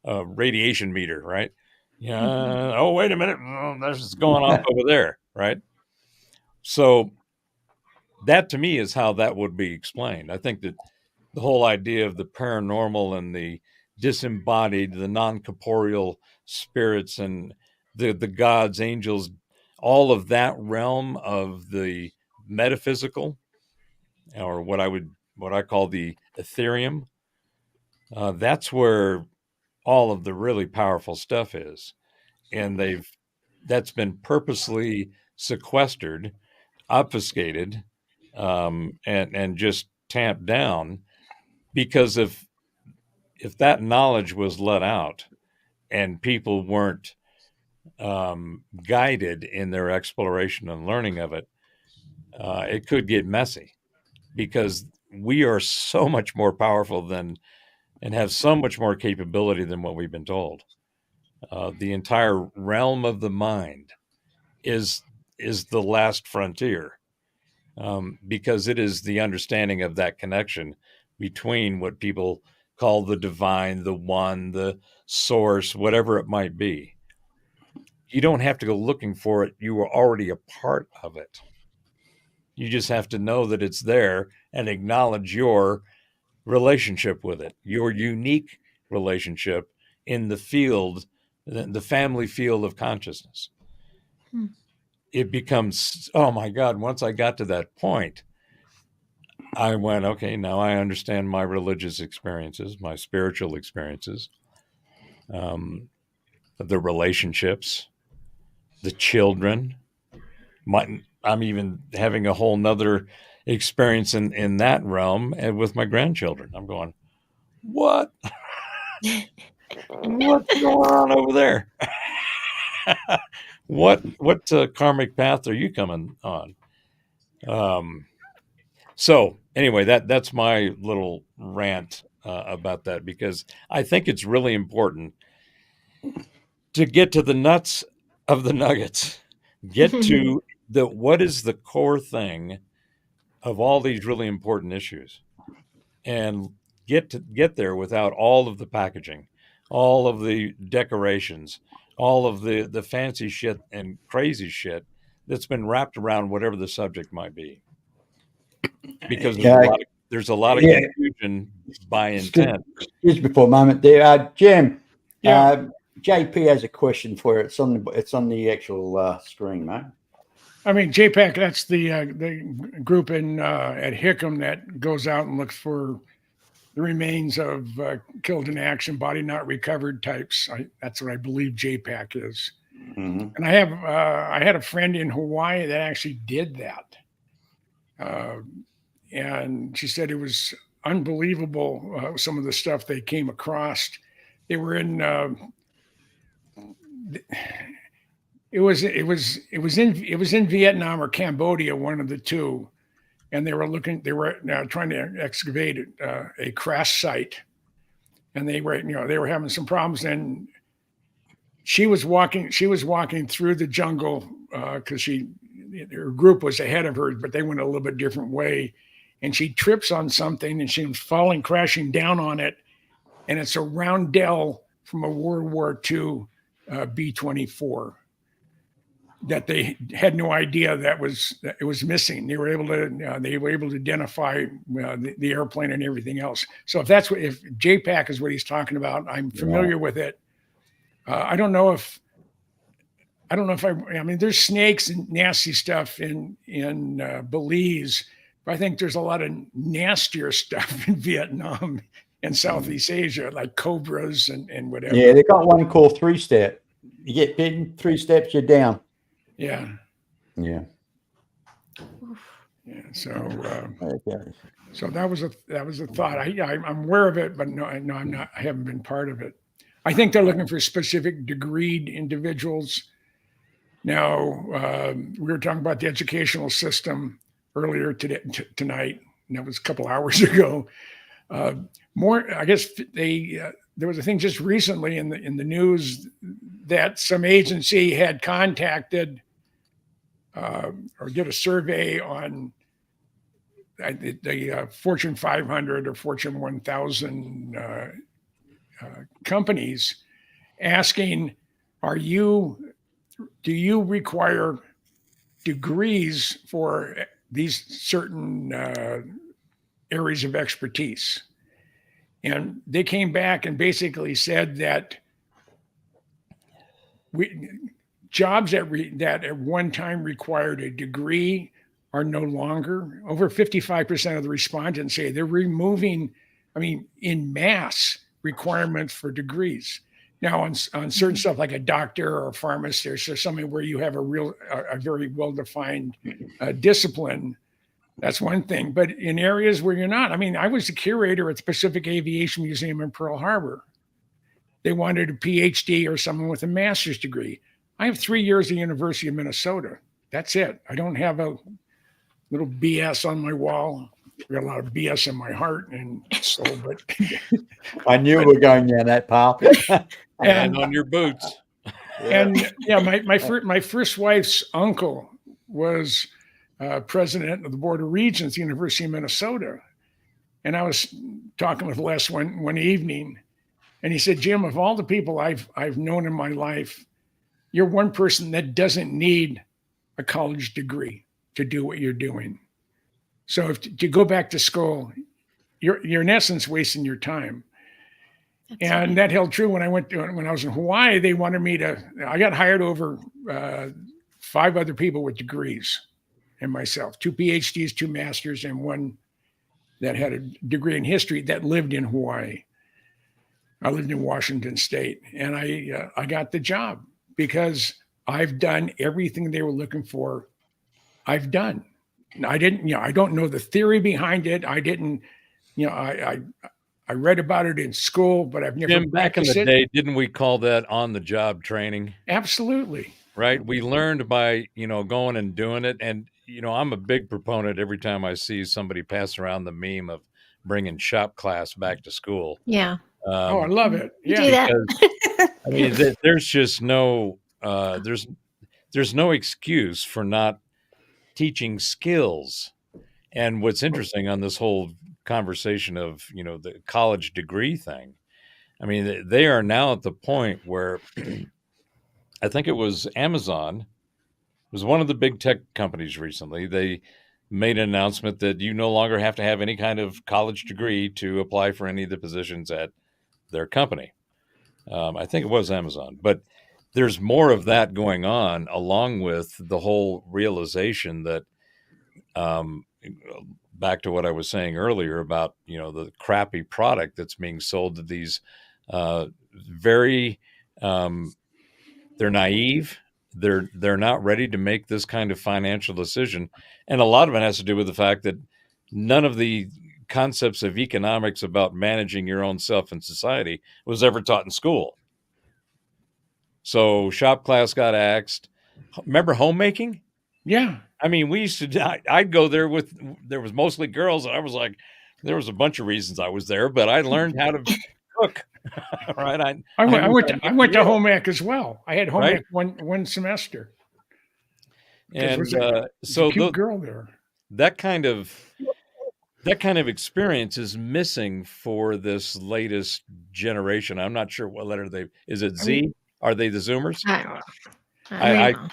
a radiation meter, right? Yeah. Oh, wait a minute. There's what's going on over there, right? So that, to me, is how that would be explained. I think that the whole idea of the paranormal and the disembodied, the non-corporeal spirits and the gods, angels, all of that realm of the metaphysical, or what I call the ethereum, that's where all of the really powerful stuff is. And that's been purposely sequestered, obfuscated, and just tamped down, because if that knowledge was let out and people weren't guided in their exploration and learning of it, it could get messy, because we are so much more powerful than, and have so much more capability than what we've been told. The entire realm of the mind is the last frontier, because it is the understanding of that connection between what people call the divine, the one, the source, whatever it might be. You don't have to go looking for it. You are already a part of it. You just have to know that it's there and acknowledge your relationship with it, your unique relationship in the field, the family field of consciousness. Hmm. It becomes, oh my God, once I got to that point, I went, okay, now I understand my religious experiences, my spiritual experiences, the relationships, the children. I'm even having a whole nother experience in that realm and with my grandchildren. I'm going, what? What's going on over there? what karmic path are you coming on? So anyway, that's my little rant about that, because I think it's really important to get to the nuts of the nuggets, get to what is the core thing of all these really important issues, and get there without all of the packaging, all of the decorations, all of the fancy shit and crazy shit that's been wrapped around whatever the subject might be. Because there's a lot of Yeah. confusion by intent. Excuse me for a moment there. Jim, Yeah. JP has a question for you. It's on the actual screen, mate. I mean, JPAC, that's the group in at Hickam that goes out and looks for the remains of killed in action, body not recovered types. That's what I believe JPAC is. Mm-hmm. And I had a friend in Hawaii that actually did that. And she said it was unbelievable, some of the stuff they came across. They were in it was in Vietnam or Cambodia, one of the two, and they were trying to excavate a crash site, and they were having some problems. And she was walking through the jungle because her group was ahead of her, but they went a little bit different way, and she trips on something and she was crashing down on it, and it's a roundel from a World War II B-24 that they had no idea it was missing. They were able to identify the airplane and everything else. So if JPAC is what he's talking about, I'm familiar with it. I don't know if I mean, there's snakes and nasty stuff in Belize, but I think there's a lot of nastier stuff in Vietnam and Southeast Asia, like cobras and whatever. Yeah, they got one called 3-step. You get bitten, 3 steps, you're down. Yeah. Yeah. Yeah. So Okay. so that was a thought. I'm aware of it, but no, I'm not. I haven't been part of it. I think they're looking for specific degreed individuals. Now, we were talking about the educational system earlier tonight, and that was a couple hours ago. I guess there was a thing just recently in the news that some agency had contacted or did a survey on the Fortune 500 or Fortune 1000 companies, asking, do you require degrees for these certain areas of expertise? And they came back and basically said that jobs that at one time required a degree are no longer. Over 55% of the respondents say they're removing, in mass, requirements for degrees. Now, on certain stuff like a doctor or a pharmacist, there's something where you have a very well-defined discipline. That's one thing. But in areas where you're not, I was the curator at the Pacific Aviation Museum in Pearl Harbor. They wanted a PhD or someone with a master's degree. I have 3 years at the University of Minnesota. That's it. I don't have a little BS on my wall. I got a lot of BS in my heart and soul, but I knew we were going down that path. And on your boots. And yeah, my first wife's uncle was president of the Board of Regents at the University of Minnesota. And I was talking with Les one evening, and he said, "Jim, of all the people I've known in my life, you're one person that doesn't need a college degree to do what you're doing. So if to go back to school, you're in essence wasting your time. That's And right. that held true when I was in Hawaii. They wanted me I got hired over 5 other people with degrees and myself, 2 PhDs, 2 masters, and one that had a degree in history that lived in Hawaii. I lived in Washington State, and I got the job because I've done everything they were looking for. I've done. I didn't, I don't know the theory behind it. I didn't, I read about it in school, but I've never Jim, back in practiced the it. day, didn't we call that on the job training? Absolutely. Right. We learned by, going and doing it. And, I'm a big proponent every time I see somebody pass around the meme of bringing shop class back to school. Yeah. Oh, I love it. You Yeah. do that. Because, I mean, there's just no, there's no excuse for not teaching skills. And what's interesting on this whole conversation of, the college degree thing, I mean, they are now at the point where I think it was Amazon, was one of the big tech companies recently. They made an announcement that you no longer have to have any kind of college degree to apply for any of the positions at their company. I think it was Amazon, but there's more of that going on, along with the whole realization that, back to what I was saying earlier about, the crappy product that's being sold to these very, they're naive. They're not ready to make this kind of financial decision. And a lot of it has to do with the fact that none of the concepts of economics about managing your own self in society was ever taught in school. So shop class got axed. Remember homemaking? Yeah. I mean, we used to, I'd go there there was mostly girls. And I was like, there was a bunch of reasons I was there, but I learned how to cook. Right. I knew how went to to, I make went a to meal. home ec as well. I had home Right. ec one semester. And There's a so cute girl there. that kind of experience is missing for this latest generation. I'm not sure what letter is it Z? Are they the Zoomers? I don't know. I- don't know.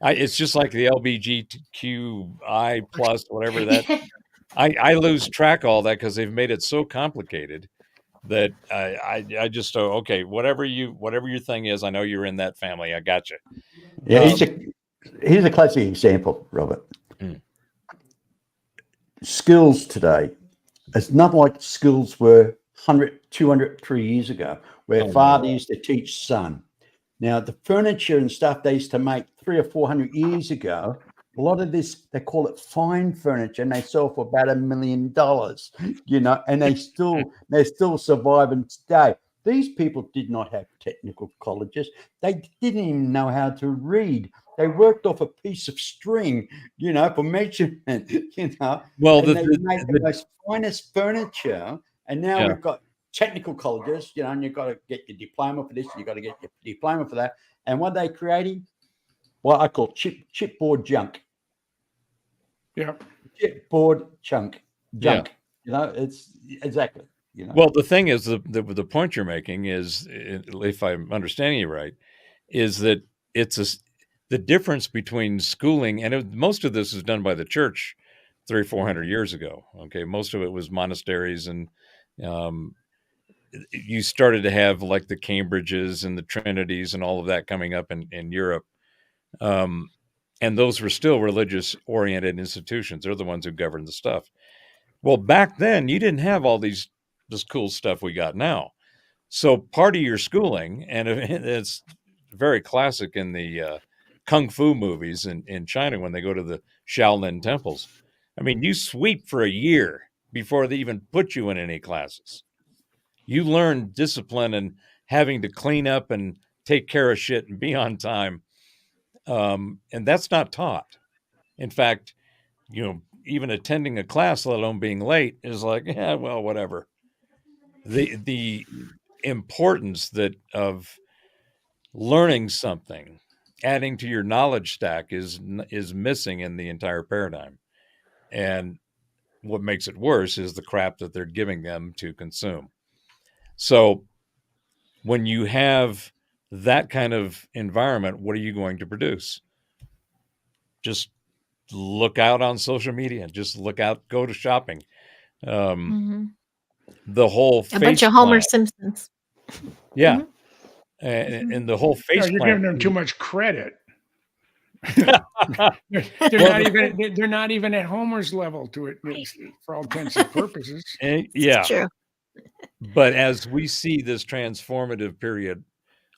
It's just like the LBGTQI plus, whatever that. I lose track of all that because they've made it so complicated that I just okay, whatever your thing is, I know you're in that family. I got you. Yeah, here's a classic example, Robert. Mm. Skills today, it's not like skills were 100, 200, 3 years ago, where Oh, father no. used to teach son. Now, the furniture and stuff they used to make 300 or 400 years ago, a lot of this, they call it fine furniture, and they sell for about $1 million, and they're still surviving today. These people did not have technical colleges. They didn't even know how to read. They worked off a piece of string, for measurement, Well, and they made the most finest furniture. And now we've got technical colleges, and you've got to get your diploma for this, you've got to get your diploma for that. And what are they creating? What I call chipboard junk. Yeah. Chipboard junk. It's exactly. Well, the thing is, the point you're making is, if I'm understanding you right, is that it's the difference between schooling, and most of this is done by the church 300 or 400 years ago. Okay, most of it was monasteries, and you started to have like the Cambridges and the Trinities and all of that coming up in Europe. And those were still religious oriented institutions. They're the ones who governed the stuff. Well, back then you didn't have all this cool stuff we got now. So part of your schooling, and it's very classic in the Kung Fu movies in China when they go to the Shaolin temples. I mean, you sweep for a year before they even put you in any classes. You learn discipline and having to clean up and take care of shit and be on time. And that's not taught. In fact, even attending a class, let alone being late, is like, yeah, well, whatever. The importance of learning something, adding to your knowledge stack is missing in the entire paradigm. And what makes it worse is the crap that they're giving them to consume. So when you have that kind of environment, what are you going to produce? Just look out on social media. Just look out, go to shopping. Mhm. the whole A bunch face of Homer plant. Simpsons. Yeah. Mhm. And the whole No, face you're plant. giving them too much credit. They're Well, they're not even at Homer's level to it Right. for all intents and purposes. It's yeah. true. But as we see this transformative period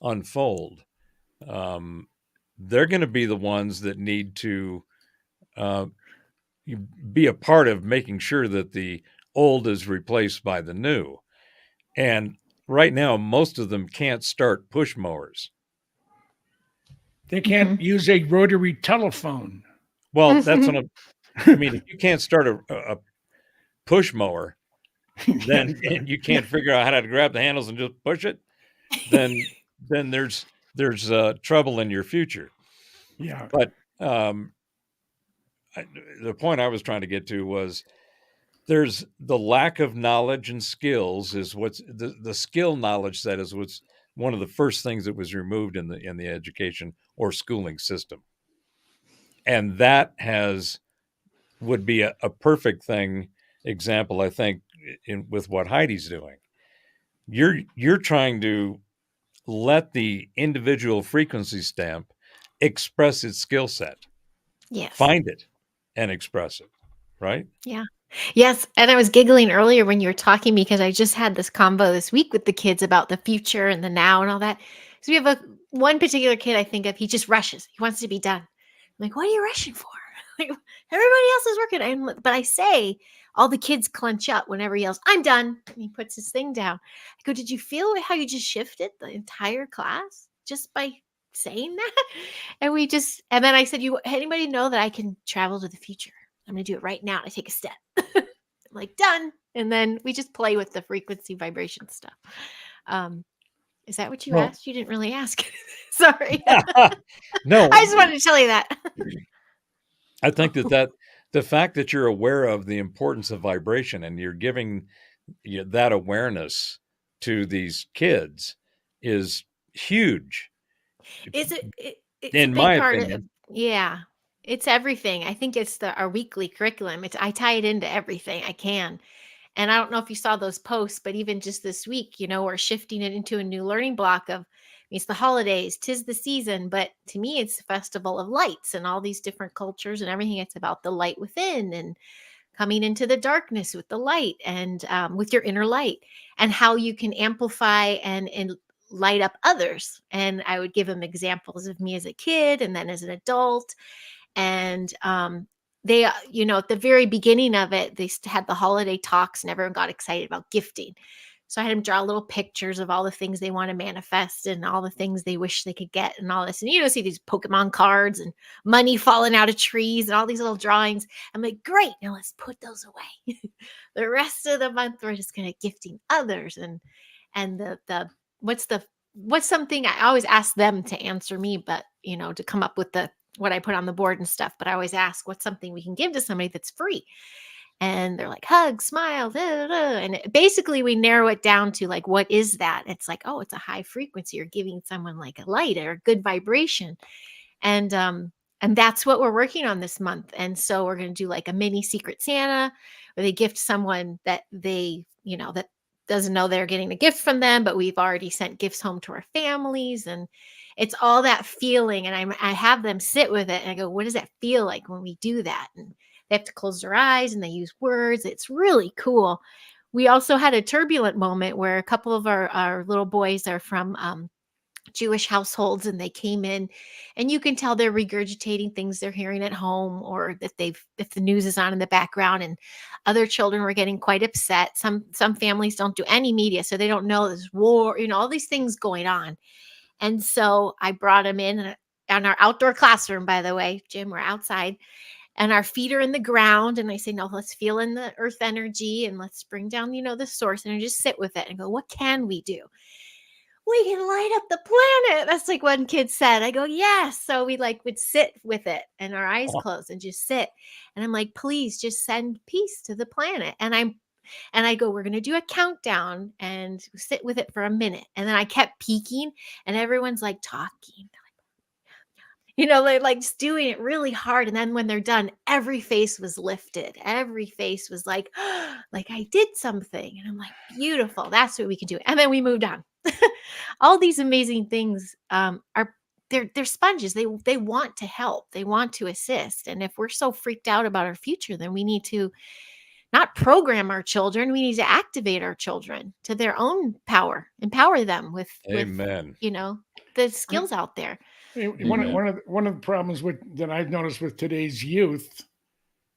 unfold, they're going to be the ones that need to uh, be a part of making sure that the old is replaced by the new. And right now, most of them can't start push mowers. They can't use a rotary telephone. Well, that's what I mean. If you can't start a push mower, then and you can't figure out how to grab the handles and just push it, then there's trouble in your future. Yeah. But the point I was trying to get to was there's the lack of knowledge and skills is what's the skill knowledge set is what's one of the first things that was removed in the education or schooling system, and that would be a perfect example, I think, with what Heidi's doing. You're trying to let the individual frequency stamp express its skill set, Yes. find it, and express it, right? Yeah. Yes. And I was giggling earlier when you were talking because I just had this convo this week with the kids about the future and the now and all that. So we have one particular kid I think of, he just rushes. He wants to be done. I'm like, what are you rushing for? Like, everybody else is working. But I say, all the kids clench up whenever he yells, I'm done. And he puts his thing down. I go, did you feel how you just shifted the entire class just by saying that? And then I said, anybody know that I can travel to the future? I'm going to do it right now. And I take a step. I'm like, done. And then we just play with the frequency vibration stuff. Is that what you Well- asked? You didn't really ask. Sorry. No, I just wanted to tell you that. I think that the fact that you're aware of the importance of vibration and you're giving that awareness to these kids is huge. It's In a my big part of, opinion. yeah. It's everything. I think it's our weekly curriculum. I tie it into everything I can. And I don't know if you saw those posts, but even just this week, we're shifting it into a new learning block of it's the holidays, 'tis the season. But to me, it's the festival of lights and all these different cultures and everything. It's about the light within and coming into the darkness with the light and with your inner light and how you can amplify and light up others. And I would give them examples of me as a kid and then as an adult. And they, at the very beginning of it, they had the holiday talks and everyone got excited about gifting. So I had them draw little pictures of all the things they want to manifest and all the things they wish they could get and all this. And see these Pokemon cards and money falling out of trees and all these little drawings. I'm like, great, now let's put those away. The rest of the month, we're just going to gifting others. And what's something I always ask them to answer me, but to come up with what I put on the board and stuff. But I always ask, what's something we can give to somebody that's free? And they're like, hug, smile, da, da, da. And basically we narrow it down to like, what is that? It's like, oh, it's a high frequency. You're giving someone like a light or a good vibration. And that's what we're working on this month. And so we're going to do like a mini Secret Santa where they gift someone that they, that doesn't know they're getting a gift from them, but we've already sent gifts home to our families. And it's all that feeling. And I have them sit with it and I go, what does that feel like when we do that? And they have to close their eyes and they use words. It's really cool. We also had a turbulent moment where a couple of our little boys are from Jewish households and they came in and you can tell they're regurgitating things they're hearing at home or that if the news is on in the background, and other children were getting quite upset. Some families don't do any media, so they don't know there's war, all these things going on. And so I brought them in our outdoor classroom, by the way, Jim, we're outside and our feet are in the ground. And I say, no, let's feel in the earth energy and let's bring down, the source and just sit with it and go, what can we do? We can light up the planet. That's like one kid said. I go, yes. So we would sit with it and our eyes closed and just sit. And I'm like, please just send peace to the planet. And I go, we're going to do a countdown and sit with it for a minute. And then I kept peeking and everyone's like talking. They're like just doing it really hard. And then when they're done, every face was lifted. Every face was like, like I did something. And I'm like, beautiful. That's what we can do. And then we moved on. All these amazing things are they're sponges. They want to help. They want to assist. And if we're so freaked out about our future, then we need to not program our children. We need to activate our children to their own power, empower them with Amen. the skills out there. One of the problems that I've noticed with today's youth,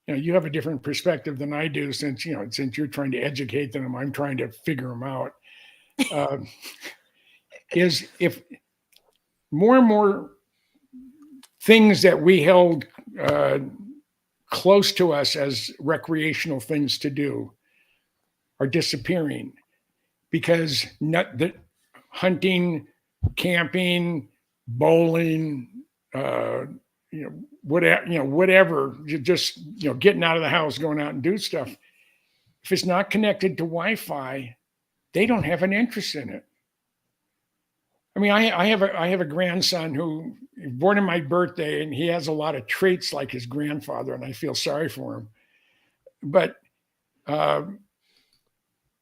you have a different perspective than I do, since you're trying to educate them, I'm trying to figure them out. Is if more and more things that we held close to us as recreational things to do are disappearing, because hunting, camping, bowling, whatever, just getting out of the house, going out and do stuff. If it's not connected to Wi-Fi, they don't have an interest in it. I mean, I have a grandson who was born on my birthday, and he has a lot of traits like his grandfather, and I feel sorry for him. But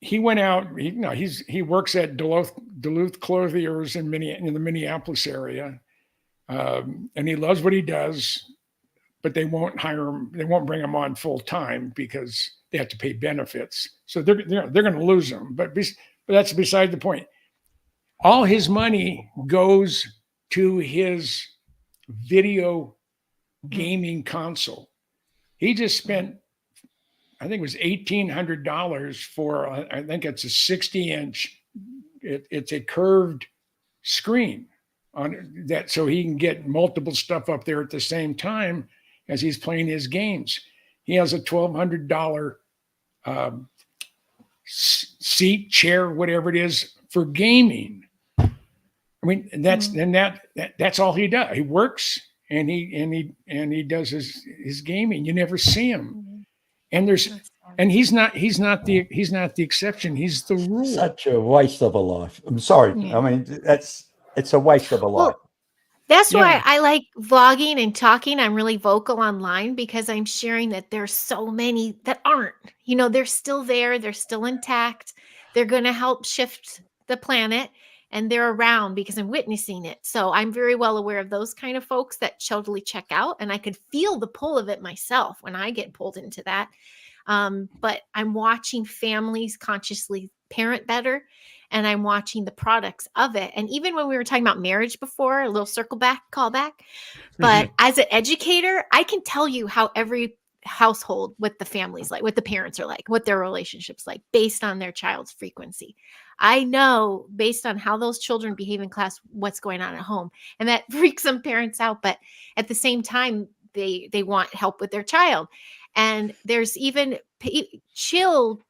he went out. He works at Duluth Clothiers in the Minneapolis area, and he loves what he does. But they won't hire him. They won't bring him on full time because they have to pay benefits. So they're going to lose him. But that's beside the point. All his money goes to his video gaming console. He just spent, I think it was $1,800 for, I think it's a 60-inch. It's a curved screen on that, so he can get multiple stuff up there at the same time as he's playing his games. He has a $1,200 seat, chair, whatever it is, for gaming. I mean, that's all he does. He works and he does his gaming. You never see him, and he's not the exception. He's the rule. Such a waste of a life. I'm sorry. Yeah. I mean, it's a waste of a life. That's why I like vlogging and talking. I'm really vocal online, because I'm sharing that there's so many that aren't. They're still there. They're still intact. They're going to help shift the planet, and they're around because I'm witnessing it. So I'm very well aware of those kind of folks that totally check out, and I could feel the pull of it myself when I get pulled into that. But I'm watching families consciously parent better, and I'm watching the products of it. And even when we were talking about marriage before, a little call back. But as an educator, I can tell you how every household, what the families like, what the parents are like, what their relationships like, based on their child's frequency. I know based on how those children behave in class, what's going on at home. And that freaks some parents out. But at the same time, they want help with their child. And there's even chill,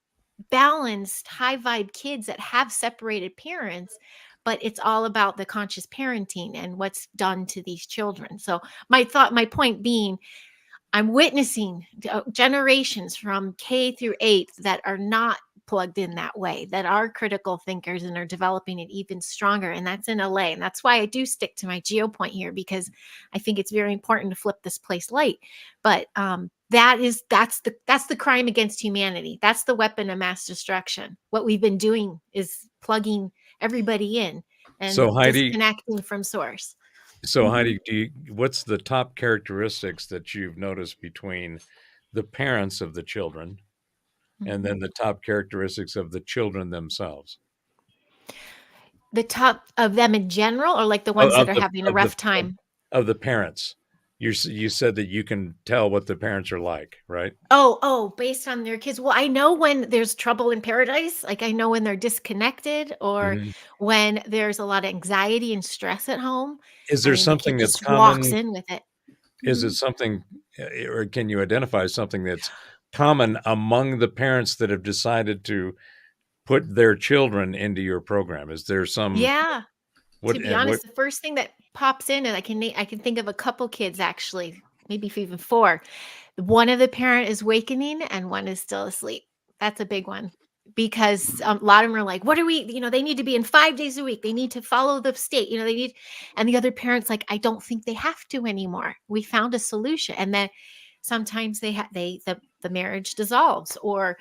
balanced, high vibe kids that have separated parents, but it's all about the conscious parenting and what's done to these children. So my point being, I'm witnessing generations from K through 8 that are not plugged in that way, that are critical thinkers and are developing it even stronger. And that's in LA. And that's why I do stick to my GeoPoint here, because I think it's very important to flip this place light. But that's the crime against humanity. That's the weapon of mass destruction. What we've been doing is plugging everybody in and disconnecting from source. So Heidi, what's the top characteristics that you've noticed between the parents of the children and then the top characteristics of the children themselves? The top of them in general, or like the ones that are having a rough time? Of the parents. You said that you can tell what the parents are like, right? Oh, based on their kids. Well, I know when there's trouble in paradise. Like I know when they're disconnected, or when there's a lot of anxiety and stress at home. Is there something that's common? Walks in with it. Is it something, or can you identify something that's common among the parents that have decided to put their children into your program? Is there some? Yeah. To be honest, the first thing that pops in, and I can think of a couple kids actually, maybe even 4. One of the parent is wakening and one is still asleep. That's a big one. because a lot of them are like, what are we, they need to be in 5 days a week. They need to follow the state, they need, and the other parents like, I don't think they have to anymore. We found a solution. And then sometimes the marriage dissolves, or,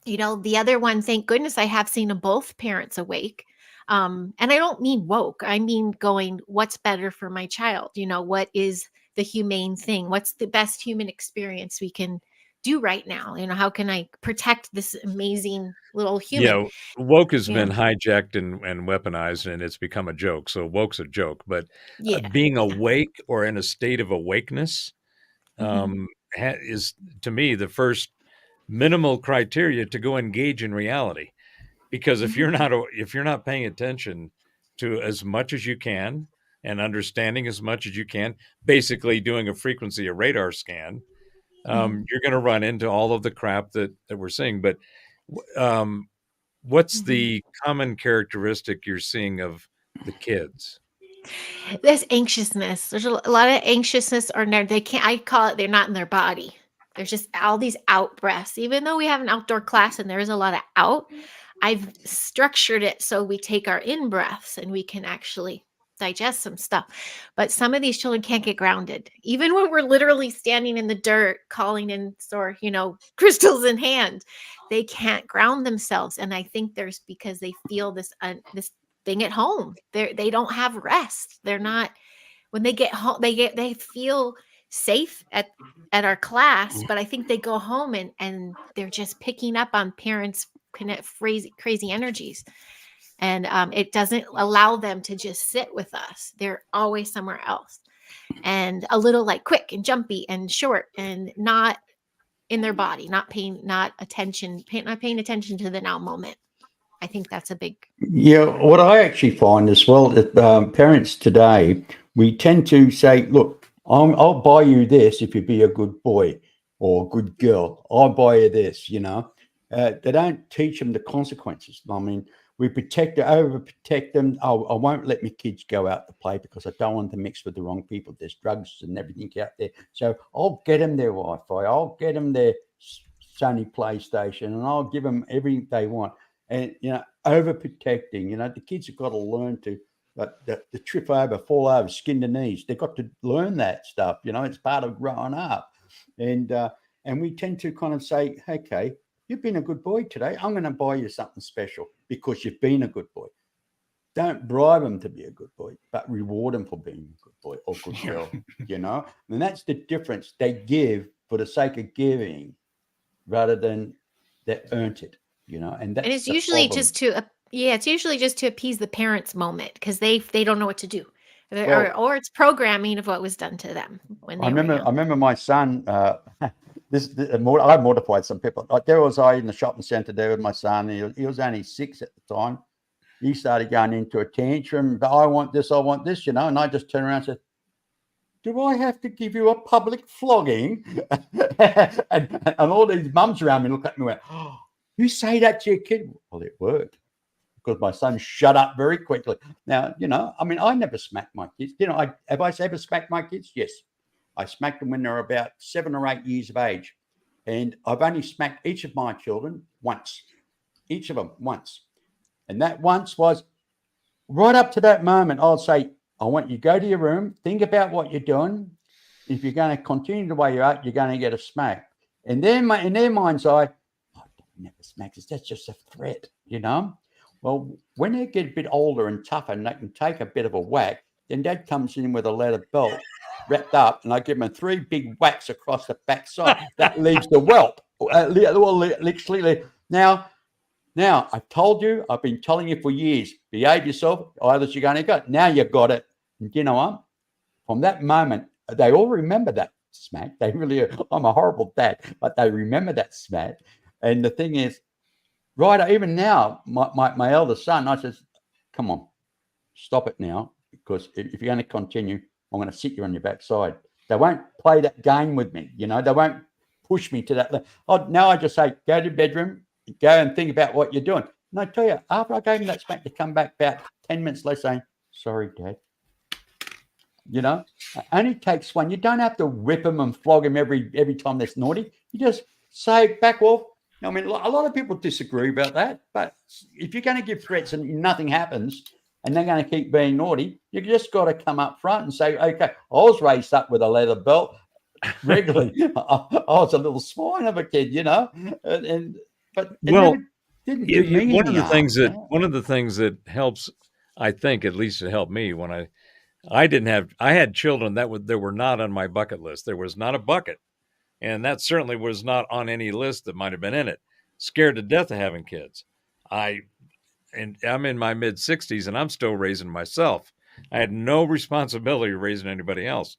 the other one, thank goodness I have seen both parents awake. And I don't mean woke. I mean going, what's better for my child? What is the humane thing? What's the best human experience we can do right now? How can I protect this amazing little human? Woke has Yeah. been hijacked and weaponized, and it's become a joke. So woke's a joke, but Yeah. being awake or in a state of awakeness Mhm. is, to me, the first minimal criteria to go engage in reality. Because if you're not paying attention to as much as you can and understanding as much as you can, basically doing a frequency, a radar scan, Mhm. you're going to run into all of the crap that we're seeing. But what's Mhm. the common characteristic you're seeing of the kids? There's anxiousness. There's a lot of anxiousness, or they can't, I call it, they're not in their body. There's just all these out breaths. Even though we have an outdoor class and there is a lot of out, I've structured it so we take our in breaths and we can actually digest some stuff. But some of these children can't get grounded. Even when we're literally standing in the dirt, calling in, or, crystals in hand, they can't ground themselves. And I think there's, because they feel this thing at home. They don't have rest. They're not, when they get home, they feel safe at our class, but I think they go home and they're just picking up on parents crazy energies. And it doesn't allow them to just sit with us. They're always somewhere else, and a little like quick and jumpy and short, and not in their body, not paying attention to the now moment. I think that's a big. Yeah, what I actually find as well that parents today, we tend to say, "Look, I'll buy you this if you be a good boy or good girl. I'll buy you this." They don't teach them the consequences. I mean, we overprotect them. Oh, I won't let my kids go out to play because I don't want them to mix with the wrong people. There's drugs and everything out there. So I'll get them their Wi-Fi. I'll get them their Sony PlayStation, and I'll give them everything they want. And overprotecting. The kids have got to learn to the trip over, fall over, skin the knees. They've got to learn that stuff. It's part of growing up, and we tend to kind of say, okay, you've been a good boy today. I'm going to buy you something special because you've been a good boy. Don't bribe them to be a good boy, but reward them for being a good boy or good girl. And that's the difference. They give for the sake of giving, rather than they earned it. And that's And it's the usually problem. it's usually just to appease the parents' moment, because they don't know what to do, Well, or it's programming of what was done to them when I they were remember. young. I remember my son. I mortified some people. Like there was I in the shopping centre there with my son. He was only 6 at the time. He started going into a tantrum. I want this. I want this. And I just turned around and said, "Do I have to give you a public flogging?" and all these mums around me looked at me and went, "Oh, you say that to your kid?" Well, it worked, because my son shut up very quickly. Now, I mean, I never smacked my kids. Have I ever smacked my kids? Yes. I smacked them when they were about 7 or 8 years of age. And I've only smacked each of my children once, each of them once. And that once was right up to that moment. I'll say, I want you to go to your room, think about what you're doing. If you're going to continue the way you are, you're going to get a smack. And then in their mind's eye, oh, never smacks us. That's just a threat, Well, when they get a bit older and tougher and they can take a bit of a whack, then Dad comes in with a leather belt wrapped up, and I give him 3 big whacks across the backside. That leaves the whelp. Literally. Now, I've told you, I've been telling you for years, behave yourself, or else you're going to go. Now you've got it. And you know what? From that moment, they all remember that smack. They really, I'm a horrible dad, but they remember that smack. And the thing is, right, even now, my eldest son, I says, come on, stop it now, because if you're going to continue, I'm going to sit you on your backside. They won't play that game with me, they won't push me to that. Now I just say, go to the bedroom, go and think about what you're doing. And I tell you, after I gave him that smack, to come back about 10 minutes later saying, sorry, Dad. It only takes one. You don't have to whip them and flog them every time that's naughty. You just say, back off. I mean, a lot of people disagree about that, but if you're going to give threats and nothing happens, and they're going to keep being naughty, you just got to come up front and say, okay, I was raised up with a leather belt regularly. I was a little swine of a kid, but it Well, never didn't do me one of any the things harm. that one of the things that helps, I think, at least it helped me when I had children that were not on my bucket list. There was not a bucket, and that certainly was not on any list that might have been in it. Scared to death of having kids. And I'm in my mid 60s and I'm still raising myself. I had no responsibility raising anybody else,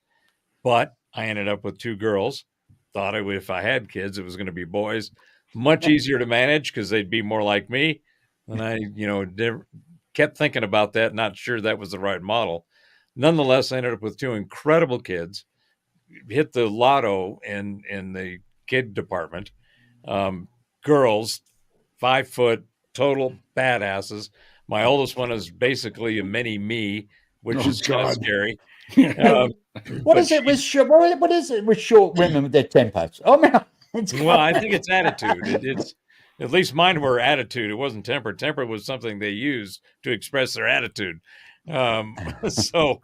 but I ended up with 2 girls. Thought if I had kids, it was going to be boys. Much easier to manage because they'd be more like me. And I, kept thinking about that, not sure that was the right model. Nonetheless, I ended up with 2 incredible kids. Hit the lotto in the kid department. Girls, 5 foot, total badasses. My oldest one is basically a mini me, which Oh, is kind of God. scary. What but is it with what is it with short women with their tempers? I mean, Well, I think it's attitude. It's at least mine were attitude. It wasn't temper. Temper was something they used to express their attitude. So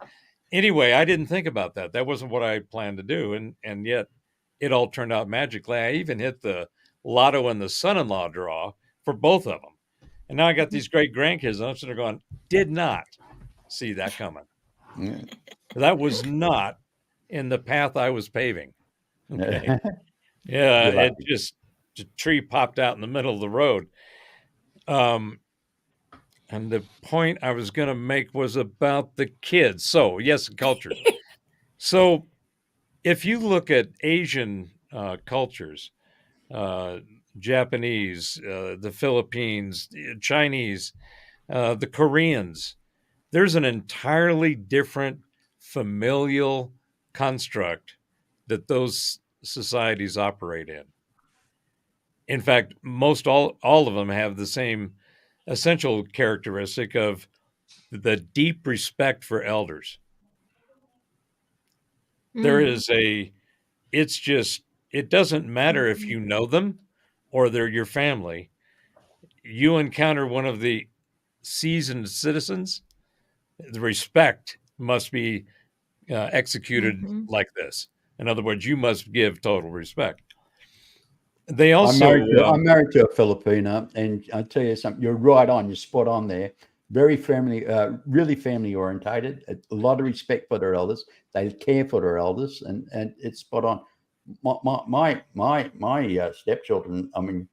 anyway, I didn't think about that. That wasn't what I planned to do, and yet it all turned out magically. I even hit the lotto and the son-in-law draw for both of them, and now I got these great grandkids. And I'm sitting there going, did not see that coming. Yeah. That was not in the path I was paving. Okay. Yeah, You're it just a tree popped out in the middle of the road. And the point I was going to make was about the kids. So, yes, culture. So, if you look at Asian cultures, Japanese, the Philippines, Chinese, the Koreans, there's an entirely different familial construct that those societies operate in. In fact, most all of them have the same essential characteristic of the deep respect for elders. There is it doesn't matter if you know them or they're your family. You encounter one of the seasoned citizens, the respect must be executed like this. In other words, you must give total respect. They also I'm married to a Filipina, and I tell you something. You're right on. You're spot on there. Very family, really family orientated. A lot of respect for their elders. They care for their elders, and it's spot on. My stepchildren. I mean,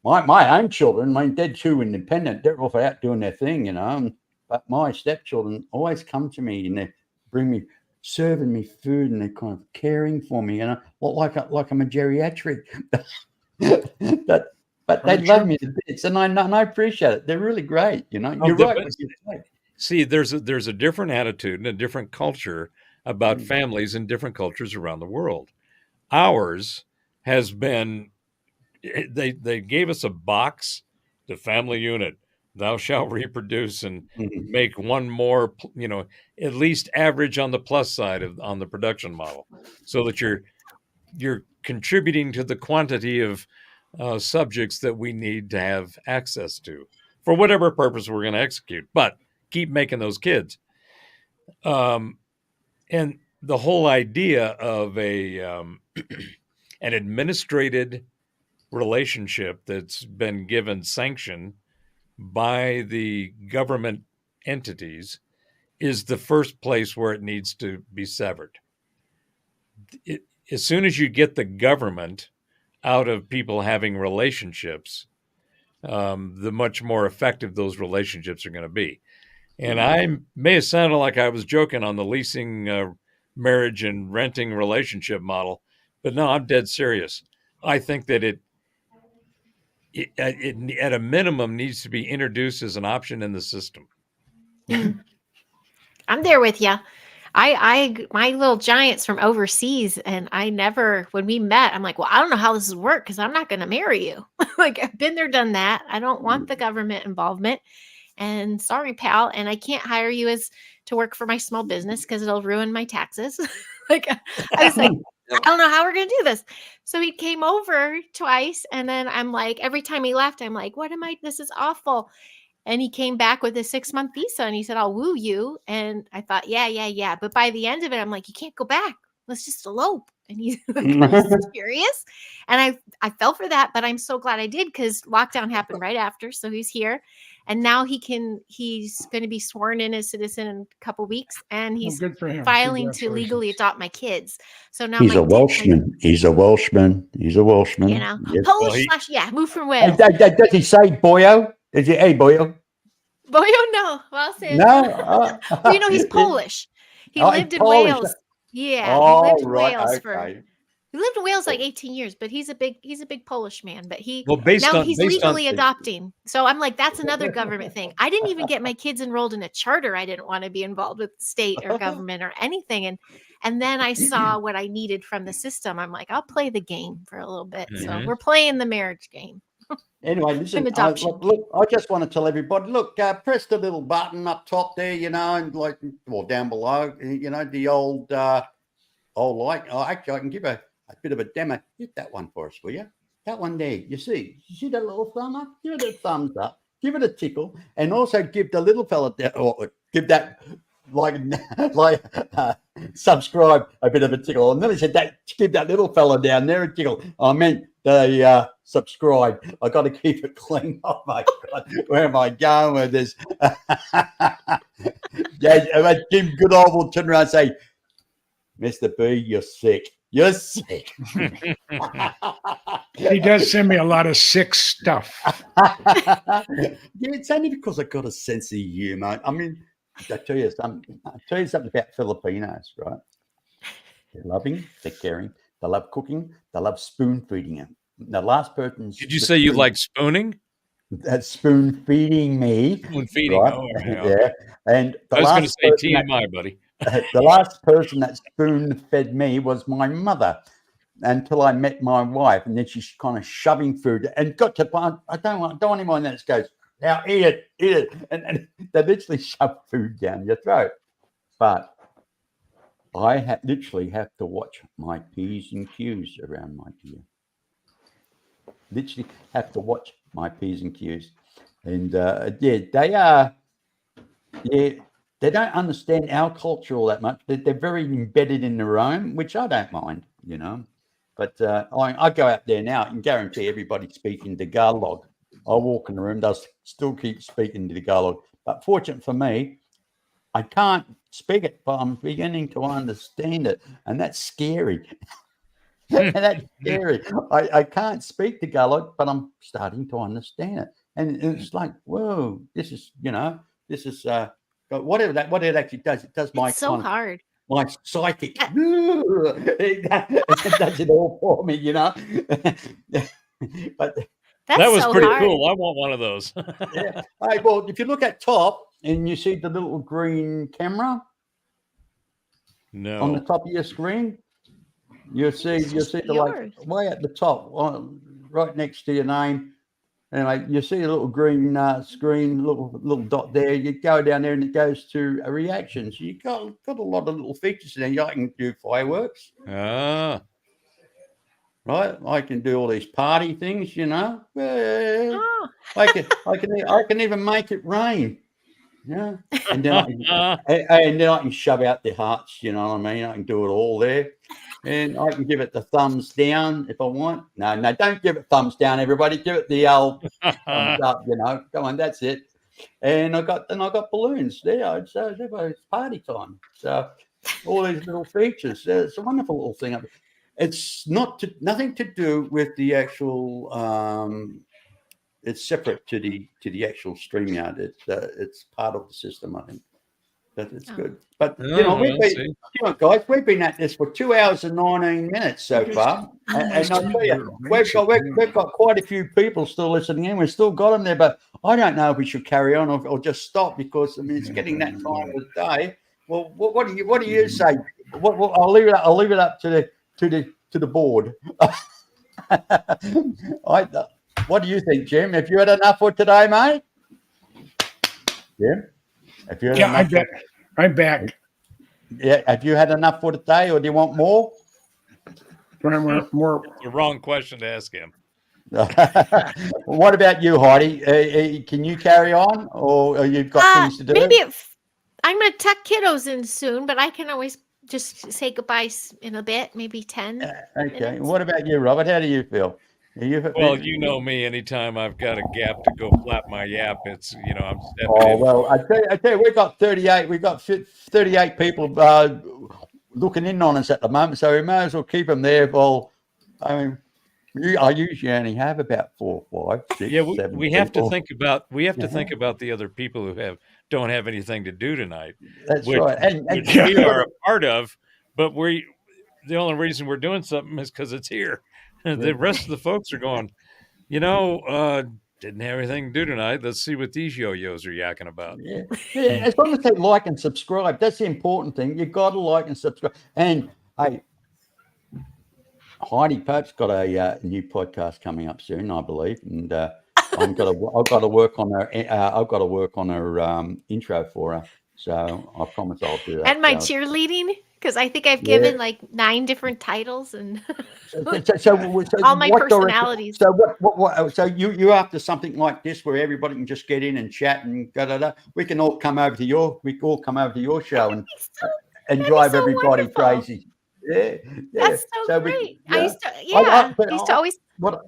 my own children. I mean, they're too independent. They're off out doing their thing, But my stepchildren always come to me and they bring me, serving me food, and they're kind of caring for me, like I'm a geriatric. But they love me to bits, and I appreciate it. They're really great, You're right. See, there's a different attitude and a different culture about families in different cultures around the world. Ours has been, they gave us a box, the family unit. Thou shalt reproduce and make one more, at least average on the plus side on the production model, so that you're contributing to the quantity of subjects that we need to have access to for whatever purpose we're going to execute, but keep making those kids. And the whole idea of an administrated relationship that's been given sanction by the government entities is the first place where it needs to be severed. As soon as you get the government out of people having relationships, the much more effective those relationships are going to be. And I may have sounded like I was joking on the leasing, marriage and renting relationship model, but no, I'm dead serious. I think that it at a minimum needs to be introduced as an option in the system. I'm there with you. My little giant's from overseas, and when we met, I'm like, well, I don't know how this will work because I'm not going to marry you. Like, I've been there, done that. I don't want the government involvement, and sorry, pal. And I can't hire you to work for my small business because it'll ruin my taxes. Like, I was like, I don't know how we're going to do this. So he came over twice. And then I'm like, every time he left, I'm like, this is awful. And he came back with a 6-month visa and he said, I'll woo you. And I thought, yeah. But by the end of it, I'm like, you can't go back. Let's just elope. And he's like, are you serious? And I fell for that, but I'm so glad I did because lockdown happened right after. So he's here. And now he's going to be sworn in as citizen in a couple weeks. And he's good for him. filing to legally adopt my kids. So now He's my a Welshman. He's a Welshman. He's a Welshman. You know, Yes. Polish moved from Wales. Does he say boyo? Is it hey boyo? Boyo, no. Well, I'll say No. well, he's Polish. He lived in Polish. Wales. Yeah, Oh, he lived in right. Wales Okay. he lived in Wales like 18 years, but he's a big Polish man. But he's based legally on- adopting. So I'm like, that's another government thing. I didn't even get my kids enrolled in a charter. I didn't want to be involved with state or government or anything. And then I saw what I needed from the system. I'm like, I'll play the game for a little bit. So Mhm. we're playing the marriage game. Anyway, listen, adoption. look, I just want to tell everybody, look, press the little button up top there, and down below, the old like, actually, I can give a bit of a demo. Hit that one for us, will you? That one there, you see that little thumb up? Give it a thumbs up, give it a tickle, and also give the little fella, or give that, subscribe a bit of a tickle. And then he said that, give that little fella down there a tickle. I meant the subscribe. I got to keep it clean. Oh my God, where am I going with this? Yeah, Jim Goodall will turn around and say, Mr. B, you're sick. You're sick. He does send me a lot of sick stuff. Yeah, it's only because I got a sense of humor. I mean, I'll tell you something about Filipinos, right? They're loving, they're caring, they love cooking, they love spoon feeding them. The last person. Did you say you like spooning? That spoon feeding me? Spoon feeding. Right? Oh, yeah. Yeah. And the I was going to last say person that- TMI, buddy. the last person that spoon fed me was my mother until I met my wife. And then she's kind of shoving food and got to, I don't want anyone that goes, now eat it. And they literally shove food down your throat. But I literally have to watch my P's and Q's around my dear. Literally have to watch my P's and Q's. And they are, they don't understand our culture all that much. They're very embedded in their own, which I don't mind, But I go out there now and guarantee everybody's speaking Tagalog. I walk in the room, they'll still keep speaking Tagalog. But fortunate for me, I can't speak it, but I'm beginning to understand it. And that's scary. That's scary. I can't speak Tagalog, but I'm starting to understand it. And it's like, whoa, this is whatever it actually does. It does my It's so hard. my psychic. It does it all for me, But That was so pretty hard. cool. I want one of those. yeah. Hey, well, if you look at top and you see the little green camera on the No. top of your screen, you'll see the yours. way at the top, right next to your name. Anyway, you see a little green screen, little dot there. You go down there and it goes to reactions. You got a lot of little features in there. I can do fireworks, Ah. right? I can do all these party things, Well, Oh, I can even make it rain. Yeah. And then I can shove out the hearts, you know what I mean? I can do it all there. And I can give it the thumbs down if I want. No, don't give it thumbs down, everybody. Give it the old thumbs up, Come on, that's it. And I got balloons there. So it's party time. So all these little features. It's a wonderful little thing. It's nothing to do with the actual it's separate to the actual StreamYard. It's part of the system, I think. But it's good. But guys, we've been at this for 2 hours and 19 minutes so far, and I tell you, we've got quite a few people still listening in. We've still got them there, but I don't know if we should carry on or just stop because it's getting that time of the day. Well, what do you say? I'll leave it up to the board. What do you think, Jim? Have you had enough for today, mate? Jim? Have you had enough? I'm back. Yeah. Have you had enough for today, or do you want more? more The wrong question to ask him. What about you, Heidi? Can you carry on, or you've got things to do? Maybe I'm going to tuck kiddos in soon, but I can always just say goodbye in a bit, maybe 10. Okay. minutes. What about you, Robert? How do you feel? Well, you know me. Anytime I've got a gap to go flap my yap, it's I'm stepping Oh in. well, I tell you, we've got 38. We've got 38 people looking in on us at the moment, so we may as well keep them there. Well, I mean, I usually only have about 4, 5, 6, Yeah, 7 we have to people. think about Yeah. think about the other people who don't have anything to do tonight, That's which- right, and which we are a part of. But the only reason we're doing something is because it's here. The rest of the folks are going, didn't have anything to do tonight. Let's see what these yo-yos are yakking about. Yeah, as long as they like and subscribe, that's the important thing. You've got to like and subscribe. And hey, Heidi Pope's got a new podcast coming up soon, I believe, and I've got to work on her. I've got to work on her intro for her. So I promise I'll do that. And my So- cheerleading, because I think I've given like 9 different titles and So all my what direction- personalities. So what? So you after something like this where everybody can just get in and chat and da. We can all come over to your show and drive so everybody wonderful. crazy. Yeah. That's so we- great. yeah. I used to, but I used to always. What?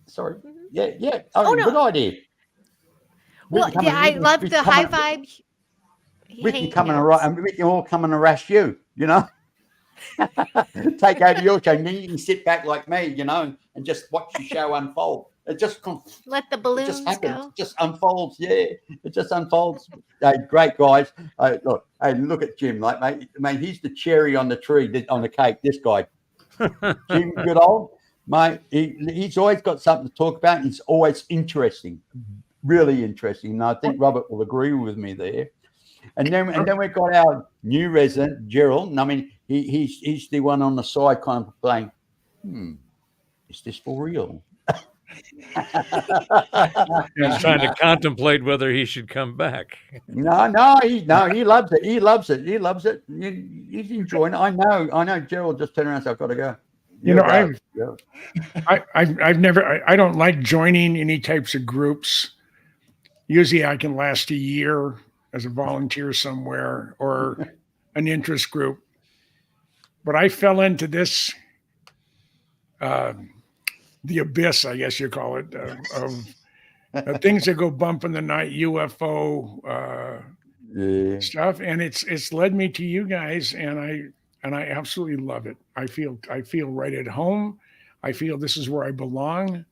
Sorry. Mhm. Yeah. Oh, no. Good idea. Well, can come yeah, and- I love we the come high and- vibe. We can hang come and notes. and we can all come and harass you. Take over your show, and then you can sit back like me, and just watch the show unfold. It just Let the it balloons just happens. go. It just unfolds. Yeah, it just unfolds. Hey, great guys. Look at Jim. Like, mate, he's the cherry on the tree, on the cake. This guy, Jim Goodall, mate. He's always got something to talk about. He's always interesting, really interesting. And I think Robert will agree with me there. And then we've got our new resident, Gerald. And I mean, he's the one on the side, kind of playing. Is this for real? He's trying to contemplate whether he should come back. No, he loves it. He loves it. He's enjoying it. I know. Gerald just turned around and said, I've got to go. I've never, I don't like joining any types of groups. Usually I can last a year as a volunteer somewhere or an interest group. But I fell into this, the abyss, I guess you call it, of things that go bump in the night, UFO stuff. And it's led me to you guys, and I absolutely love it. I feel right at home. I feel this is where I belong.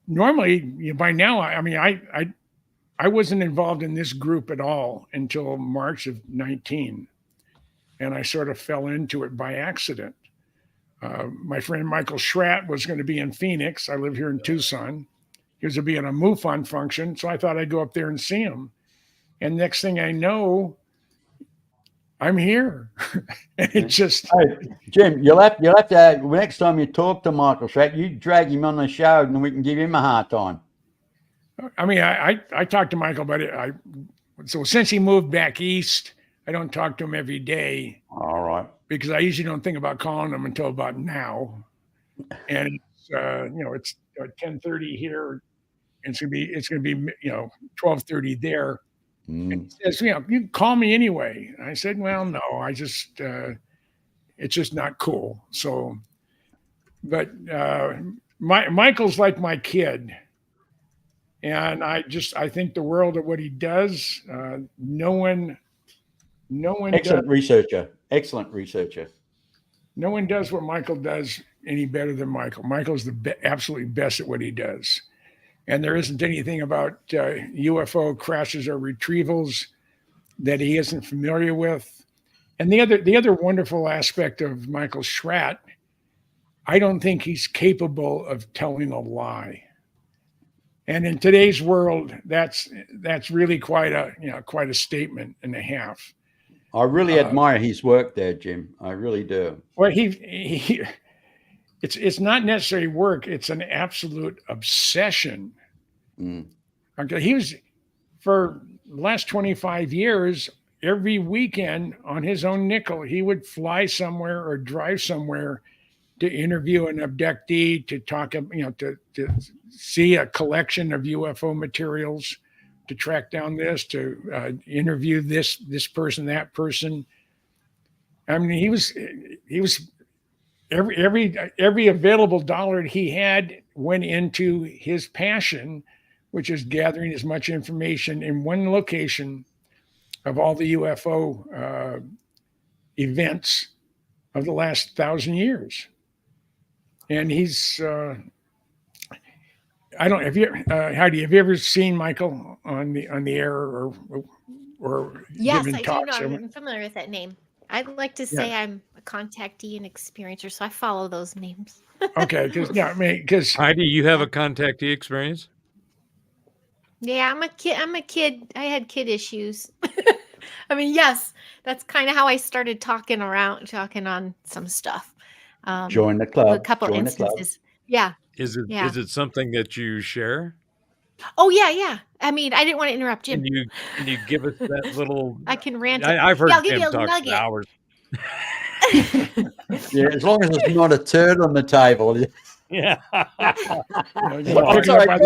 Normally, by now, I wasn't involved in this group at all until March of 19, and I sort of fell into it by accident. My friend Michael Schratt was going to be in Phoenix. I live here in Tucson. He was going to be at a MUFON function, so I thought I'd go up there and see him. And next thing I know, I'm here. And it just... Hey, Jim, you'll have to, next time you talk to Michael Schratt, you drag him on the show and we can give him a hard time. I mean, I talked to Michael, but so since he moved back east, I don't talk to him every day. All right. Because I usually don't think about calling him until about now. And it's 10:30 here. And it's gonna be 12:30 there. And he says, you can call me anyway. I said, well, no, I just it's just not cool. So, but Michael's like my kid. And I think the world of what he does. No one. Excellent researcher. No one does what Michael does any better than Michael. Michael's the absolutely best at what he does. And there isn't anything about UFO crashes or retrievals that he isn't familiar with. And the other wonderful aspect of Michael Schratt, I don't think he's capable of telling a lie. And in today's world, that's really quite a statement and a half. I really admire his work there, Jim. I really do. Well, it's not necessarily work; it's an absolute obsession. Okay, he was for the last 25 years. Every weekend on his own nickel, he would fly somewhere or drive somewhere to interview an abductee, to talk, to see a collection of UFO materials, to track down this, to interview this person, that person. I mean, he was every available dollar he had went into his passion, which is gathering as much information in one location of all the UFO events of the last 1,000 years. And he's, I don't, Heidi, have you ever seen Michael on the air or Yes, given I do talks? know. I'm familiar with that name. I'd like to say I'm a contactee and experiencer, so I follow those names. Okay, because Heidi, you have a contactee experience? Yeah, I'm a kid. I had kid issues. I mean, yes, that's kind of how I started talking on some stuff. Join the A club. couple Join the club. instances. Yeah. Is Yeah. it something that you share? Oh yeah. I mean, I didn't want to interrupt Jim. Can you give us that little? I can rant. I've heard Yeah, I'll give Jim you a talk for nugget. hours. Yeah, as long as it's not a turd on the table. Yeah. I'm sorry, I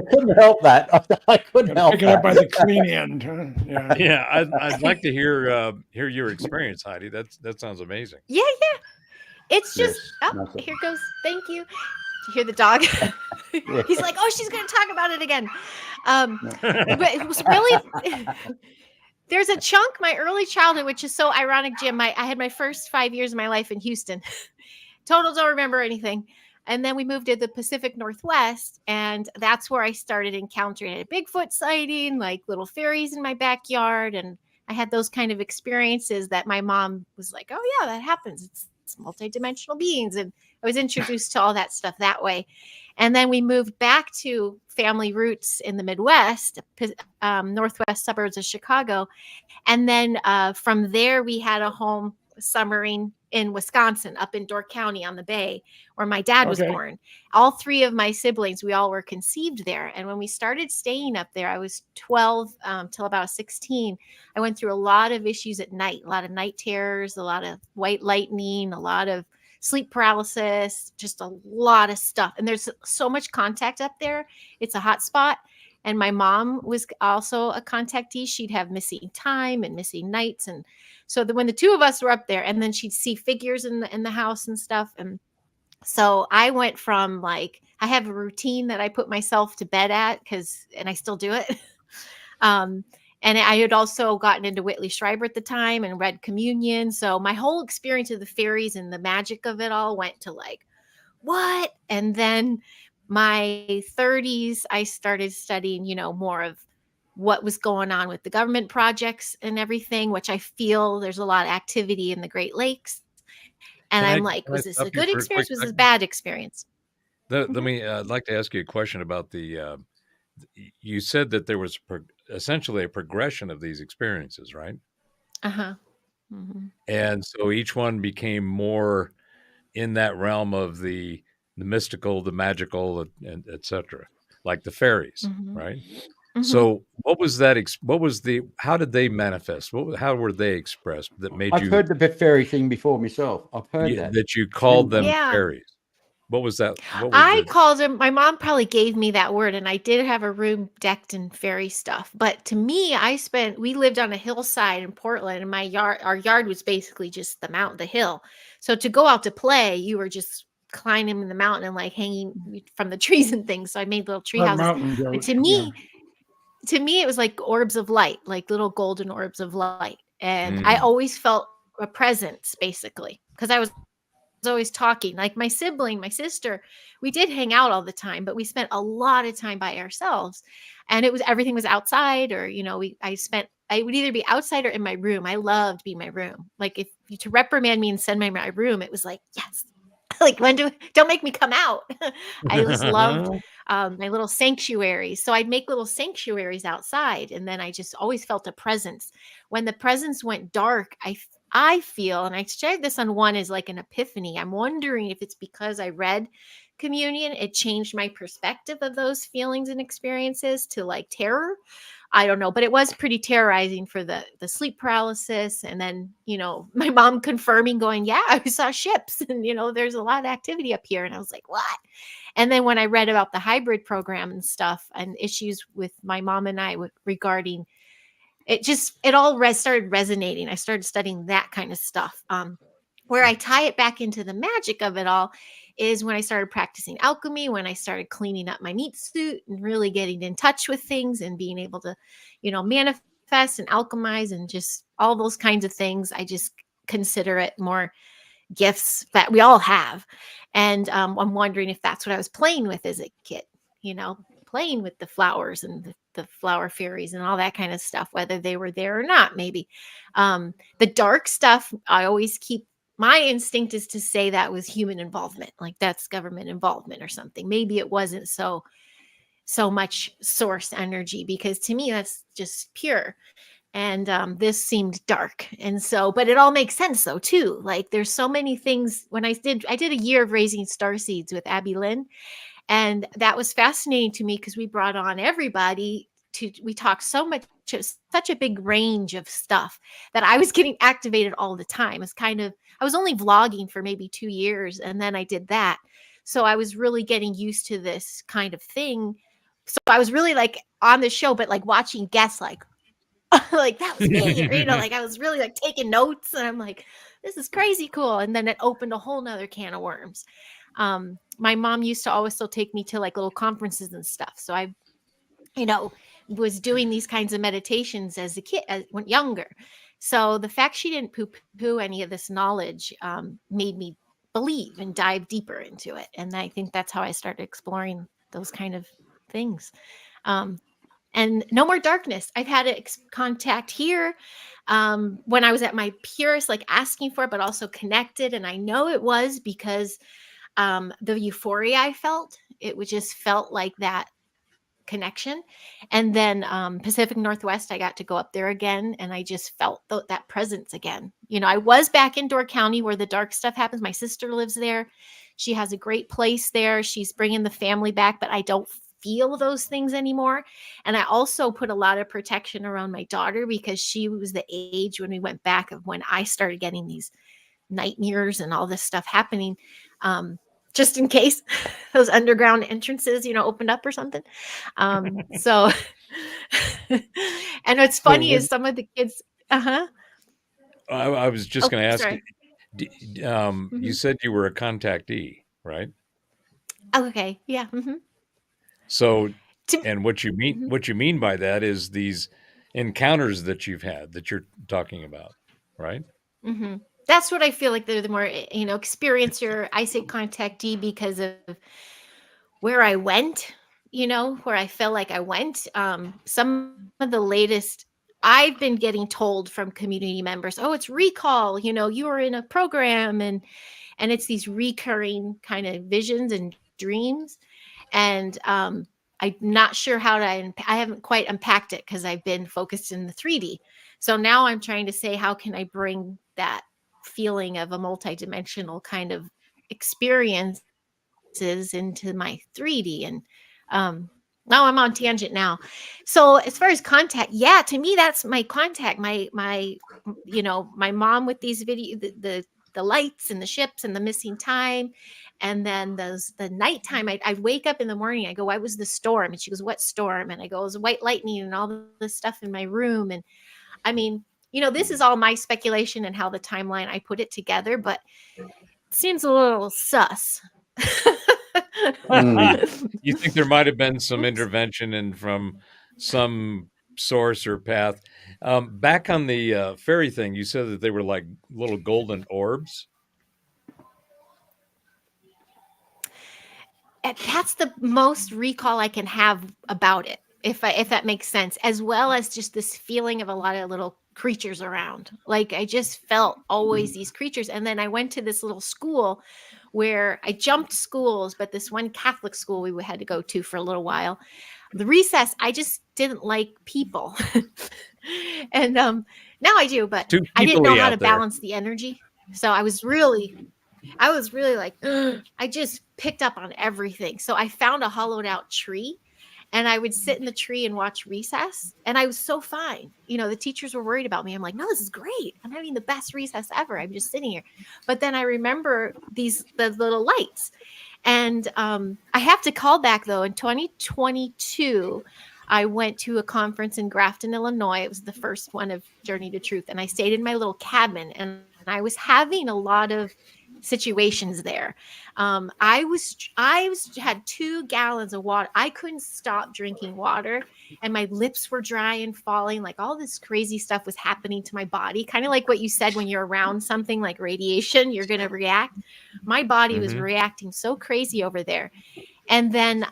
couldn't help that. I couldn't help Pick it up by the that. clean end. Huh? Yeah. Yeah, I'd like to hear your experience, Heidi. That sounds amazing. Yeah. It's just Yes, massive. here goes. Thank you. Did you hear the dog? Yeah. He's like, oh, she's gonna talk about it again. But it was really there's a chunk my early childhood, which is so ironic, Jim. I had my first 5 years of my life in Houston. Total don't remember anything. And then we moved to the Pacific Northwest, and that's where I started encountering a Bigfoot sighting, like little fairies in my backyard. And I had those kind of experiences that my mom was like, oh yeah, that happens. It's multidimensional beings. And I was introduced to all that stuff that way. And then we moved back to family roots in the Midwest, northwest suburbs of Chicago. And then from there, we had a home summering in Wisconsin, up in Door County on the Bay, where my dad was born. All three of my siblings, we all were conceived there. And when we started staying up there, I was 12 till about 16. I went through a lot of issues at night, a lot of night terrors, a lot of white lightning, a lot of sleep paralysis, just a lot of stuff. And there's so much contact up there. It's a hot spot. And my mom was also a contactee. She'd have missing time and missing nights. And so when the two of us were up there, and then she'd see figures in the house and stuff. And so I went from like, I have a routine that I put myself to bed at and I still do it. And I had also gotten into Whitley Schreiber at the time and read Communion. So my whole experience of the fairies and the magic of it all went to like, what? And then my 30s, I started studying, more of what was going on with the government projects and everything, which I feel there's a lot of activity in the Great Lakes. And I'm like, was this a good experience? Was this a bad experience? Let me, I'd like to ask you a question about you said that there was essentially a progression of these experiences, right? Uh-huh. Mm-hmm. And so each one became more in that realm of the mystical, the magical, and et cetera, like the fairies, right? Mm-hmm. So what was that? How did they manifest? How were they expressed that made you? I've heard the fairy thing before myself. I've heard that you called them fairies. What was that? I called them, my mom probably gave me that word, and I did have a room decked in fairy stuff. But to me, we lived on a hillside in Portland, and our yard was basically just the hill. So to go out to play, you were just climbing in the mountain and like hanging from the trees and things. So I made little tree houses. But to me, it was like orbs of light, like little golden orbs of light. And I always felt a presence, basically, because I was always talking. Like my sister, we did hang out all the time, but we spent a lot of time by ourselves. And everything was outside, or I would either be outside or in my room. I loved being in my room. Like if you to reprimand me and send me in my room, it was like, yes. Like don't make me come out. I just loved my little sanctuaries. So I'd make little sanctuaries outside, and then I just always felt a presence. When the presence went dark, I feel, and I shared this on one, is like an epiphany. I'm wondering if it's because I read Communion, it changed my perspective of those feelings and experiences to like terror, I don't know, but it was pretty terrorizing for the sleep paralysis. And then, my mom confirming, going, yeah, I saw ships, and there's a lot of activity up here. And I was like, what? And then when I read about the hybrid program and stuff and issues with my mom and I regarding it, it all started resonating. I started studying that kind of stuff. Where I tie it back into the magic of it all is when I started practicing alchemy, when I started cleaning up my meat suit and really getting in touch with things and being able to, manifest and alchemize and just all those kinds of things. I just consider it more gifts that we all have. And I'm wondering if that's what I was playing with as a kid, playing with the flowers and the flower fairies and all that kind of stuff, whether they were there or not, maybe. The dark stuff, I always keep, my instinct is to say that was human involvement, like that's government involvement or something. Maybe it wasn't so much source energy, because to me that's just pure. And this seemed dark. And so, but it all makes sense though too. Like there's so many things. When I did a year of raising starseeds with Abby Lynn, and that was fascinating to me because we brought on everybody we talked so much, such a big range of stuff that I was getting activated all the time. It's I was only vlogging for maybe 2 years, and then I did that. So I was really getting used to this kind of thing. So I was really like on the show, but like watching guests like, like that was me, or, like I was really like taking notes, and I'm like, this is crazy cool. And then it opened a whole nother can of worms. My mom used to always still take me to like little conferences and stuff. So I, was doing these kinds of meditations as a kid, when younger. So the fact she didn't poo any of this knowledge made me believe and dive deeper into it. And I think that's how I started exploring those kind of things. And no more darkness. I've had contact here when I was at my purest, like asking for it, but also connected. And I know it was because the euphoria I felt, just felt like that connection. And then Pacific Northwest, I got to go up there again, and I just felt that presence again. I was back in Door County where the dark stuff happens. My sister lives there. She has a great place there. She's bringing the family back, but I don't feel those things anymore. And I also put a lot of protection around my daughter, because she was the age when we went back of when I started getting these nightmares and all this stuff happening. Just in case those underground entrances, opened up or something. So, and what's funny is some of the kids, I was just going to ask sorry. you, you said you were a contactee, right? Okay. Yeah. Mm-hmm. So, and what you mean by that is these encounters that you've had that you're talking about, right? Mm-hmm. That's what I feel like they're the more, experiencer. I say contactee because of where I went, where I felt like I went. Some of the latest I've been getting told from community members, oh, it's recall, you were in a program, and it's these recurring kind of visions and dreams. And I'm not sure how I haven't quite unpacked it because I've been focused in the 3D. So now I'm trying to say, how can I bring that feeling of a multidimensional kind of experiences into my 3D? And now I'm on tangent now. So as far as contact, yeah, to me, that's my contact, my mom with these the lights and the ships and the missing time. And then the nighttime, I'd wake up in the morning. I go, why was the storm? And she goes, what storm? And I go, it was white lightning and all this stuff in my room. And I mean, this is all my speculation and how the timeline I put it together, but it seems a little sus. You think there might have been some intervention and from some source or path? Back on the fairy thing, you said that they were like little golden orbs. And that's the most recall I can have about it, if that makes sense, as well as just this feeling of a lot of little creatures around. Like I just felt always these creatures. And then I went to this little school where I jumped schools, but this one Catholic school we had to go to for a little while. The recess, I just didn't like people. And now I do, but I didn't know how to balance the energy. So I was really like, I just picked up on everything. So I found a hollowed out tree, And I would sit in the tree and watch recess. And I was so fine. The teachers were worried about me. I'm like, no, this is great. I'm having the best recess ever. I'm just sitting here. But then I remember the little lights. And I have to call back, though. In 2022, I went to a conference in Grafton, Illinois. It was the first one of Journey to Truth. And I stayed in my little cabin. And I was having a lot of situations there. I had 2 gallons of water. I couldn't stop drinking water, and my lips were dry and falling. Like all this crazy stuff was happening to my body. Kind of like what you said, when you're around something like radiation, you're going to react. My body was reacting so crazy over there. And then,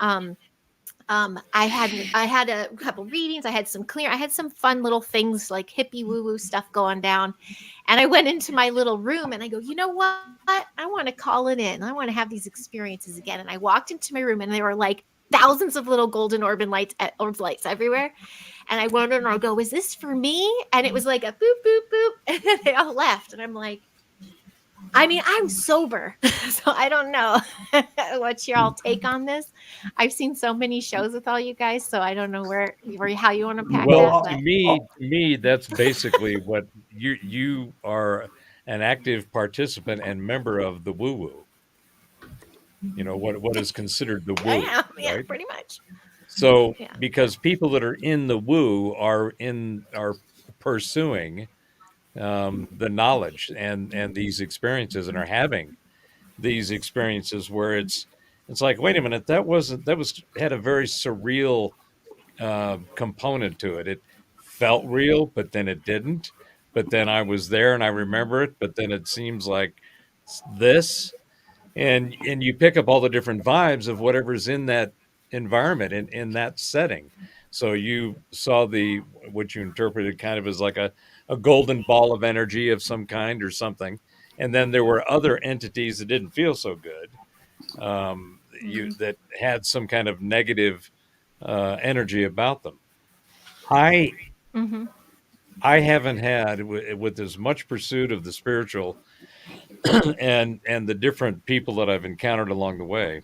I had a couple readings. I had some fun little things like hippie woo woo stuff going down. And I went into my little room and I go, you know what? I want to call it in. I want to have these experiences again. And I walked into my room and there were like thousands of little golden orb lights everywhere. And I went and I go, is this for me? And it was like a boop, boop, boop. And then they all left. And I'm like, I'm sober, so I don't know what's your all take on this. I've seen so many shows with all you guys, so I don't know how you want to pack Well, that. to me, that's basically what you are, an active participant and member of the woo woo. What is considered the woo, Yeah, right? pretty much. So, Yeah. because people that are in the woo are pursuing the knowledge and these experiences, and are having these experiences where it's like, wait a minute, that had a very surreal component to it. It felt real, but then it didn't. But then I was there and I remember it, but then it seems like this, and you pick up all the different vibes of whatever's in that environment, in that setting. So you saw what you interpreted kind of as like a golden ball of energy of some kind or something. And then there were other entities that didn't feel so good, that had some kind of negative energy about them. I haven't had, with as much pursuit of the spiritual and the different people that I've encountered along the way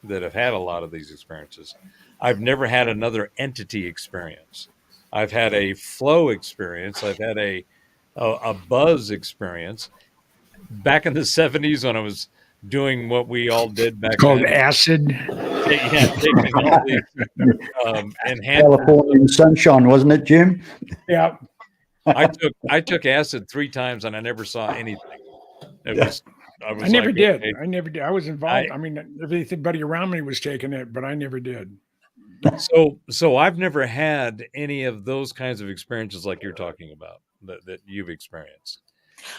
that have had a lot of these experiences, I've never had another entity experience. I've had a flow experience. I've had a buzz experience. Back in the 70s, when I was doing what we all did back Called then, acid. taking all these enhanced. Californian sunshine, wasn't it, Jim? Yeah. I took acid 3 times and I never saw anything. I never like, did. okay. I never did. I was involved. Everybody around me was taking it, but I never did. So I've never had any of those kinds of experiences like you're talking about that you've experienced.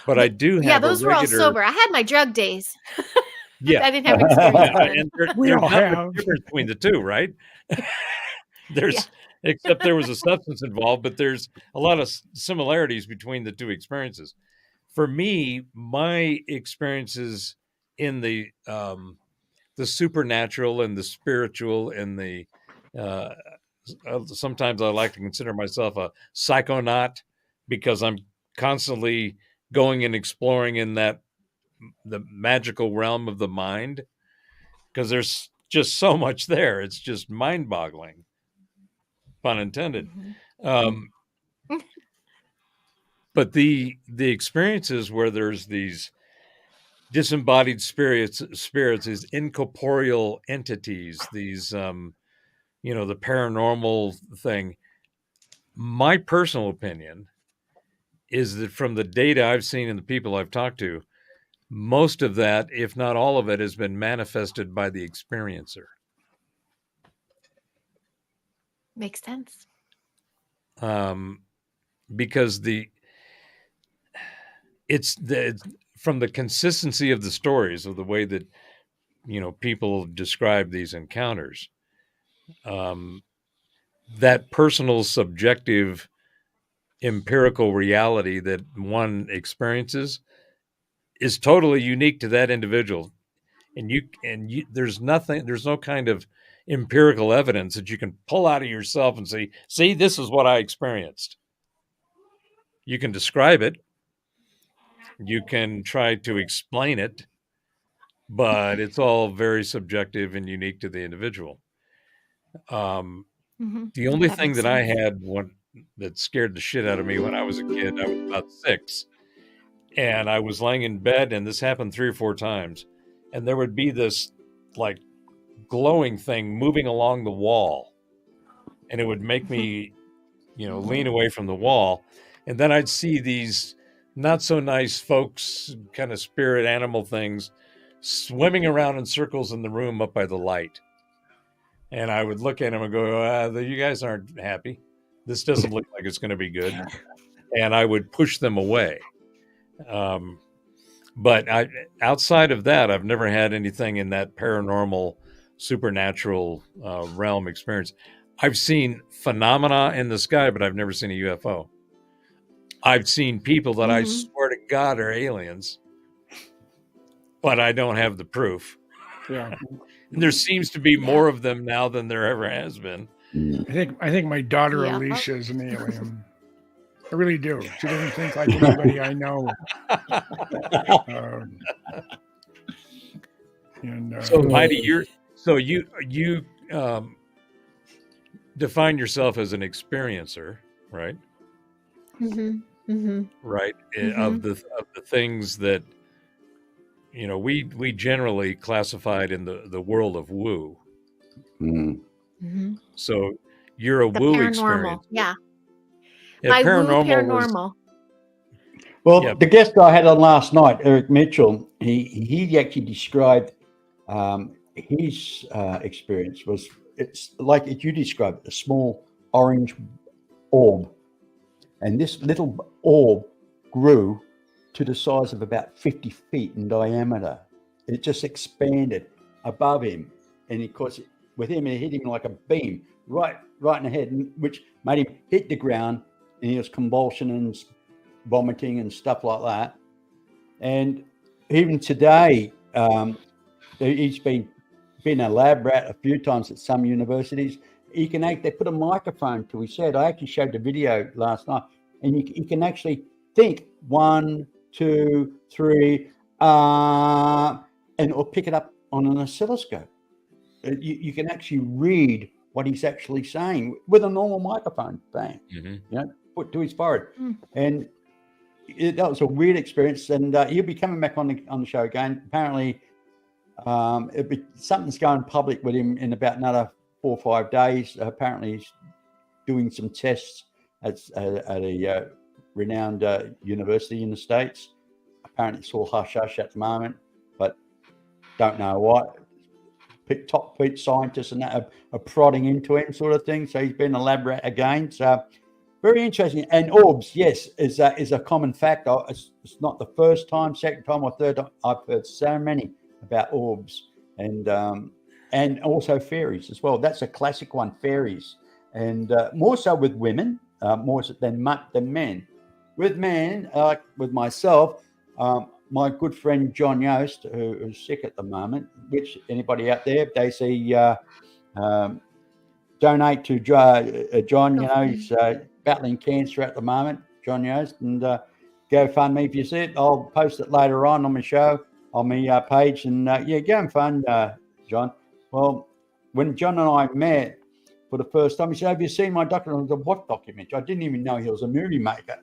But I do have Yeah, those were all sober. I had my drug days. Yeah. I didn't have experience. And We there's all not have. much difference between the two, right? Except there was a substance involved, but there's a lot of similarities between the two experiences. For me, my experiences in the supernatural and the spiritual and the sometimes I like to consider myself a psychonaut, because I'm constantly going and exploring in the magical realm of the mind, because there's just so much there. It's just mind-boggling, pun intended. But the experiences where there's these disembodied spirits, these incorporeal entities, these the paranormal thing. My personal opinion is that from the data I've seen and the people I've talked to, most of that, if not all of it, has been manifested by the experiencer. Makes sense. Because it's from the consistency of the stories, of the way that people describe these encounters, that personal subjective empirical reality that one experiences is totally unique to that individual, and there's no kind of empirical evidence that you can pull out of yourself and say, see, this is what I experienced. You can describe it, you can try to explain it, but it's all very subjective and unique to the individual. Mhm. The only That thing makes that I sense. had that scared the shit out of me when I was a kid, I was about 6, and I was laying in bed, and this happened 3 or 4 times, and there would be this like glowing thing moving along the wall, and it would make me, lean away from the wall, and then I'd see these not so nice folks, kind of spirit animal things, swimming around in circles in the room up by the light. And I would look at them and go, you guys aren't happy. This doesn't look like it's going to be good. And I would push them away. Um, but outside of that, I've never had anything in that paranormal, supernatural realm experience. I've seen phenomena in the sky, but I've never seen a UFO. I've seen people that I Mhm. swear to God are aliens, but I don't have the proof. Yeah. And there seems to be more of them now than there ever has been. I think my daughter Yeah. Alicia is an alien. I really do. She doesn't think like anybody I know. Um, and So Heidi, you define yourself as an experiencer, right? Mhm. Mhm. Right. Mhm. Of the things that we generally classified in the world of woo. Mm. Mhm. So you're a The woo paranormal. experience. Yeah. Yeah, My woo paranormal was paranormal. Well, yeah. the guest I had on last night, Eric Mitchell, he actually described his experience was it's like you described a small orange orb, and this little orb grew to the size of about 50 feet in diameter. It just expanded above him, and of course, with him, it hit him like a beam right in the head, which made him hit the ground, and he was convulsioning and vomiting and stuff like that. And even today, he's been a lab rat a few times at some universities. They put a microphone to his head. I actually showed the video last night, and you can actually think 1, 2, 3, and it'll pick it up on an oscilloscope. You can actually read what he's actually saying with a normal microphone. Bang, put to his forehead, and that was a weird experience. And he'll be coming back on the show again. Apparently, something's going public with him in about another 4 or 5 days. Apparently, he's doing some tests at a renowned university in the States. Apparently, it's all hush hush at the moment, but don't know what. Top scientists and that are prodding into him, sort of thing. So he's been a lab rat again. So very interesting. And orbs, yes, is a common fact. It's not the first time, second time, or third time. I've heard so many about orbs and also fairies as well. That's a classic one, fairies, and more so with women, more so than men. With men, like with myself, my good friend John Yost, who's sick at the moment, which anybody out there, if they see, donate to John. He's battling cancer at the moment, John Yost, and GoFundMe. If you see it, I'll post it later on my show, on my page, and go and fund John. Well, when John and I met for the first time, he said, "Have you seen my documentary?" I said, "What documentary?" I didn't even know he was a movie maker.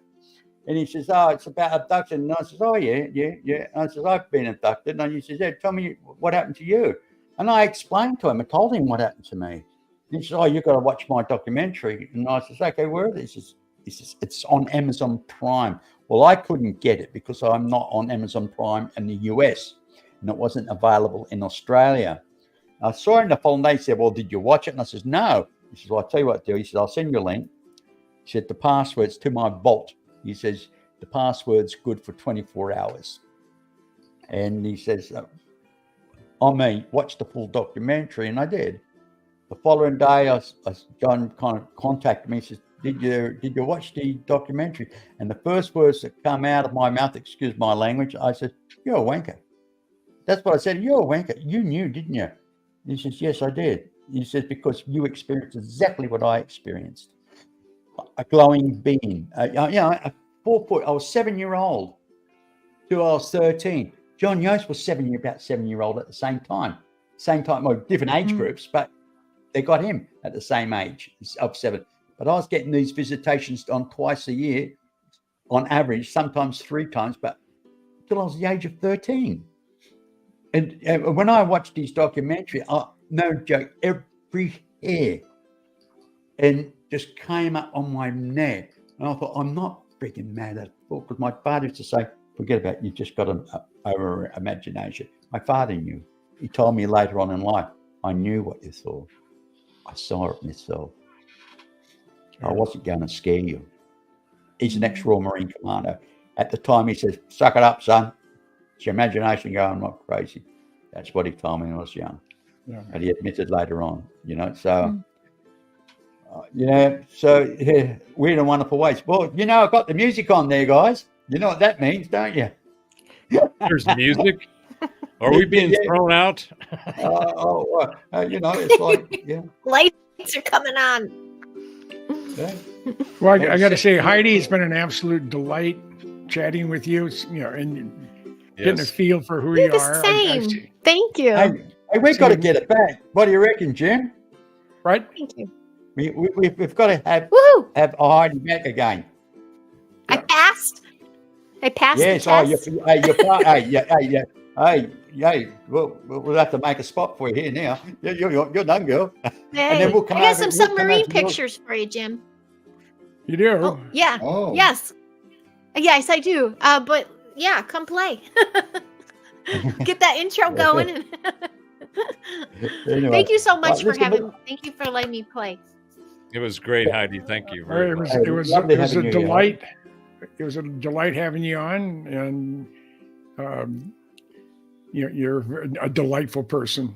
And he says, "Oh, it's about abduction." And I says, "Oh, yeah. And I says, "I've been abducted." And he says, "Yeah, tell me what happened to you." And I explained to him, I told him what happened to me. And he says, "Oh, you've got to watch my documentary." And I says, "Okay, where is it?" He says, "It's on Amazon Prime." Well, I couldn't get it because I'm not on Amazon Prime in the US, and it wasn't available in Australia. I saw him the following day. He said, "Well, did you watch it?" And I says, "No." He says, "Well, I'll tell you what to do." He said, "I'll send you a link." He said, "The password's to my vault." He says, "The password's good for 24 hours. And he says, watch the full documentary. And I did. The following day, John kind of contacted me. He says, did you watch the documentary? And the first words that come out of my mouth, excuse my language, I said, "You're a wanker." That's what I said. "You're a wanker. You knew, didn't you?" He says, "Yes, I did." He says, "Because you experienced exactly what I experienced. A glowing being, a 4 foot." I was 7-year-old till I was 13. John Yost was about 7-year-old at the same time. Well, different age groups, but they got him at the same age of 7. But I was getting these visitations on twice a year, on average, sometimes 3 times, but till I was the age of 13. And when I watched his documentary, no joke, every hair and just came up on my neck. And I thought, I'm not freaking mad at all, because my father used to say, forget about it, you just got an over imagination. My father knew. He told me later on in life, I knew what you saw. I saw it myself. I wasn't going to scare you. He's an ex-Royal Marine Commander. At the time, he says, suck it up, son. It's your imagination going not crazy. That's what he told me when I was young. Yeah. And he admitted later on, so... so weird and wonderful ways. Well, I've got the music on there, guys. You know what that means, don't you? There's music. Are we being thrown out? It's like, yeah. Lights are coming on. Yeah. Well, I got to say, Heidi, it's been an absolute delight chatting with you. And getting a feel for who You're you the are. same. Thank you. Hey, we've got to get it back. What do you reckon, Jim? Right? Thank you. We've got to have Woohoo! Heidi back again. I passed. Yes. The test. Hey. We'll have to make a spot for you here now. You're done, girl. Hey, And then we'll come I got over- some we'll come submarine over to yours. pictures for you, Jim. You do? Oh, yeah. Oh. Yes. Yes, I do. But yeah, come play. Get that intro going. Anyway, Thank you so much for listen, thank you for letting me play. It was great, Heidi. Thank you. All right, Very it was much. Lovely a having you here. delight. It was a delight having you on, and you're a delightful person.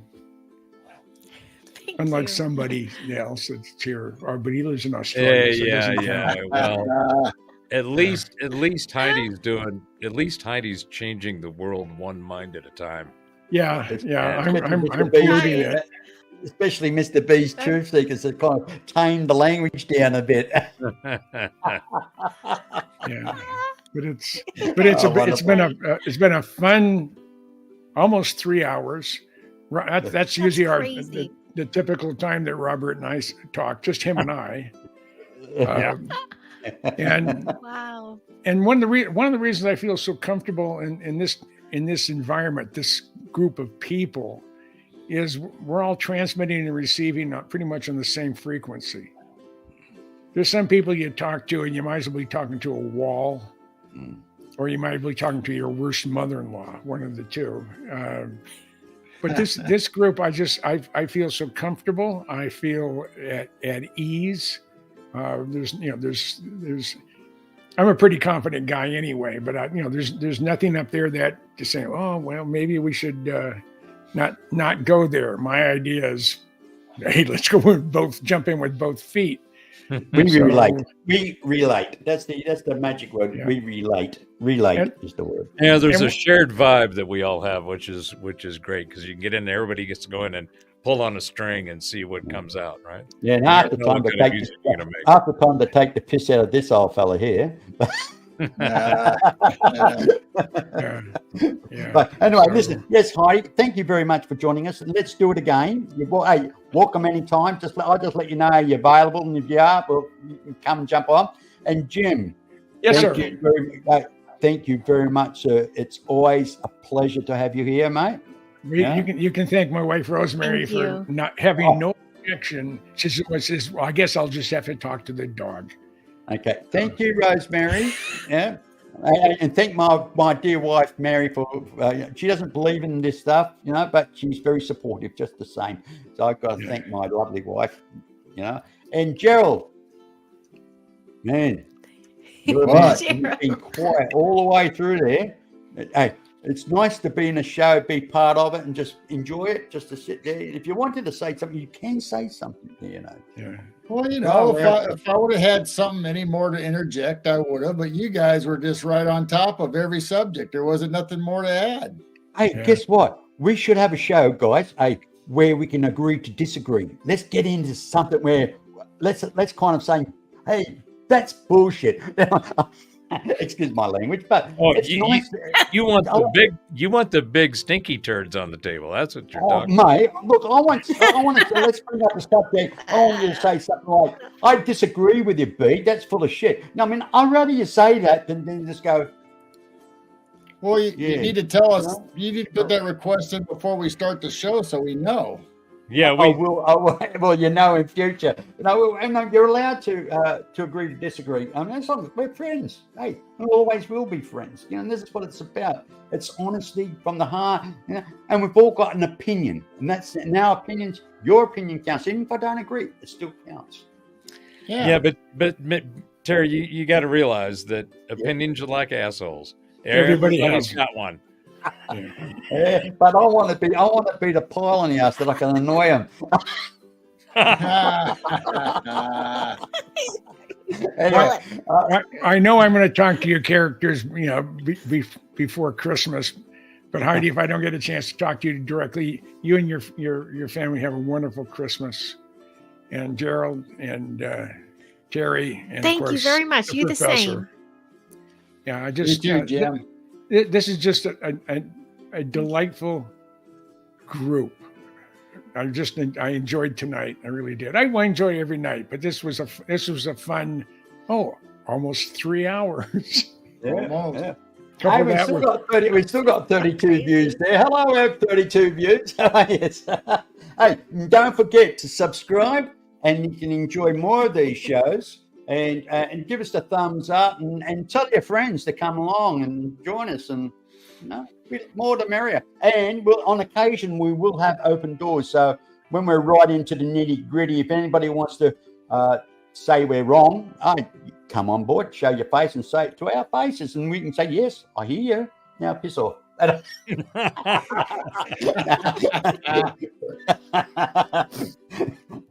Thank Unlike you. somebody else that's here, but he lives in Australia. so it doesn't count. Well, at least Heidi's changing the world one mind at a time. Yeah. I'm Mr. B's, polluting it. especially Mr. B's truth seekers that kind of tamed the language down a bit. Yeah, but it's been a fun almost 3 hours. That's usually crazy. the typical time that Robert and I talk, just him and I. And Wow. one of the reasons I feel so comfortable in this environment, this group of people, is we're all transmitting and receiving pretty much on the same frequency. There's some people you talk to and you might as well be talking to a wall, or you might be talking to your worst mother-in-law, one of the two. But this group, I feel so comfortable. I feel at ease. I'm a pretty confident guy anyway, but there's nothing up there that to say, oh well, maybe we should not go there. My idea is, hey, let's go jump in with both feet. We relate. That's the magic word. Yeah. We relate. Relate is the word. Yeah, there's And a shared vibe that we all have, which is great, because you can get in there, everybody gets to go in and pull on a string and see what comes out, right? Yeah, and You half the don't know time what they kind of take music you're gonna make. half the time they take the piss out of this old fella here. Yeah. But anyway, So- listen. Yes, Heidi, thank you very much for joining us. Let's do it again. Hey, welcome anytime. I'll just let you know you're available, and if you are, well, you can come and jump on. And Jim, Yes, thank sir. you very much, sir. It's always a pleasure to have you here, mate. Yeah. You can thank my wife Rosemary Thank for you. not having no objection. She says, well, I guess I'll just have to talk to the dog. Okay. Thank you, Rosemary. Yeah. And thank my dear wife, Mary, for she doesn't believe in this stuff, but she's very supportive just the same. So I've got to thank my lovely wife, And Gerald, man, you've been quiet all the way through there. Hey, it's nice to be in a show, be part of it, and just enjoy it, just to sit there. If you wanted to say something, you can say something, Yeah. Well, Oh, if I would have had something any more to interject, I would have. But you guys were just right on top of every subject. There wasn't nothing more to add. Hey, Yeah. guess what? We should have a show, guys. Hey, where we can agree to disagree. Let's get into something where let's kind of say, hey, that's bullshit. Excuse my language, but Oh, it's you, nice. you want the Oh, big stinky turds on the table. That's what you're oh, talking. mate, look, I want to let's bring up the subject. I want you to say something like, I disagree with you, B. That's full of shit. No, I mean, I'd rather you say that than just go, Well, you Yeah. need to tell us. No. You need to put that request in before we start the show, so we know. Yeah, I will. Well, in future, and you're allowed to agree to disagree. I mean, as long as we're friends. Hey, we always will be friends. And this is what it's about. It's honesty from the heart. And we've all got an opinion, and our opinions. Your opinion counts. Even if I don't agree, it still counts. yeah, but Terry, you got to realize that opinions are like assholes. Everybody Everybody's has. got one. Yeah, but I want to be the pile in the house that I can annoy him. Anyway, I know I'm going to talk to your characters, before Christmas. But Heidi, if I don't get a chance to talk to you directly, you and your family have a wonderful Christmas. And Gerald and Terry and Thank of you course, very much. You the same. professor. Yeah, I You just too, Jim. this is just a delightful group. I enjoyed tonight. I really did. I enjoy every night, but this was a fun. Almost 3 hours. Almost. yeah. Couple Hey, of we've that still, with- got 30, we've still got 32 views there. Hello, we have 32 views. Yes. Hey, don't forget to subscribe, and you can enjoy more of these shows. And give us a thumbs up, and tell your friends to come along and join us. And more the merrier. And on occasion we will have open doors. So when we're right into the nitty gritty, if anybody wants to say we're wrong, come on board, show your face, and say it to our faces, and we can say, yes, I hear you. Now piss off.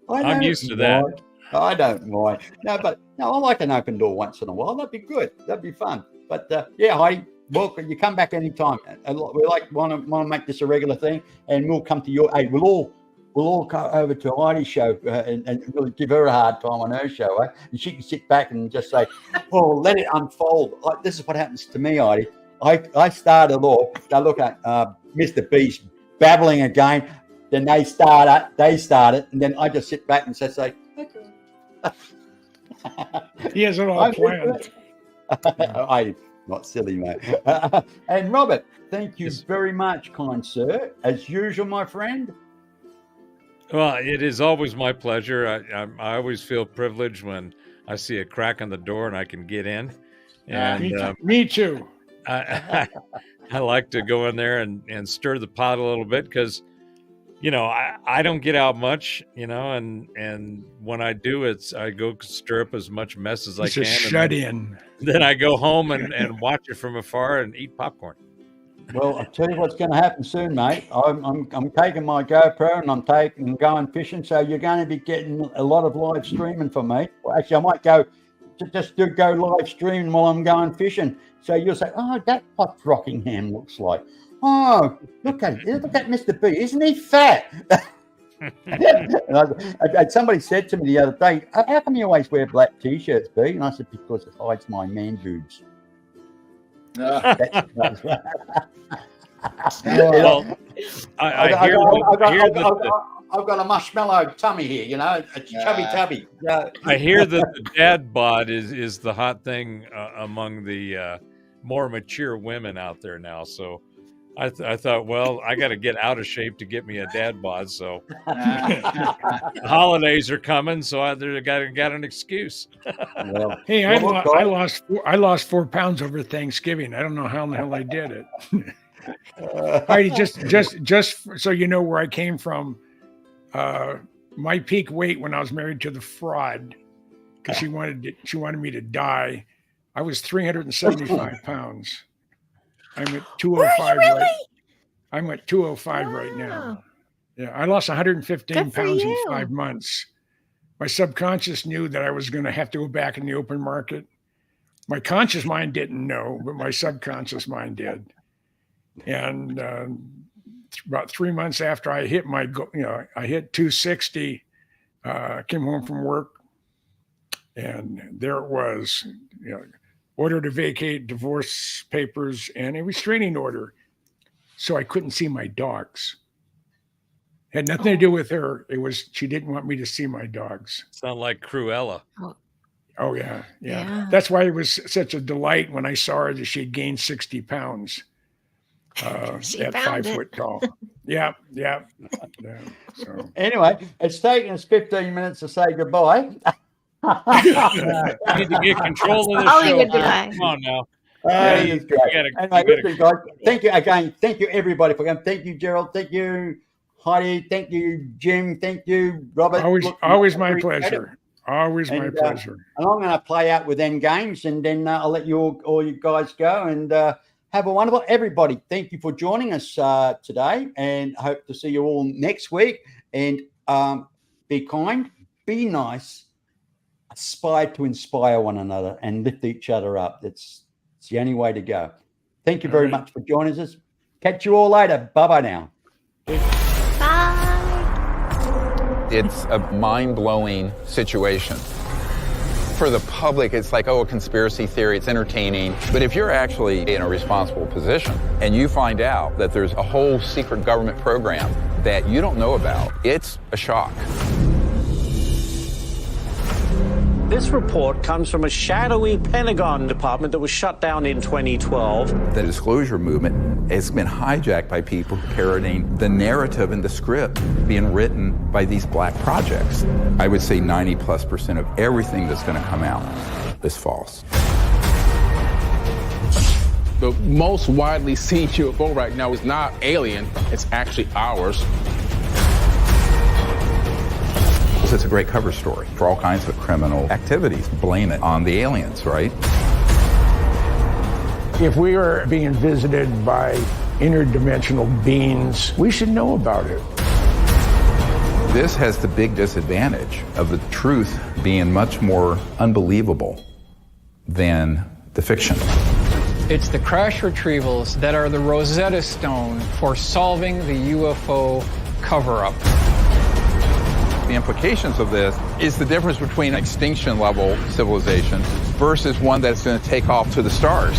I'm used to that. I don't mind. I like an open door once in a while. That'd be good. That'd be fun. But Heidi, welcome. You come back anytime. We want to make this a regular thing, and we'll come to your. Hey, we'll all come over to Heidi's show and really give her a hard time on her show, and she can sit back and just say, "Oh, let it unfold." This is what happens to me, Heidi. I started off. I look at Mr. Beast babbling again. Then they start it, and then I just sit back and say, "Okay." He has it all planned. I'm not silly, mate. And Robert, thank you very much, kind sir. As usual, my friend. Well, it is always my pleasure. I always feel privileged when I see a crack on the door and I can get in. And Me too. I like to go in there and stir the pot a little bit because, I don't get out much, and when I do, I go stir up as much mess as I It's can. a shut in. Then I go home and watch it from afar and eat popcorn. Well, I'll tell you what's going to happen soon, mate. I'm taking my GoPro and I'm going fishing, so you're going to be getting a lot of live streaming from me. Well, actually, I might go live streaming while I'm going fishing. So you'll say, "Oh, that's what Rockingham looks like. Oh, look at Mr. B. Isn't he fat?" And somebody said to me the other day, "How come you always wear black t-shirts, B?" And I said, "Because it hides my man boobs." That's Well, I hear I've got a marshmallow tummy here, a chubby tubby. I hear that the dad bod is the hot thing among the more mature women out there now. So I thought, well, I got to get out of shape to get me a dad bod. So the holidays are coming, so I got an excuse. Well, Hey, well, I lost 4 pounds over Thanksgiving. I don't know how in the hell I did it. Heidi, just so you know where I came from, my peak weight when I was married to the fraud, because she wanted me to die. I was 375 pounds. I'm at 205 I'm at 205 right now. Wow. Yeah, I lost 115 Good for pounds in you. 5 months. My subconscious knew that I was going to have to go back in the open market. My conscious mind didn't know, but my subconscious mind did. And about 3 months after I hit I hit 260, came home from work, and there it was, order to vacate, divorce papers, and a restraining order. So I couldn't see my dogs. Had nothing to do with her. It was, she didn't want me to see my dogs. Sound like Cruella. Oh, yeah. Yeah. That's why it was such a delight when I saw her that she had gained 60 pounds She at found 5 it. foot tall. Yeah. So Anyway, it's taken us 15 minutes to say goodbye. You need to get control of the Hollywood show. guy. Come on now. It's great. gotta- Anyway, you gotta- listen, guys, thank you again. Thank you, everybody, for coming. Thank you, Gerald. Thank you, Heidi. Thank you, Jim. Thank you, Robert. Look, always my appreciate it. pleasure. Always my And, pleasure. And I'm going to play out with End Games, and then I'll let you all you guys go and have a wonderful. Everybody, thank you for joining us today, and hope to see you all next week. And be kind, be nice, aspire to inspire one another, and lift each other up. It's the only way to go. Thank you very All right. much for joining us. Catch you all later. Bye bye now. Bye. It's a mind-blowing situation. For the public, it's like, oh, a conspiracy theory, it's entertaining. But if you're actually in a responsible position and you find out that there's a whole secret government program that you don't know about, it's a shock. This report comes from a shadowy Pentagon department that was shut down in 2012. The disclosure movement has been hijacked by people parroting the narrative and the script being written by these black projects. I would say 90+% of everything that's going to come out is false. The most widely seen UFO right now is not alien, it's actually ours. It's a great cover story for all kinds of criminal activities. Blame it on the aliens, right? If we are being visited by interdimensional beings, we should know about it. This has the big disadvantage of the truth being much more unbelievable than the fiction. It's the crash retrievals that are the Rosetta Stone for solving the UFO cover-up. The implications of this is the difference between extinction level civilization versus one that's going to take off to the stars.